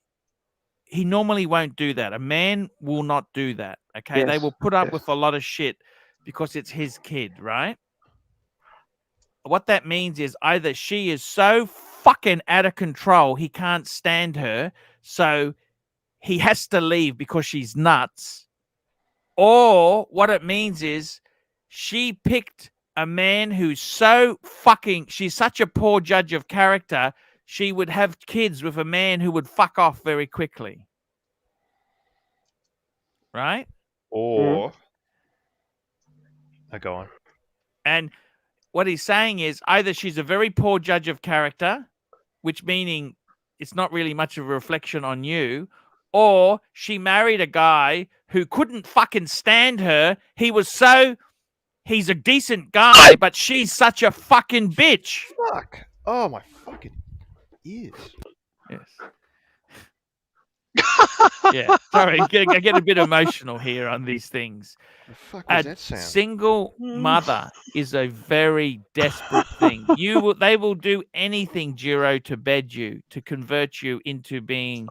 He normally won't do that. A man will not do that. Okay, they will put up with a lot of shit because it's his kid, right? What that means is either she is so fucking out of control, he can't stand her, so he has to leave because she's nuts. Or what it means is she picked a man who's she's such a poor judge of character, she would have kids with a man who would fuck off very quickly. Right? Or go on. And what he's saying is either she's a very poor judge of character, which meaning it's not really much of a reflection on you, or she married a guy who couldn't fucking stand her. He's a decent guy, but she's such a fucking bitch. Fuck. Oh, my fucking ears. Yes. Yeah, sorry, I get a bit emotional here on these things. The fuck does that sound? Single mother is a very desperate thing. They will do anything, Jero, to bed you, to convert you into being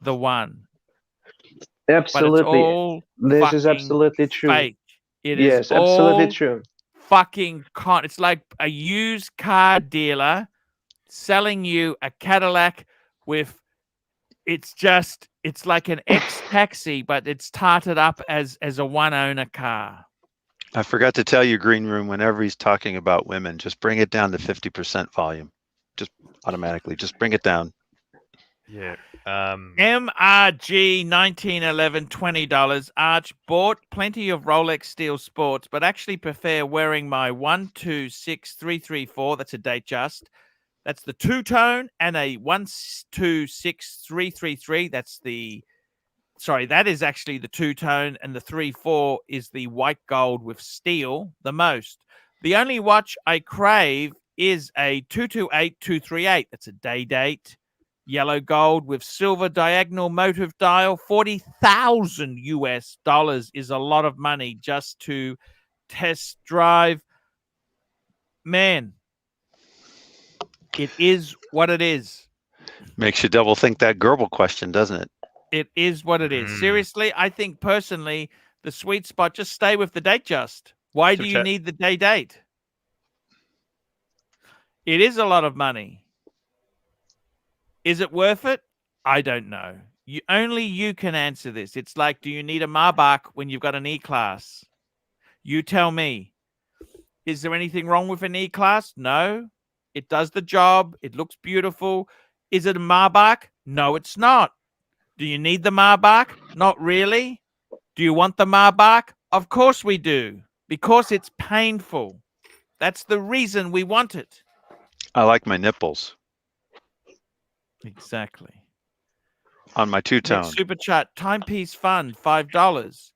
the one. Absolutely. This is absolutely true. Fake. It is absolutely true. Fucking con. It's like a used car dealer selling you a Cadillac with. It's like an ex-taxi, but it's tarted up as a one-owner car. I forgot to tell you, Green Room, whenever he's talking about women, just bring it down to 50% volume. Just automatically, just bring it down. Yeah. MRG 1911, $20. Arch bought plenty of Rolex Steel Sports, but actually prefer wearing my 126334. That's a date just. That's the two-tone, and a 126333. That's the that is actually the two-tone, and the 3/4 is the white gold with steel the most. The only watch I crave is a 228238. That's a day date. Yellow gold with silver diagonal motive dial. $40,000 is a lot of money just to test drive. Man, it is what it is. Makes you double think that Goebbels question, doesn't it? It is what it is. Seriously, I think personally, the sweet spot, just stay with the date just. Why do you need the day date? It is a lot of money. Is it worth it? I don't know. Only you can answer this. It's like, do you need a Maybach when you've got an E-Class? You tell me. Is there anything wrong with an E-Class? No. It does the job. It looks beautiful. Is it a Maybach? No, it's not. Do you need the Maybach? Not really. Do you want the Maybach? Of course we do. Because it's painful. That's the reason we want it. I like my nipples. Exactly. On my two-tone. Super chat. Timepiece fund, $5.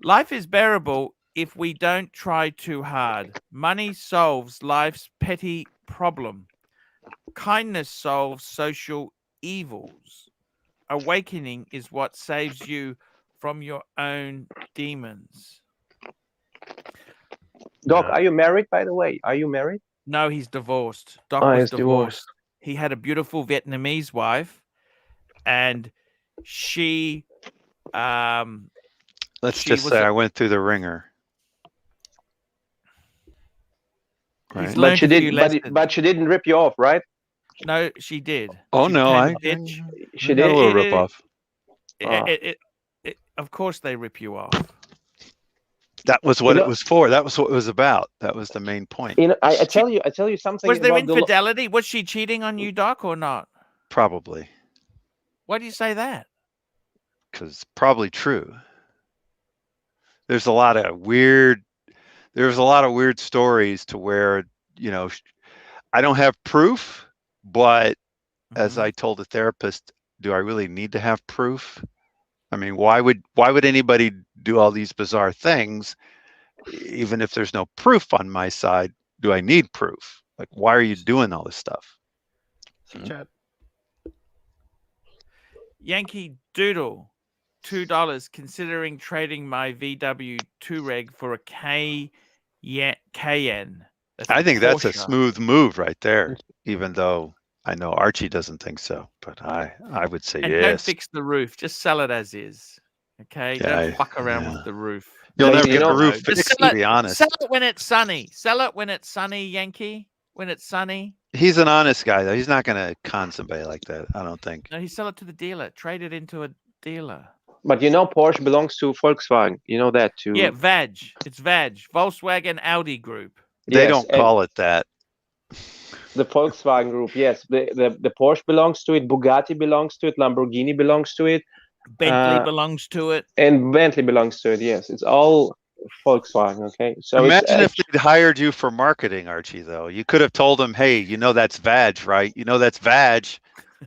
Life is bearable if we don't try too hard. Money solves life's petty problem. Kindness solves social evils. Awakening is what saves you from your own demons. Doc, are you married, by the way? Are you married? No, he's divorced. Doc was divorced. He had a beautiful Vietnamese wife, and she let's just say I went through the ringer. Right. But she didn't rip you off, right? No, she did. Oh, she no, she did a little rip off. Of course they rip you off. That was what it was for. That was what it was about. That was the main point. You know, I tell you something. Was there infidelity? Was she cheating on you, Doc, or not? Probably. Why do you say that? Because probably true. There's a lot of weird stories to where, you know, I don't have proof, but as I told the therapist, do I really need to have proof? I mean, why would anybody do all these bizarre things, even if there's no proof on my side? Do I need proof? Like, why are you doing all this stuff? Yankee Doodle, $2. Considering trading my VW Touareg for a Cayenne. I think that's a smooth move right there, even though I know Archie doesn't think so, but I would say yes. Don't fix the roof. Just sell it as is. Okay? Don't fuck around with the roof. You'll never get the roof fixed, to be honest. Sell it when it's sunny. Sell it when it's sunny, Yankee. When it's sunny. He's an honest guy, though. He's not going to con somebody like that, I don't think. No, he sell it to the dealer. Trade it into a dealer. But you know Porsche belongs to Volkswagen. You know that too. Yeah, VAG. It's VAG. Volkswagen Audi Group. They don't call it that. The Volkswagen Group, yes. The Porsche belongs to it. Bugatti belongs to it. Lamborghini belongs to it. Bentley belongs to it. And Bentley belongs to it, yes. It's all Volkswagen, okay? So imagine if they'd hired you for marketing, Archie, though. You could have told them, hey, you know that's VAG, right? You know that's VAG.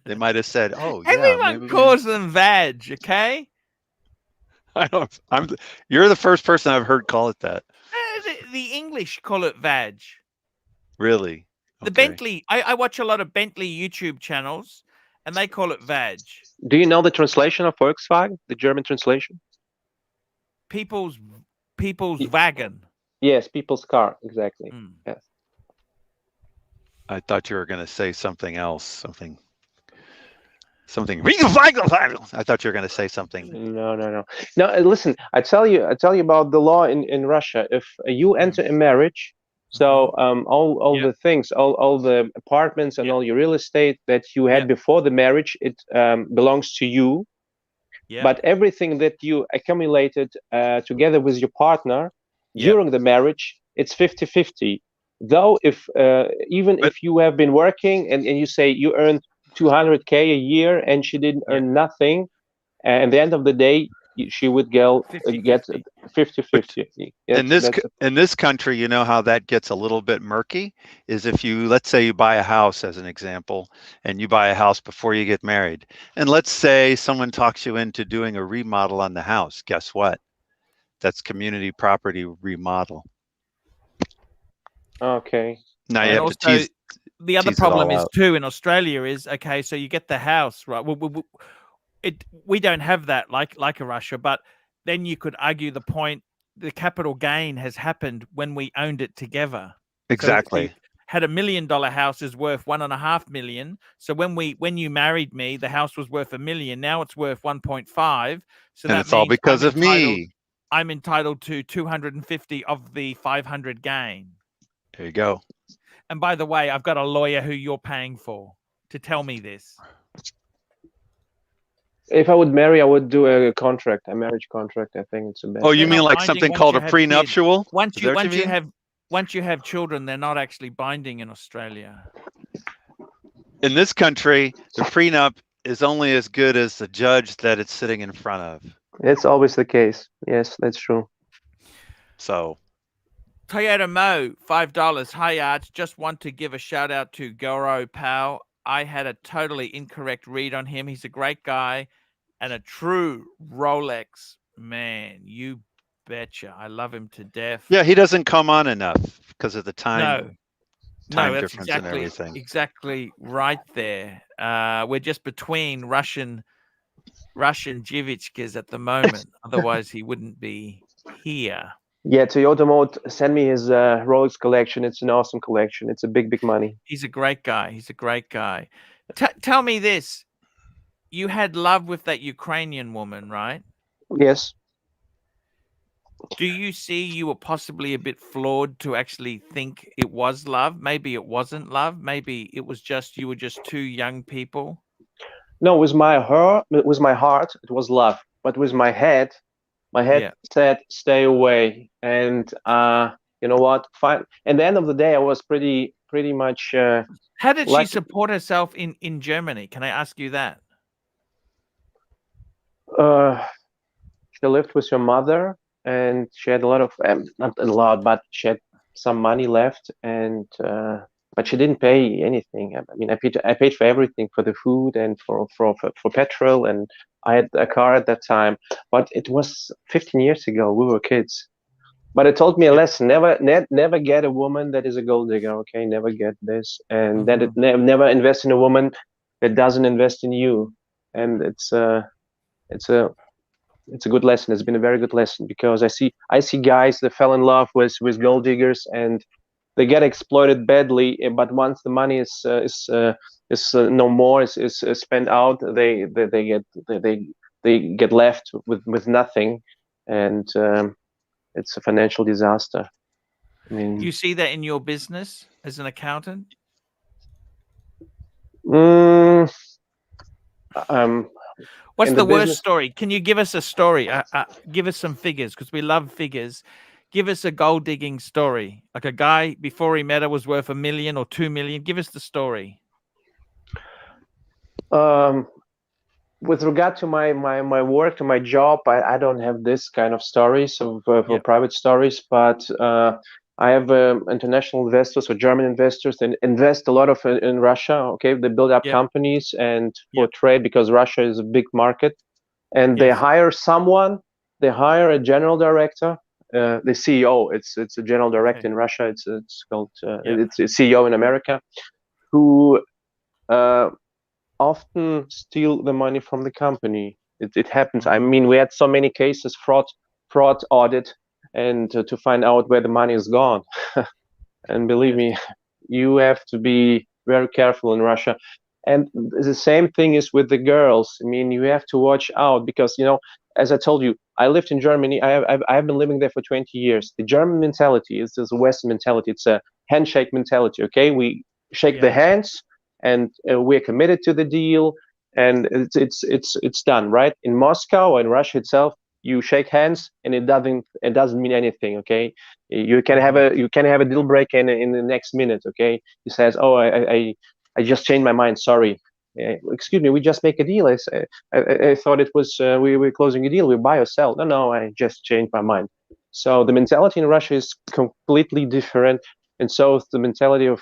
They might have said, oh, yeah. Everyone calls them VAG, okay? You're the first person I've heard call it that. The English call it VAG. Really? The Bentley, I watch a lot of Bentley YouTube channels, and they call it VAG. Do you know the translation of Volkswagen, the German translation? People's wagon. Yes, people's car, exactly. Yes. I thought you were going to say something else, something. I thought you were going to say something. No. Listen, I tell you about the law in Russia. If you enter a marriage, so all the things, all the apartments and all your real estate that you had before the marriage, it belongs to you. But everything that you accumulated together with your partner during the marriage, it's 50-50. Though if you have been working and you say you earned 200K a year, and she didn't earn nothing. And at the end of the day, she would get 50-50. 50-50. In this country, you know how that gets a little bit murky is if you, let's say you buy a house as an example, and you buy a house before you get married. And let's say someone talks you into doing a remodel on the house. Guess what? That's community property remodel. Okay. Now you And have also, to tease. the other tease it all problem is out. too in Australia is, okay, so you get the house, right? We don't have that like a Russia, but then you could argue the point, the capital gain has happened when we owned it together. Exactly. So had $1 million house is worth $1.5 million. So when you married me, the house was worth $1 million. Now it's worth 1.5. So and that it's all means because of me. I'm entitled to 250 of the 500 gain. There you go. And by the way, I've got a lawyer who you're paying for to tell me this. If I would marry, I would do a contract, a marriage contract. I think it's the best. Oh, you They're mean not like binding something once called you a have kids. prenuptial? Once Is that what you mean? once you have children, they're not actually binding in Australia. In this country, the prenup is only as good as the judge that it's sitting in front of. It's always the case. Yes, that's true. So, Toyota Mo, $5. Hi, Arch. Just want to give a shout out to Goro Pal. I had a totally incorrect read on him. He's a great guy and a true Rolex man. You betcha. I love him to death. yeah, he doesn't come on enough because of the time. No, that's difference and everything. exactly right there. We're just between Russian Jivitchkas at the moment. Otherwise, he wouldn't be here. Yeah, Toyota Mode send me his Rolex collection. It's an awesome collection. It's a big money. He's a great guy. Tell me this. You had love with that Ukrainian woman, right? Yes. Do you see you were possibly a bit flawed to actually think it was love? Maybe it wasn't love. Maybe it was just you were just two young people. No, with my heart, it was love. But with my head said, "Stay away." And you know what? Fine. At the end of the day, I was pretty much. How did she support herself in Germany? Can I ask you that? She lived with her mother, and she had a lot of not a lot, but she had some money left, and but she didn't pay anything. I mean, I paid for everything, for the food and for petrol, and I had a car at that time. But it was 15 years ago. We were kids. But it taught me a lesson: never get a woman that is a gold digger. Okay, never get this, and that it never invest in a woman that doesn't invest in you. And it's a good lesson. It's been a very good lesson, because I see guys that fell in love with gold diggers, and they get exploited badly. But once the money is no more, is spent out, they get left with nothing, and it's a financial disaster. I mean, you see that in your business as an accountant? What's the worst story? Can you give us a story? Give us some figures, because we love figures. Give us a gold digging story, like a guy before he met her was worth $1 million or $2 million. Give us the story. With regard to my work, to my job, I don't have this kind of stories for private stories, but I have international investors or German investors that invest a lot in Russia. Okay, they build up companies and for trade, because Russia is a big market, and they hire someone. They hire a general director, the CEO. It's a general director in Russia. It's called it's a CEO in America, who often steal the money from the company. It happens. I mean, we had so many cases, fraud audit, and to find out where the money is gone. And believe me, you have to be very careful in Russia. And the same thing is with the girls. I mean, you have to watch out, because, you know, as I told you, I lived in Germany. I've been living there for 20 years. The German mentality is this Western mentality. It's a handshake mentality. Okay, we shake the hands, and we're committed to the deal, and it's done, right? In Moscow and Russia itself, you shake hands, and it doesn't mean anything. Okay, you can have a deal break in the next minute. Okay, he says, "Oh, I just changed my mind. Sorry." Excuse me, we just make a deal. I thought it was we were closing a deal. We buy or sell. No, I just changed my mind. So the mentality in Russia is completely different, and so is the mentality of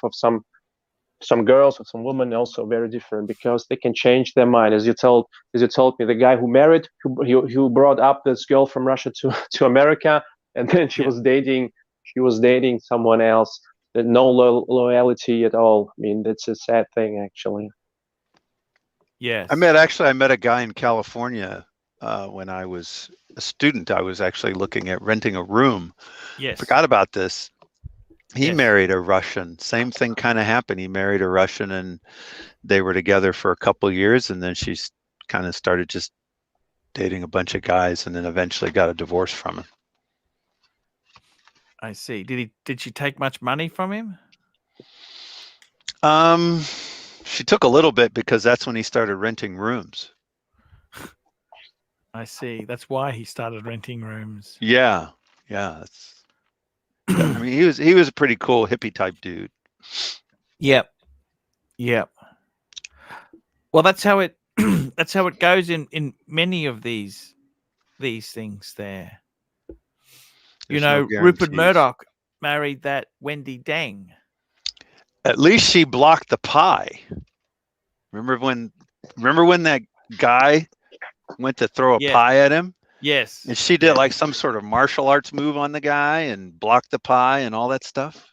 some girls or some women also very different, because they can change their mind. As you told me, the guy who married, who brought up this girl from Russia to America, and then she was dating someone else. No loyalty at all. I mean, that's a sad thing, actually. Yes. I met a guy in California when I was a student. I was actually looking at renting a room. Yes. Forgot about this. He Yes. married a Russian. Same thing kind of happened. He married a Russian, and they were together for a couple of years, and then she kind of started just dating a bunch of guys, and then eventually got a divorce from him. I see. Did she take much money from him? She took a little bit, because that's when he started renting rooms. I see. That's why he started renting rooms. Yeah. I mean, he was a pretty cool hippie type dude. Yep. Well, that's how it that's how it goes in many of these things there. There's no Rupert guarantees. Murdoch married that Wendy Deng. At least she blocked the pie. Remember when that guy went to throw a pie at him? Yes. And she did like some sort of martial arts move on the guy and blocked the pie and all that stuff.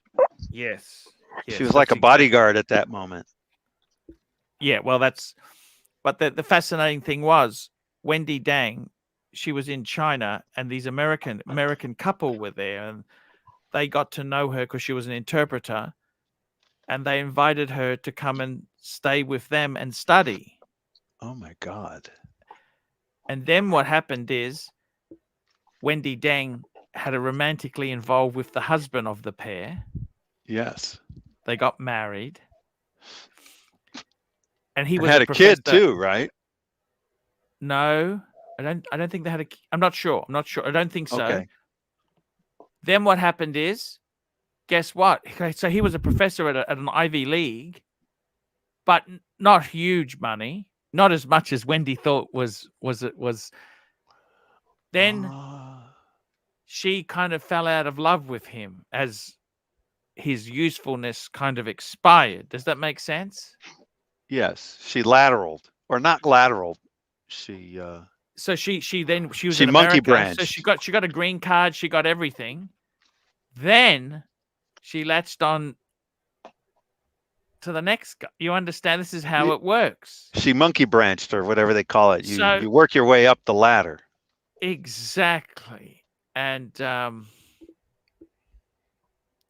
Yes. She was like a bodyguard at that moment. Yeah, well, but the fascinating thing was Wendy Deng, she was in China, and these American couple were there, and they got to know her because she was an interpreter, and they invited her to come and stay with them and study. Oh my God. And then what happened is Wendy Deng had a romantically involved with the husband of the pair. Yes. They got married. And he had a kid too, right? No, I don't think they had a. I'm not sure. I don't think so. Okay. Then what happened is, guess what? So he was a professor at an Ivy League, but not huge money, not as much as Wendy thought was. Then she kind of fell out of love with him as his usefulness kind of expired. Does that make sense? Yes, she lateraled, or not lateral. She so she was in monkey America, branched. So she got a green card, she got everything. Then she latched on to the next guy. You understand? This is how it works. She monkey branched, or whatever they call it. You work your way up the ladder. Exactly. And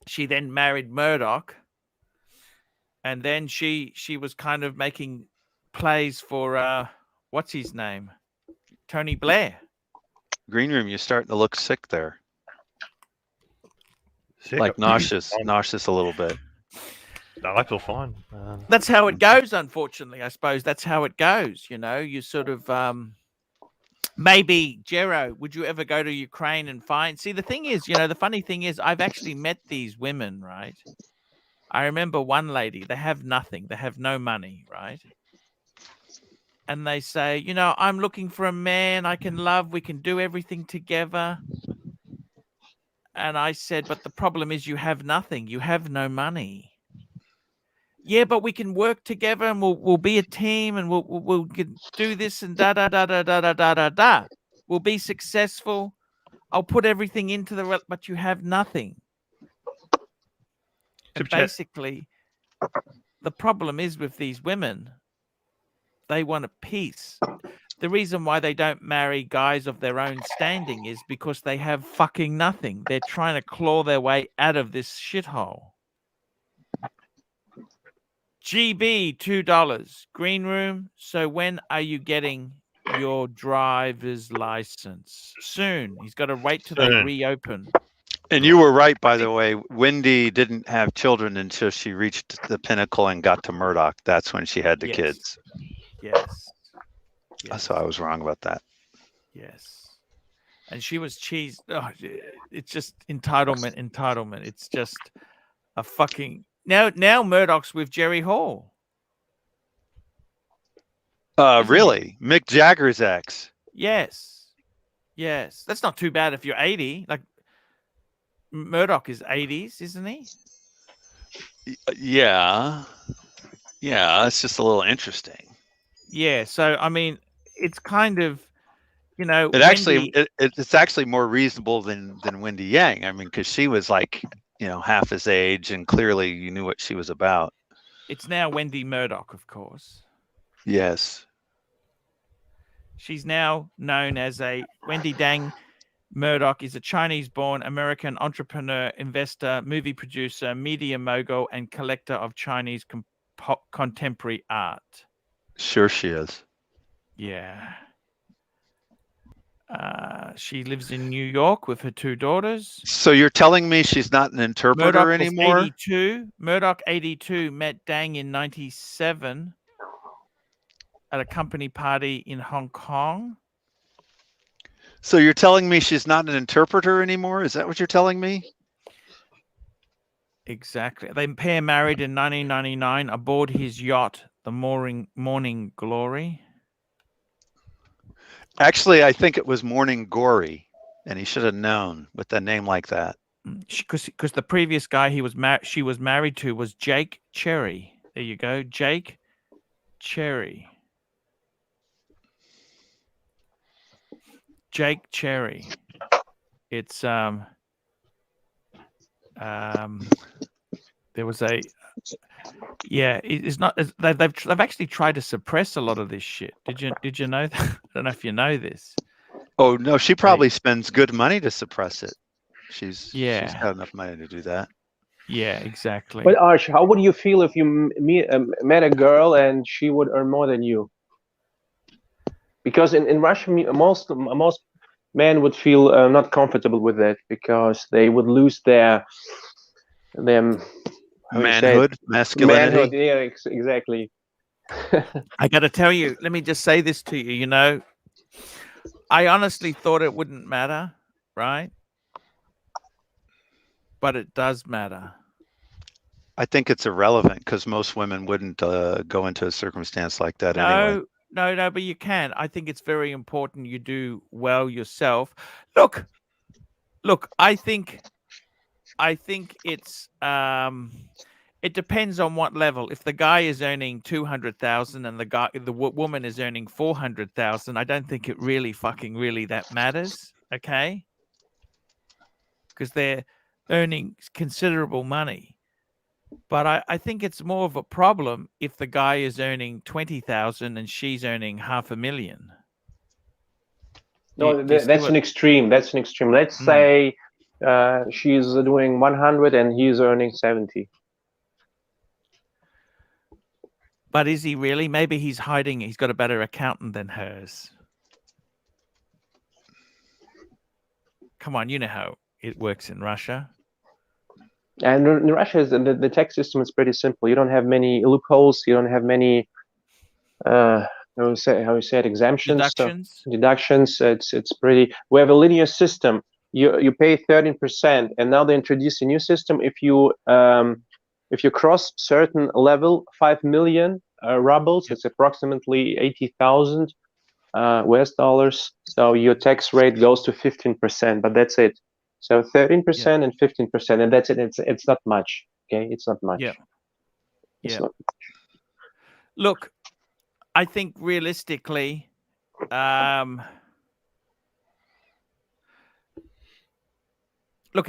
she then married Murdoch. And then she was kind of making plays for what's his name? Tony Blair. Green Room, you're starting to look sick there. Sick. Like nauseous a little bit. No, I feel fine. That's how it goes, unfortunately. I suppose that's how it goes. You sort of maybe, Jero, would you ever go to Ukraine and find? See, the thing is, the funny thing is, I've actually met these women, right? I remember one lady, they have nothing. They have no money, right? And they say, I'm looking for a man I can love. We can do everything together. And I said, but the problem is you have nothing. You have no money. Yeah, but we can work together and we'll be a team and we'll do this and da da da da da da da da da. We'll be successful. I'll put everything into but you have nothing. And basically, the problem is with these women, they want a piece. The reason why they don't marry guys of their own standing is because they have fucking nothing. They're trying to claw their way out of this shithole. GB, $2. Green Room, so when are you getting your driver's license? Soon. He's got to wait till they reopen. And you were right, by the way. Wendy didn't have children until she reached the pinnacle and got to Murdoch. That's when she had the kids. Yes. So I was wrong about that. Yes. And she was cheese. Oh, it's just entitlement. It's just a fucking... Now Murdoch's with Jerry Hall. Isn't he? Really? Mick Jagger's ex. Yes. Yes. That's not too bad if you're 80. Like Murdoch is 80s, isn't he? Yeah. Yeah, it's just a little interesting. Yeah. So I mean, it's kind of, you know, It's actually more reasonable than Wendy Yang. I mean, because she was like, half his age, and clearly you knew what she was about. It's now Wendy Murdoch, of course. Yes. She's now known as Wendy Dang Murdoch is a Chinese-born American entrepreneur, investor, movie producer, media mogul, and collector of Chinese contemporary art. Sure she is. Yeah. She lives in New York with her 2 daughters. So you're telling me she's not an interpreter Murdoch anymore? 82. Murdoch 82 met Dang in 97 at a company party in Hong Kong. So you're telling me she's not an interpreter anymore? Is that what you're telling me? Exactly. They pair married in 1999 aboard his yacht, the Morning Glory. Actually, I think it was Morning Gory, and he should have known with a name like that. Because the previous guy she was married to was Jake Cherry. There you go, Jake Cherry. Jake Cherry. It's there was a it's not. They've actually tried to suppress a lot of this shit. Did you know that? I don't know if you know this. Oh no, she probably spends good money to suppress it. She's got enough money to do that. Yeah, exactly. But Arch, how would you feel if you met a girl and she would earn more than you? Because in Russia, most men would feel not comfortable with that because they would lose their manhood, masculinity. Manhood, yeah, exactly. I got to tell you, let me just say this to you. You know, I honestly thought it wouldn't matter, right? But it does matter. I think it's irrelevant because most women wouldn't go into a circumstance like that anyway. No, but you can. I think it's very important you do well yourself. Look, I think it's it depends on what level. If the guy is earning 200,000 and the woman is earning 400,000, I don't think it really that matters, okay? Because they're earning considerable money. But I think it's more of a problem if the guy is earning 20,000 and she's earning $500,000. No, that's an extreme. That's an extreme. Let's say she's doing 100 and he's earning 70. But is he really? Maybe he's hiding. He's got a better accountant than hers. Come on, you know how it works in Russia. And in Russia, the tax system is pretty simple. You don't have many loopholes. You don't have many, how you say it, exemptions. Deductions. It's pretty. We have a linear system. You pay 13%, and now they introduce a new system. If you cross certain level, 5 million rubles, it's approximately 80,000 US dollars. So your tax rate goes to 15%, but that's it. So 13% and 15%, and that's it. It's not much. Okay, it's not much. Yeah. It's not much. Look, I think realistically, look,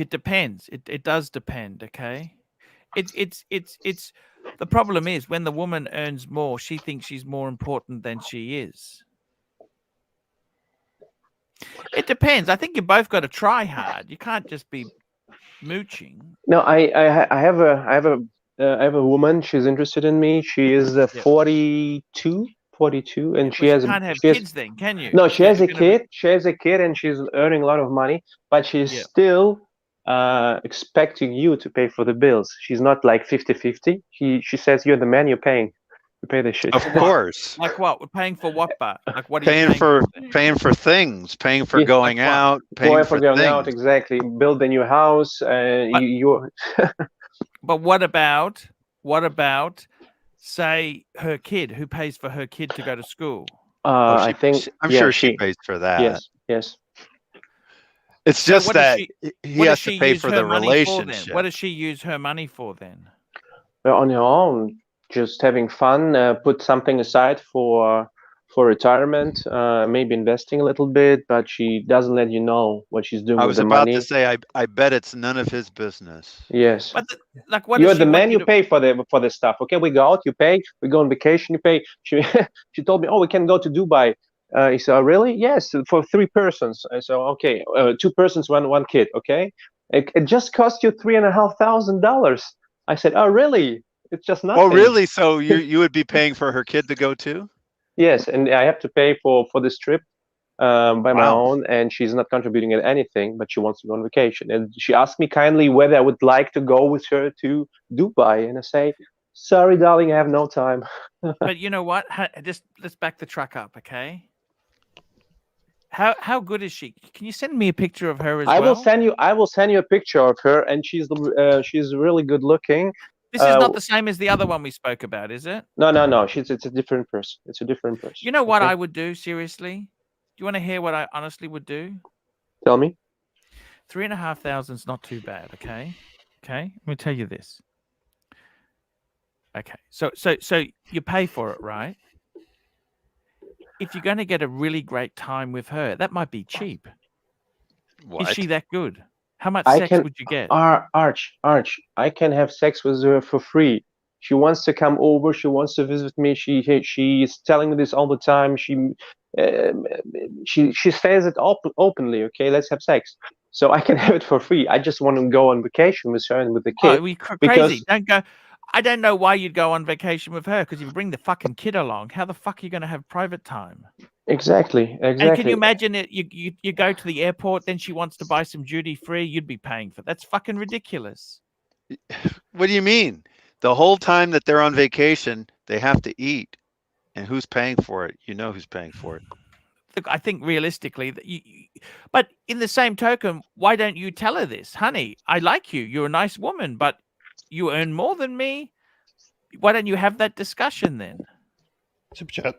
it depends. It does depend. Okay, it's the problem is when the woman earns more, she thinks she's more important than she is. It depends. I think you both got to try hard. You can't just be mooching. No, I have a woman. She's interested in me. She is 42, and she has. You can't have kids then, can you? No, she has a kid. She has a kid, and she's earning a lot of money. But she's still expecting you to pay for the bills. She's not like 50-50. She says you're the man. You're paying. You pay the shit. Of course. Like what? We're paying for what, but like what are paying you for things, paying for going out, paying for going things. out, exactly. Build a new house. But what about say her kid, who pays for her kid to go to school? I think I'm yeah, sure she pays for that. Yes. It's So just what does that she- he What does has to she pay use for her the money for then? relationship. What does she use her money for then? Well, on her own, just having fun, put something aside for retirement, maybe investing a little bit, but she doesn't let you know what she's doing I with was the about money. to say, I bet it's none of his business. Yes. But like, what You're does she the want man, you you to? pay for the stuff. Okay, we go out, you pay. We go on vacation, you pay. She she told me, oh, we can go to Dubai. He said, oh, really? Yes, for 3 persons. I said, okay, 2 persons, one kid. Okay, it just cost you $3,500. I said, oh, really? It's just nothing. Oh, really? So you would be paying for her kid to go too? Yes, and I have to pay for this trip by my Wow. own, and she's not contributing at anything, but she wants to go on vacation. And she asked me kindly whether I would like to go with her to Dubai, and I say, sorry, darling, I have no time. But you know what? Just let's back the truck up, okay? How good is she? Can you send me a picture of her as I well? will send you a picture of her, and she's really good looking. This is not the same as the other one we spoke about, is it? No. It's a different person. It's a different person. You know what okay? I would do, seriously? Do you want to hear what I honestly would do? Tell me. 3,500 is not too bad, okay? Okay, let me tell you this. Okay, so you pay for it, right? If you're going to get a really great time with her, that might be cheap. What? Is she that good? How much I sex can- would you get? Arch, I can have sex with her for free. She wants to come over. She wants to visit me. She's telling me this all the time. She says it openly. Okay, let's have sex. So I can have it for free. I just want to go on vacation with her and with the kid. Oh, we crazy! because- Don't go. I don't know why you'd go on vacation with her, because if you bring the fucking kid along, how the fuck are you going to have private time? Exactly. And can you imagine it? You go to the airport, then she wants to buy some duty free. You'd be paying for that's fucking ridiculous. What do you mean? The whole time that they're on vacation, they have to eat. And who's paying for it? You know who's paying for it. Look, I think realistically, that but in the same token, why don't you tell her this, honey? I like you. You're a nice woman, but you earn more than me. Why don't you have that discussion then? Super chat.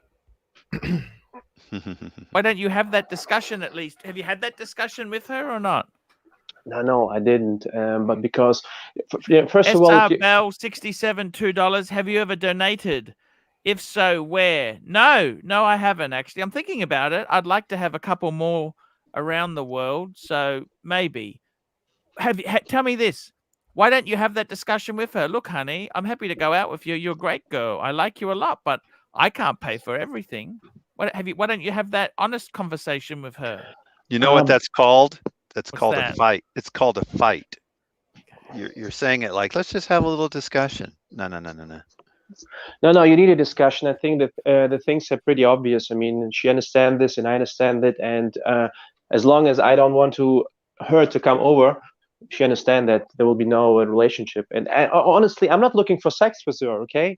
Why don't you have that discussion at least? Have you had that discussion with her or not? No, I didn't. But because, first of all, SR Bell 67 $2. Have you ever donated? If so, where? No, I haven't actually. I'm thinking about it. I'd like to have a couple more around the world, so maybe. Tell me this. Why don't you have that discussion with her? Look, honey, I'm happy to go out with you. You're a great girl. I like you a lot, but I can't pay for everything. Why don't you have that honest conversation with her? You know what that's called? That's What's called that? a fight. It's called a fight. You're saying it like, let's just have a little discussion. No. No, you need a discussion. I think that the things are pretty obvious. I mean, she understands this and I understand it. And as long as I don't want her to come over, she understands that there will be no relationship. And honestly, I'm not looking for sex with her, okay?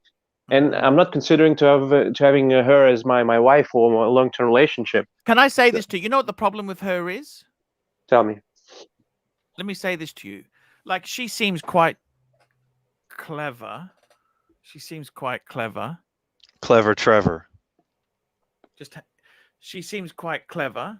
And I'm not considering having her as my wife or a long-term relationship. Can I say this to you? You know what the problem with her is? Tell me. Let me say this to you. Like, she seems quite clever. Clever Trevor. She seems quite clever.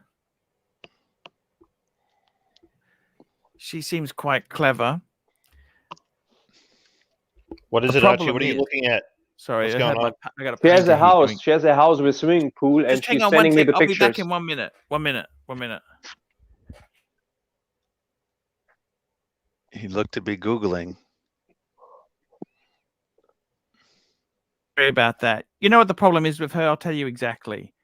What is The it, Archie? problem What are you is- looking at? Sorry, What's I going on? got a She has painter a here house. doing- She has a house with a swimming pool, and Just hang she's on sending me the I'll be back pictures. in 1 minute. 1 minute. 1 minute. He looked to be Googling. Sorry about that. You know what the problem is with her? I'll tell you exactly.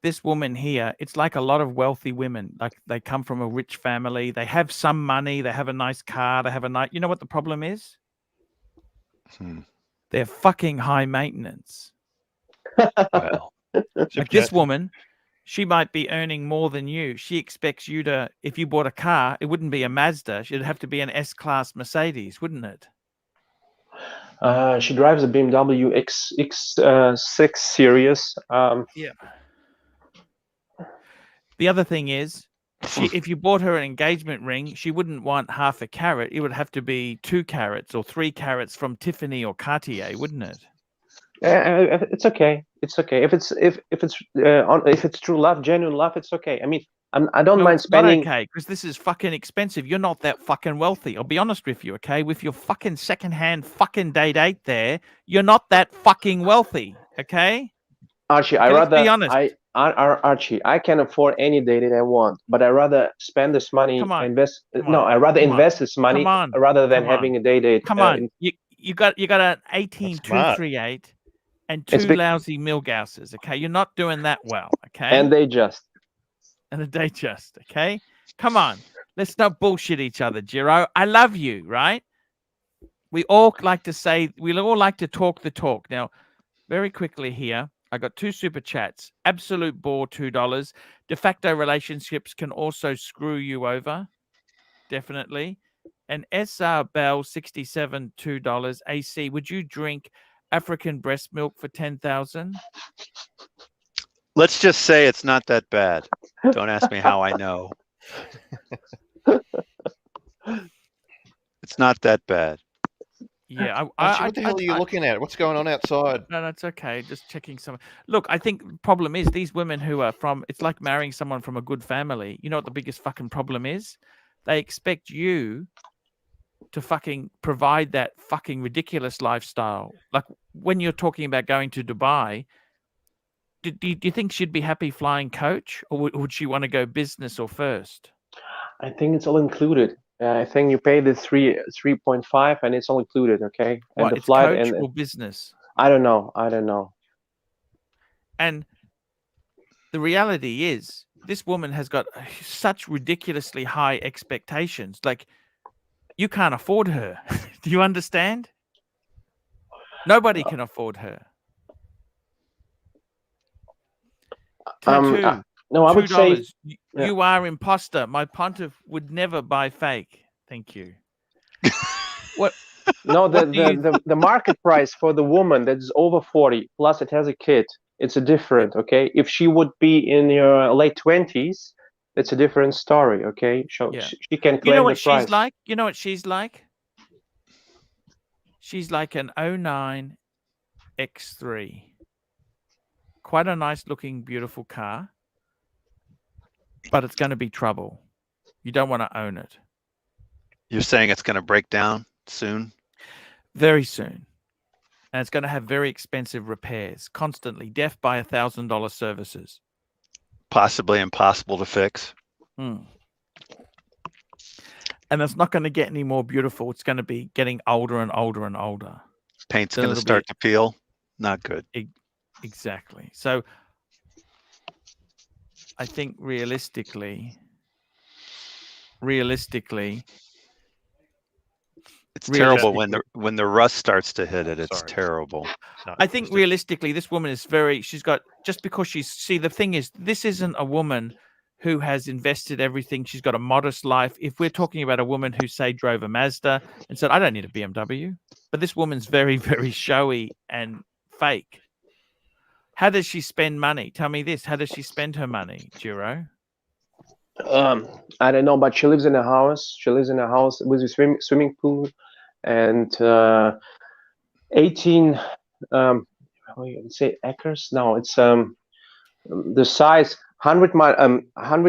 This woman here, it's like a lot of wealthy women. Like, they come from a rich family. They have some money. They have a nice car. They have a nice... You know what the problem is? They're fucking high maintenance. Well, Like, this woman, she might be earning more than you. She expects you to... If you bought a car, it wouldn't be a Mazda. It'd have to be an S-Class Mercedes, wouldn't it? She drives a BMW X6 series. Yeah. The other thing is, if you bought her an engagement ring, she wouldn't want half a carat. It would have to be 2 carats or 3 carats from Tiffany or Cartier, wouldn't it? It's okay. It's okay. If it's true love, genuine love, it's okay. I mean, I don't mind spending. Not okay, because this is fucking expensive. You're not that fucking wealthy. I'll be honest with you, okay? With your fucking secondhand fucking date there, you're not that fucking wealthy, okay? Archie, Okay, let's be honest. Archie, I can afford any date that I want, but I rather spend this money, Come on. invest. Come No, on. I rather Come invest this money Come on. rather than Come on. having a date. Come on, you got an 18238 and That's 2 lousy Milgauses, okay? You're not doing that well, okay? and they just. And a day just, okay? Come on. Let's not bullshit each other, Giro. I love you, right? We all like to talk the talk. Now, very quickly here, I got 2 super chats. Absolute Bore, $2. De facto relationships can also screw you over. Definitely. And SR Bell, 67, $2. AC, would you drink African breast milk for 10,000? Let's just say it's not that bad. Don't ask me how I know. It's not that bad. Yeah, What the hell are you looking at? What's going on outside? No, that's okay. Just checking some. Look, I think the problem is these women who are from. It's like marrying someone from a good family. You know what the biggest fucking problem is? They expect you to fucking provide that fucking ridiculous lifestyle. Like when you're talking about going to Dubai, do you think she'd be happy flying coach, or would she want to go business or first? I think it's all included. I think you pay the 3.5 and it's all included, okay? And What, the it's flight coach and or business? I don't know. And the reality is, this woman has got such ridiculously high expectations. Like, you can't afford her. Do you understand? Nobody can afford her. Tattoo. No, I would say You are imposter. My pontiff would never buy fake. Thank you. What? No, the market price for the woman that is over 40 plus it has a kid, it's a different, okay? If she would be in your late 20s, it's a different story, okay? So she can claim the price. She's like? You know what she's like? She's like an 09 X3. Quite a nice looking, beautiful car. But it's going to be trouble. You don't want to own it. You're saying it's going to break down soon? Very soon. And it's going to have very expensive repairs. Constantly. Death by $1,000 services. Possibly impossible to fix. And it's not going to get any more beautiful. It's going to be getting older and older and older. Paint's going to start to peel. Not good. Exactly. So I think realistically, it's terrible when the rust starts to hit it. It's terrible. No, I think realistically, this woman is she's got, just because the thing is, this isn't a woman who has invested everything. She's got a modest life. If we're talking about a woman who, say, drove a Mazda and said, I don't need a BMW, but this woman's very, very showy and fake. How does she spend money? Tell me this. How does she spend her money, Giro? I don't know, but she lives in a house. She lives in a house with a swimming pool and 18, say acres? No, it's the size 100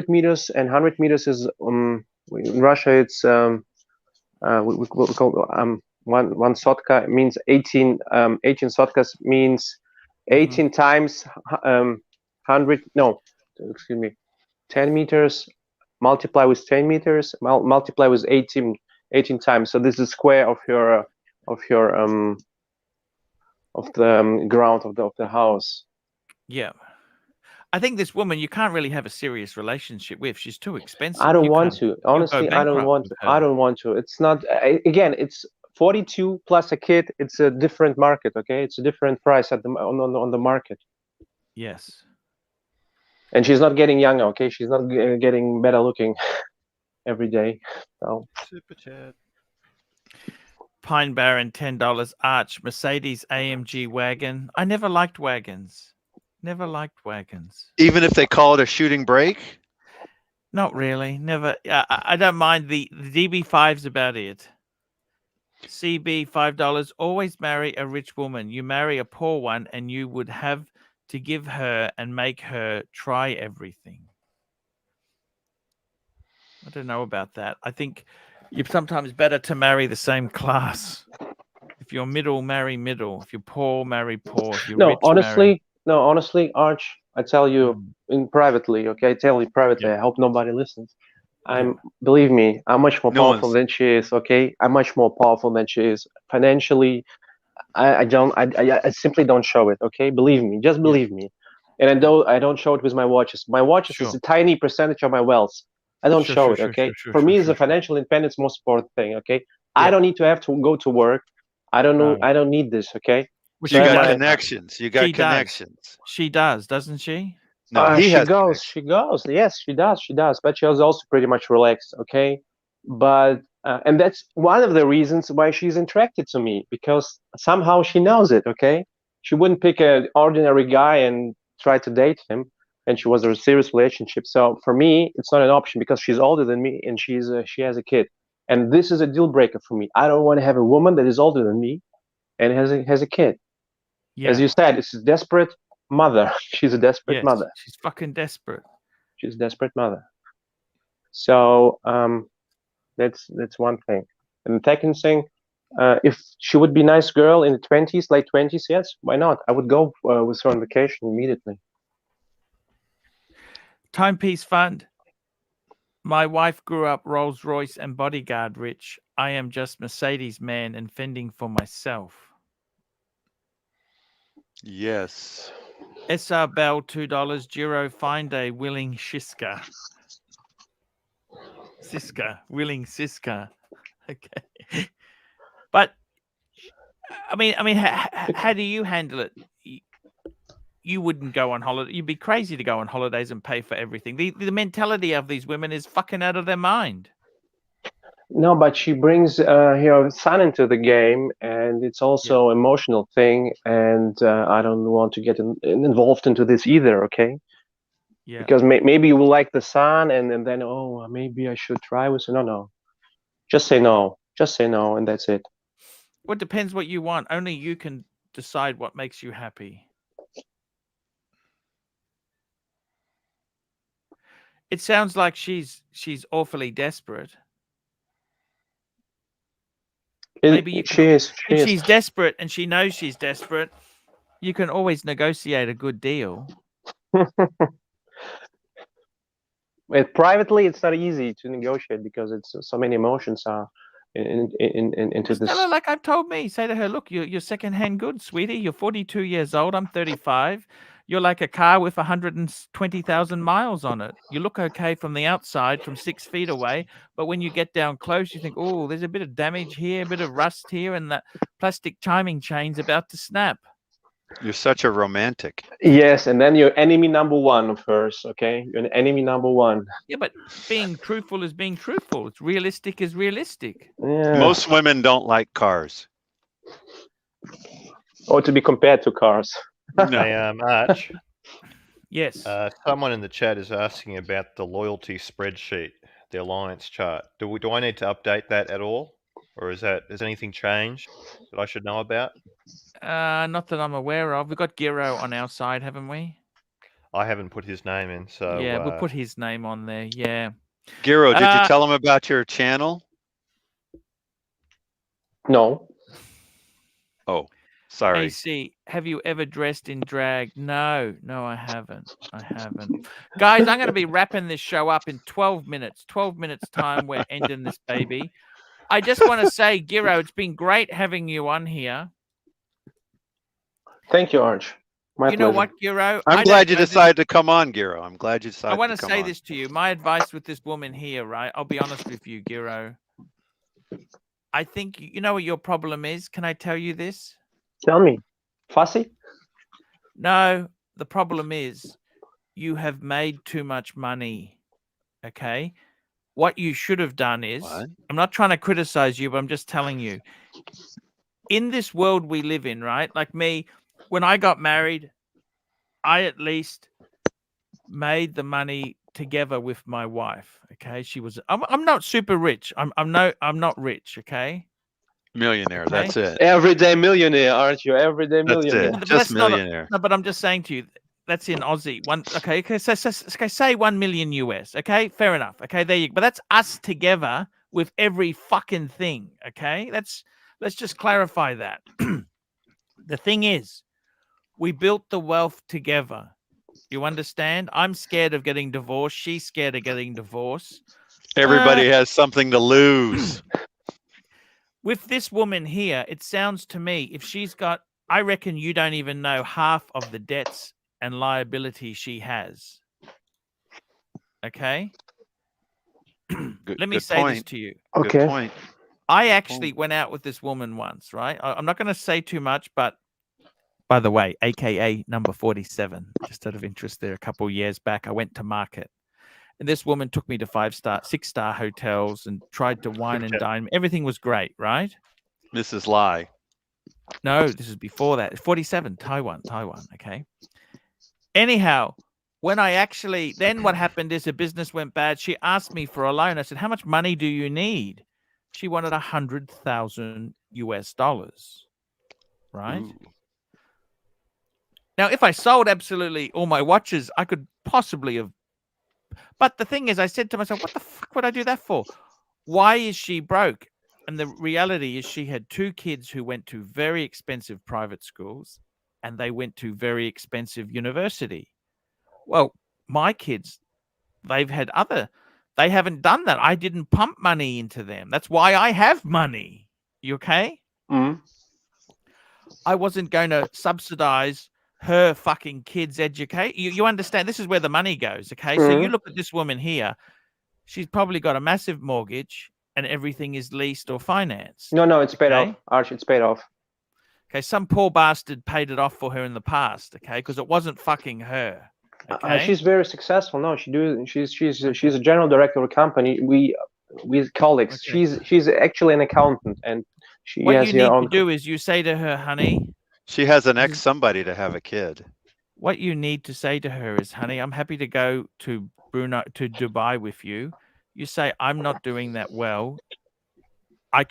meters, and 100 meters is in Russia. It's we call one sotka means 18. 18 sotkas means 18 times 100. No, excuse me. 10 meters multiply with 10 meters multiply with 18 times. So this is square of your of the ground of the house. Yeah. I think this woman you can't really have a serious relationship with. She's too expensive. I don't want to. Honestly, I don't want to. I don't want to. It's not, again, it's 42 plus a kid. It's a different market, okay? It's a different price at on the market. Yes. And she's not getting younger, okay? She's not getting better looking every day. So. Super chat. Pine Barren, $10. Arch, Mercedes AMG wagon. I never liked wagons. Never liked wagons. Even if they call it a shooting brake? Not really. Never. I don't mind the DB5's about it. CB $5. Always marry a rich woman. You marry a poor one, and you would have to give her and make her try everything. I don't know about that. I think you're sometimes better to marry the same class. If you're middle, marry middle. If you're poor, marry poor. If you're No, rich, marry. honestly, Arch, I tell you in privately, okay? I tell you privately. Yeah. I hope nobody listens. Believe me, I'm much more powerful than she is, okay? I'm much more powerful than she is. Financially, I simply don't show it, okay? Believe me, just believe me. And I don't show it with my watches. My watches is a tiny percentage of my wealth. I don't show it, okay? For me, the financial independence is most important thing, okay? I don't need to have to go to work. I don't know. I don't need this, okay? Well, you got connections. You got connections. She does, doesn't she? No, she goes. Yes, she does. But she was also pretty much relaxed, okay? But and that's one of the reasons why she's attracted to me, because somehow she knows it, okay? She wouldn't pick an ordinary guy and try to date him, and she was in a serious relationship. So for me, it's not an option because she's older than me and she has a kid, and this is a deal breaker for me. I don't want to have a woman that is older than me and has a kid. Yeah. As you said, it's a desperate mother. She's a desperate mother. She's fucking desperate. She's a desperate mother. So that's one thing. And the second thing, if she would be a nice girl in the 20s, late 20s, yes, why not? I would go with her on vacation immediately. Timepiece Fund. My wife grew up Rolls Royce and bodyguard rich. I am just Mercedes man and fending for myself. Yes. SR Bell $2. Giro fine day willing Shiska. Willing Siska. Okay. But I mean, how do you handle it? You wouldn't go on holiday. You'd be crazy to go on holidays and pay for everything. The mentality of these women is fucking out of their mind. No, but she brings her son into the game, and it's also an emotional thing. And I don't want to get involved into this either. Okay. Yeah. Because maybe you will like the son, and then maybe I should try with. No. Just say no. Just say no, and that's it. Well, it depends what you want. Only you can decide what makes you happy. It sounds like she's awfully desperate. Maybe you can, if she's desperate and she knows she's desperate, you can always negotiate a good deal. Privately, it's not easy to negotiate because it's so many emotions are into this. Tell her like I've told me. Say to her, look, you're secondhand goods, sweetie. You're 42 years old. I'm 35. You're like a car with 120,000 miles on it. You look okay from the outside, from 6 feet away. But when you get down close, you think, oh, there's a bit of damage here, a bit of rust here, and that plastic timing chain's about to snap. You're such a romantic. Yes, and then you're enemy number one of hers, okay? You're an enemy number one. Yeah, but being truthful is being truthful. It's realistic is realistic. Yeah. Most women don't like cars. Or to be compared to cars. Hey, Arch. Yes. Someone in the chat is asking about the loyalty spreadsheet, the alliance chart. Do I need to update that at all? Or has anything changed that I should know about? Not that I'm aware of. We've got Giro on our side, haven't we? I haven't put his name in, so yeah, we'll put his name on there. Yeah. Giro, did you tell him about your channel? No. Oh, sorry. AC, have you ever dressed in drag? No, I haven't. Guys, I'm going to be wrapping this show up in 12 minutes. 12 minutes time, we're ending this baby. I just want to say, Giro, it's been great having you on here. Thank you, Arch. My pleasure. Know what, Giro? I'm glad you decided to come on, Giro. I'm glad you decided to come on. I want to say this to you. My advice with this woman here, right? I'll be honest with you, Giro. I think, you know what your problem is? Can I tell you this? Tell me. Fussy? No, the problem is you have made too much money, okay? What you should have done is, I'm not trying to criticize you, but I'm just telling you, in this world we live in, right? Like me, when I got married, I at least made the money together with my wife. Okay, she was. I'm not super rich. I'm not rich. Okay. Millionaire. Okay. That's it. Everyday millionaire, aren't you? Everyday That's millionaire. it. But Just that's not. millionaire. No, but I'm just saying to you, that's in Aussie. Okay, so say 1 million US. Okay, fair enough. Okay, there you. But that's us together with every fucking thing. Okay, let's just clarify that. The thing is, we built the wealth together. You understand? I'm scared of getting divorced. She's scared of getting divorced. Everybody has something to lose. With this woman here, it sounds to me, if she's got, I reckon you don't even know half of the debts and liability she has. Okay? Let me say this to you. Good Okay. point. I actually went out with this woman once, right? I'm not going to say too much, but by the way, AKA number 47, just out of interest there, a couple of years back, I went to market. And this woman took me to 5-star, 6-star hotels and tried to wine and dine. Everything was great, right? Mrs. Lai. No, this is before that. 47, Taiwan. Okay. Anyhow, when I actually, then what happened is the business went bad. She asked me for a loan. I said, how much money do you need? She wanted $100,000 US, right? Ooh. Now, if I sold absolutely all my watches, I could possibly have. But the thing is, I said to myself, what the fuck would I do that for? Why is she broke? And the reality is she had 2 kids who went to very expensive private schools and they went to very expensive university. Well, my kids, they haven't done that. I didn't pump money into them. That's why I have money. You okay? Mm. I wasn't going to subsidize her fucking kids' education. You understand? This is where the money goes. Okay. So you look at this woman here. She's probably got a massive mortgage and everything is leased or financed. No, it's paid off, Archie. It's paid off. Okay. Some poor bastard paid it off for her in the past. Okay. Because it wasn't fucking her. Okay. She's very successful. No, she's a general director of a company. We're colleagues. Okay. She's actually an accountant, and she What has you her need own. to do is you say to her, honey, She has an ex somebody to have a kid. what you need to say to her is, honey, I'm happy to go to Dubai with you. You say, I'm not doing that well. I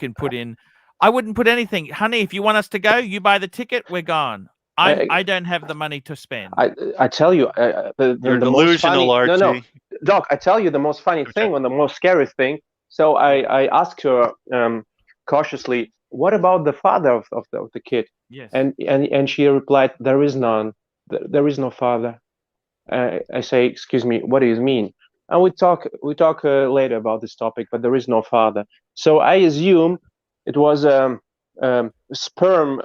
wouldn't put anything. Honey, if you want us to go, you buy the ticket, we're gone. I don't have the money to spend. I tell you, You're the most funny, delusional, Archie. No, Doc, I tell you the most funny thing and the most scary thing. So I asked her cautiously, what about the father of the kid? Yes. And she replied, there is none. There is no father. I say, excuse me, what do you mean? And we talk later about this topic, but there is no father. So I assume it was sperm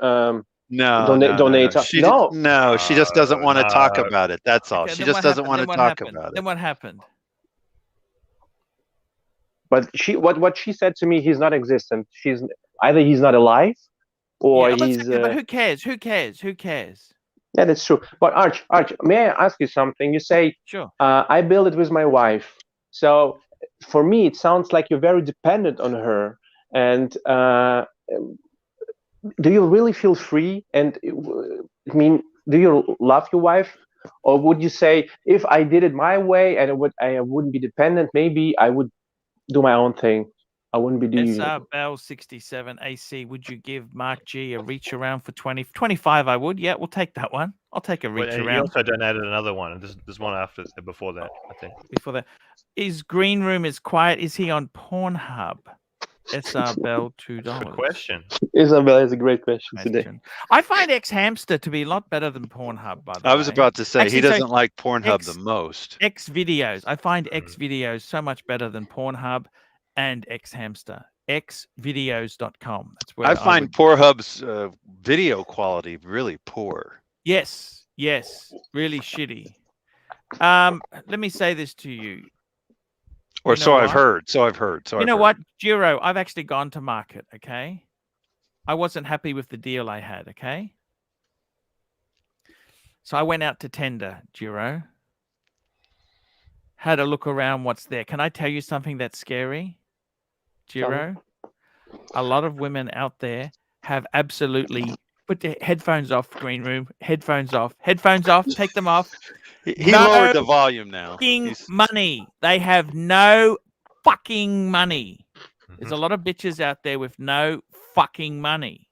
donator. She just doesn't want to talk about it. That's all. Okay, She just doesn't want to talk about it. Then what happened? But what she said to me, he's not existent. Either he's not alive, or he's. But who cares? Who cares? Yeah, that's true. But Arch, may I ask you something? You say, sure. I built it with my wife. So for me, it sounds like you're very dependent on her. And do you really feel free? And I mean, do you love your wife? Or would you say, if I did it my way and I wouldn't be dependent, maybe I would do my own thing. I wouldn't be doing SR Bell 67 AC. Would you give Mark G a reach around for 25? I would. Yeah, we'll take that one. I'll take a reach around. You also donated another one. There's one before that, I think. Before that, is Green Room is quiet? Is he on Pornhub? SR Bell $2. Good question. Isabel is a great question today. I find X Hamster to be a lot better than Pornhub. By the way, I was about to say actually, he doesn't like Pornhub the most. X videos. I find X videos so much better than Pornhub and X Hamster. Xvideos.com. That's where I find Pornhub's video quality really poor. Yes, really shitty. Let me say this to you. Or so I've heard. You know what, Giro? I've actually gone to market. Okay, I wasn't happy with the deal I had. Okay, so I went out to tender, Giro. Had a look around. What's there? Can I tell you something that's scary, Giro? A lot of women out there have absolutely. Put the headphones off, green room. Headphones off. Headphones off. Take them off. He No lowered the volume now. Fucking money. They have no fucking money. There's a Mhm. lot of bitches out there with no fucking money.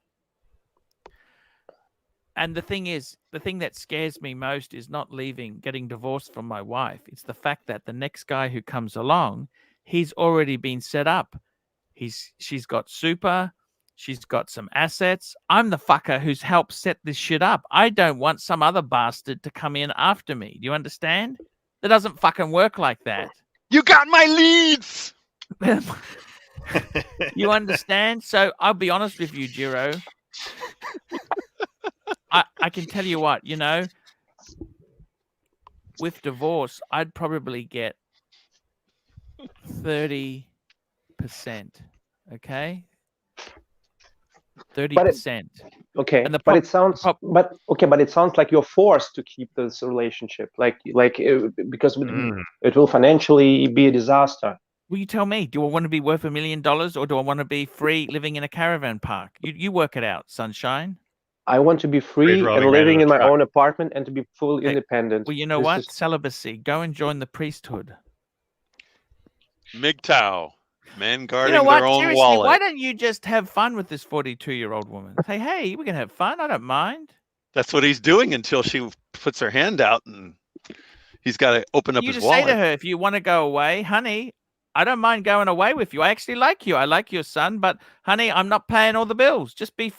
And the thing is, the thing that scares me most is not getting divorced from my wife. It's the fact that the next guy who comes along, he's already been set up. She's got super, she's got some assets. I'm the fucker who's helped set this shit up. I don't want some other bastard to come in after me. Do you understand? That doesn't fucking work like that. You got my leads. You understand? So I'll be honest with you, Jiro. I can tell you what, with divorce, I'd probably get 30%. Okay? 30%. Okay, And the but it sounds, but it sounds like you're forced to keep this relationship, because it will financially be a disaster. Well, you tell me. Do I want to be worth $1 million, or do I want to be free living in a caravan park? You work it out, sunshine. I want to be free and living in my own apartment and to be fully independent. Well, you know what? Celibacy. Go and join the priesthood. MGTOW. Men guarding You know what? their own Seriously, wallet. why don't you just have fun with this 42-year-old woman? Say, hey, we can have fun. I don't mind. That's what he's doing until she puts her hand out and he's got to open up You his just wallet. say to her, if you want to go away, honey, I don't mind going away with you. I actually like you. I like your son, but honey, I'm not paying all the bills. Just be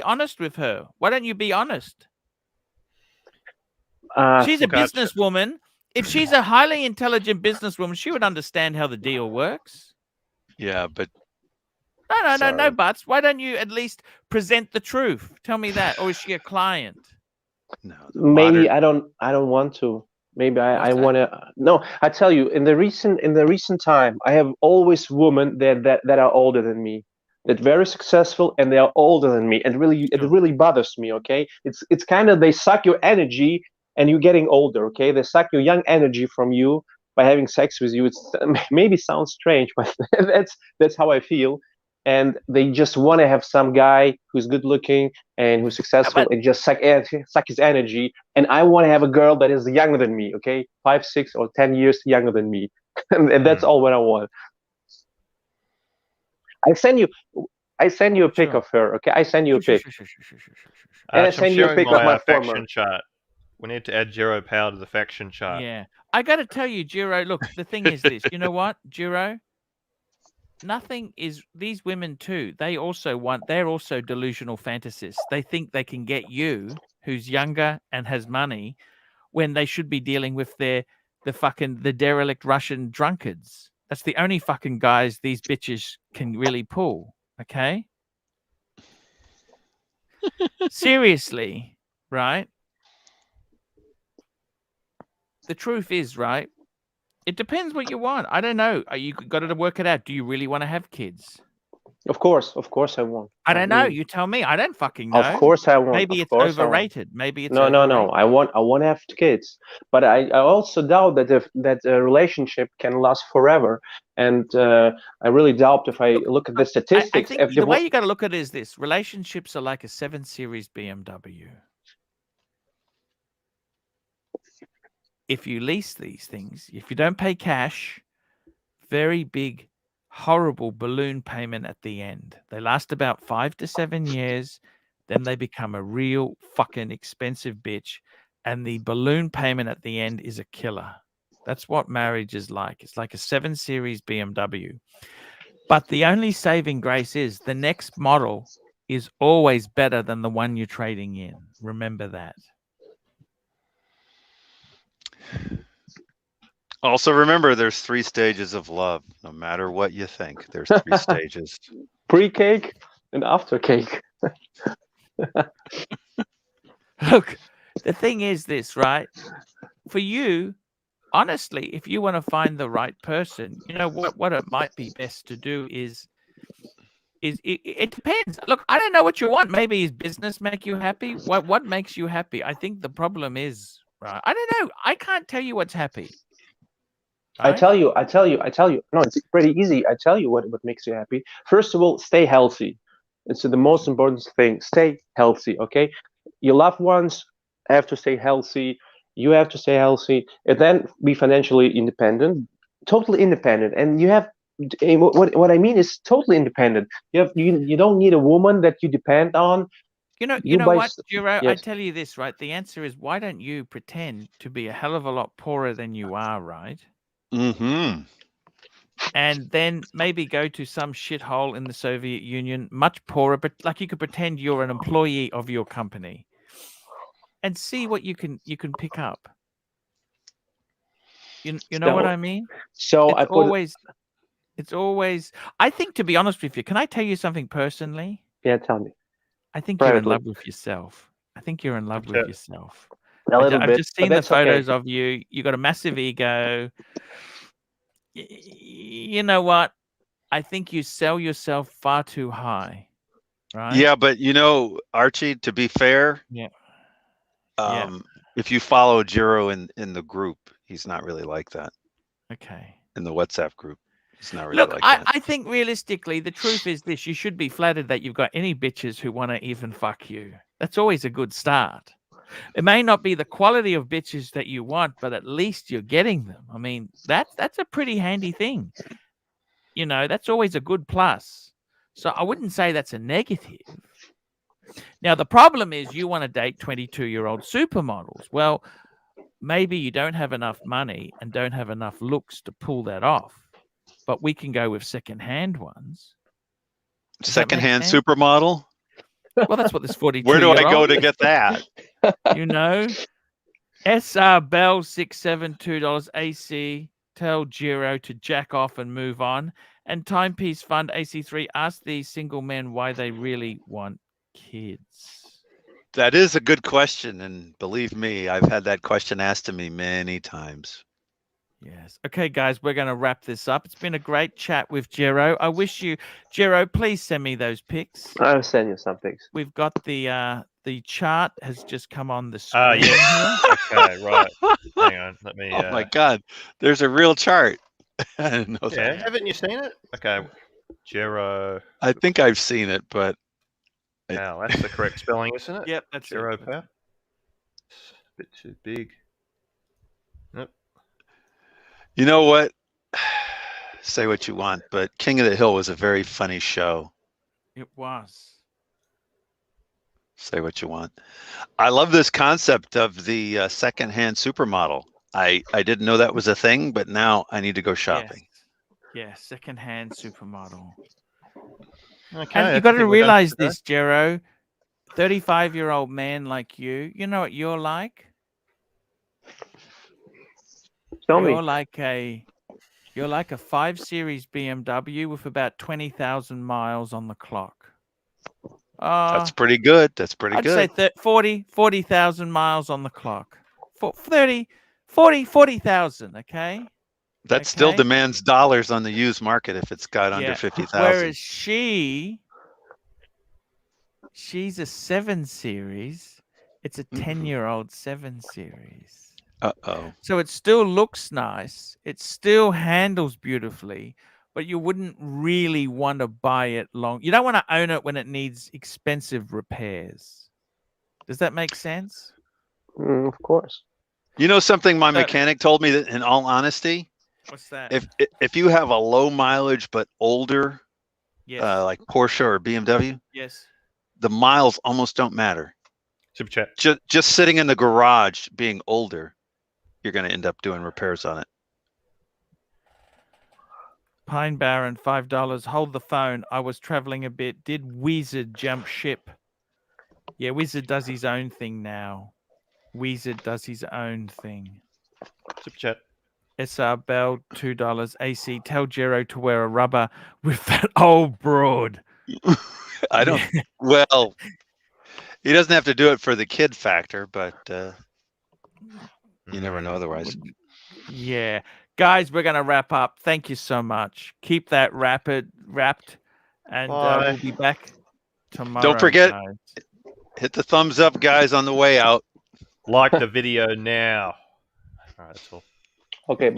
honest with her. Why don't you be honest? She's a businesswoman. If she's a highly intelligent businesswoman, she would understand how the deal works. Yeah, but no buts. Why don't you at least present the truth? Tell me that. Or is she a client? No. Maybe I don't want to. Maybe I want to. No, I tell you, in the recent time, I have always women that are older than me, that very successful, and they are older than me, and it really bothers me. Okay, it's kind of, they suck your energy, and you're getting older. Okay, they suck your young energy from you by having sex with you. It's maybe sounds strange, but that's how I feel. And they just want to have some guy who's good looking and who's successful and just suck his energy. And I want to have a girl that is younger than me, okay? 5, 6, or 10 years younger than me. And that's all what I want. I send you a pic of her, okay? I send you a pic. And I send you a pic of my faction chart. We need to add Jiro Power to the faction chart. Yeah. I got to tell you, Jiro, look, the thing is this. You know what, Jiro? Nothing is, these women too, they're also delusional fantasists. They think they can get you, who's younger and has money, when they should be dealing with the derelict Russian drunkards. That's the only fucking guys these bitches can really pull. Okay? Seriously, right? The truth is, right? It depends what you want. I don't know. You got to work it out. Do you really want to have kids? Of course I want. I don't know. You tell me. I don't fucking know. Of course I want. Maybe it's overrated. Maybe it's no. I want to have kids, but I also doubt that a relationship can last forever. And I really doubt, if I look at the statistics. I think the way you got to look at it is this: relationships are like a 7 Series BMW. If you lease these things, if you don't pay cash, very big, horrible balloon payment at the end. They last about 5 to 7 years. Then they become a real fucking expensive bitch. And the balloon payment at the end is a killer. That's what marriage is like. It's like a 7 Series BMW. But the only saving grace is the next model is always better than the one you're trading in. Remember that. Also remember, there's 3 stages of love. No matter what you think, there's 3 stages. Pre-cake and after cake. Look, the thing is this, right? For you, honestly, if you want to find the right person, you know what it might be best to do is it depends. Look, I don't know what you want. Maybe his business make you happy. What makes you happy? I think the problem is, right, I don't know. I can't tell you what's happy. Right? I tell you. No, it's pretty easy. I tell you what makes you happy. First of all, stay healthy. It's the most important thing. Stay healthy, okay? Your loved ones have to stay healthy. You have to stay healthy, and then be financially independent, totally independent. And you have what I mean is totally independent. You don't need a woman that you depend on. You know buy what, Giro? I Yes. tell you this, right? The answer is, why don't you pretend to be a hell of a lot poorer than you are, right? Mm-hmm. And then maybe go to some shithole in the Soviet Union, much poorer, but like you could pretend you're an employee of your company, and see what you can pick up. You know what I mean? So I put It's always. I think, to be honest with you, can I tell you something personally? Yeah, tell me. I think you're in Privately. love with yourself. I think you're in love with Okay. yourself. A little I've bit, just but seen the that's okay. photos of you. You got a massive ego. You know what? I think you sell yourself far too high, right? Yeah, but you know, Archie, to be fair, Yeah. if you follow Jiro in the group, he's not really like that. Okay. In the WhatsApp group, he's not really Look, like that. I think realistically, the truth is this: you should be flattered that you've got any bitches who want to even fuck you. That's always a good start. It may not be the quality of bitches that you want, but at least you're getting them. I mean, that's a pretty handy thing. You know, that's always a good plus. So I wouldn't say that's a negative. Now, the problem is you want to date 22-year-old supermodels. Well, maybe you don't have enough money and don't have enough looks to pull that off, but we can go with secondhand ones. Secondhand supermodel? Well, that's what this 42-year-old. Where do I go to get that? You know, SR Bell $672 AC. Tell Jiro to jack off and move on. And Timepiece Fund AC3. Ask these single men why they really want kids. That is a good question, and believe me, I've had that question asked to me many times. Yes. Okay, guys, we're going to wrap this up. It's been a great chat with Jiro. I wish you, Jiro, please send me those pics. I'll send you some pics. We've got the chart has just come on the screen. Yeah. Okay, right. Hang on. Let me. Oh my God, there's a real chart. I didn't know Yeah, that. haven't you seen it? Okay, Jiro. I think I've seen it, but Pow, that's the correct spelling, isn't it? Yep, that's Jiro it. Pow. It's a bit too big. Nope. you know what? Say what you want, but King of the Hill was a very funny show. It was. Say what you want. I love this concept of the secondhand supermodel. I didn't know that was a thing, but now I need to go shopping. Yeah, secondhand supermodel. Okay. And you got to realize this, Jiro. 35-year-old man like you know what you're like? Tell me. You're like a 5 Series BMW with about 20,000 miles on the clock. That's pretty good. That's pretty I'd good. say 40,000 miles on the clock. 40,000, okay? That still demands dollars on the used market if it's got under 50,000. Whereas she's a 7 Series. It's a 10-year-old 7 Series. Uh-oh. So it still looks nice. It still handles beautifully, but you wouldn't really want to buy it long. You don't want to own it when it needs expensive repairs. Does that make sense? Of course. You know something my mechanic told me that, in all honesty? What's that? If you have a low mileage but older, like Porsche or BMW, the miles almost don't matter. Super chat. Just sitting in the garage being older, you're going to end up doing repairs on it. Pine Barren, $5. Hold the phone. I was traveling a bit. Did Wizard jump ship? Yeah, Wizard does his own thing now. Wizard does his own thing. Super chat. SR Bell, $2. AC, tell Jiro to wear a rubber with that old broad. I don't. Well, he doesn't have to do it for the kid factor, but you never know otherwise. Yeah. Guys, we're going to wrap up. Thank you so much. Keep that wrapped, and we'll be back tomorrow. Don't forget, guys. Hit the thumbs up, guys, on the way out. Like the video now. All right, that's all. Okay, bye.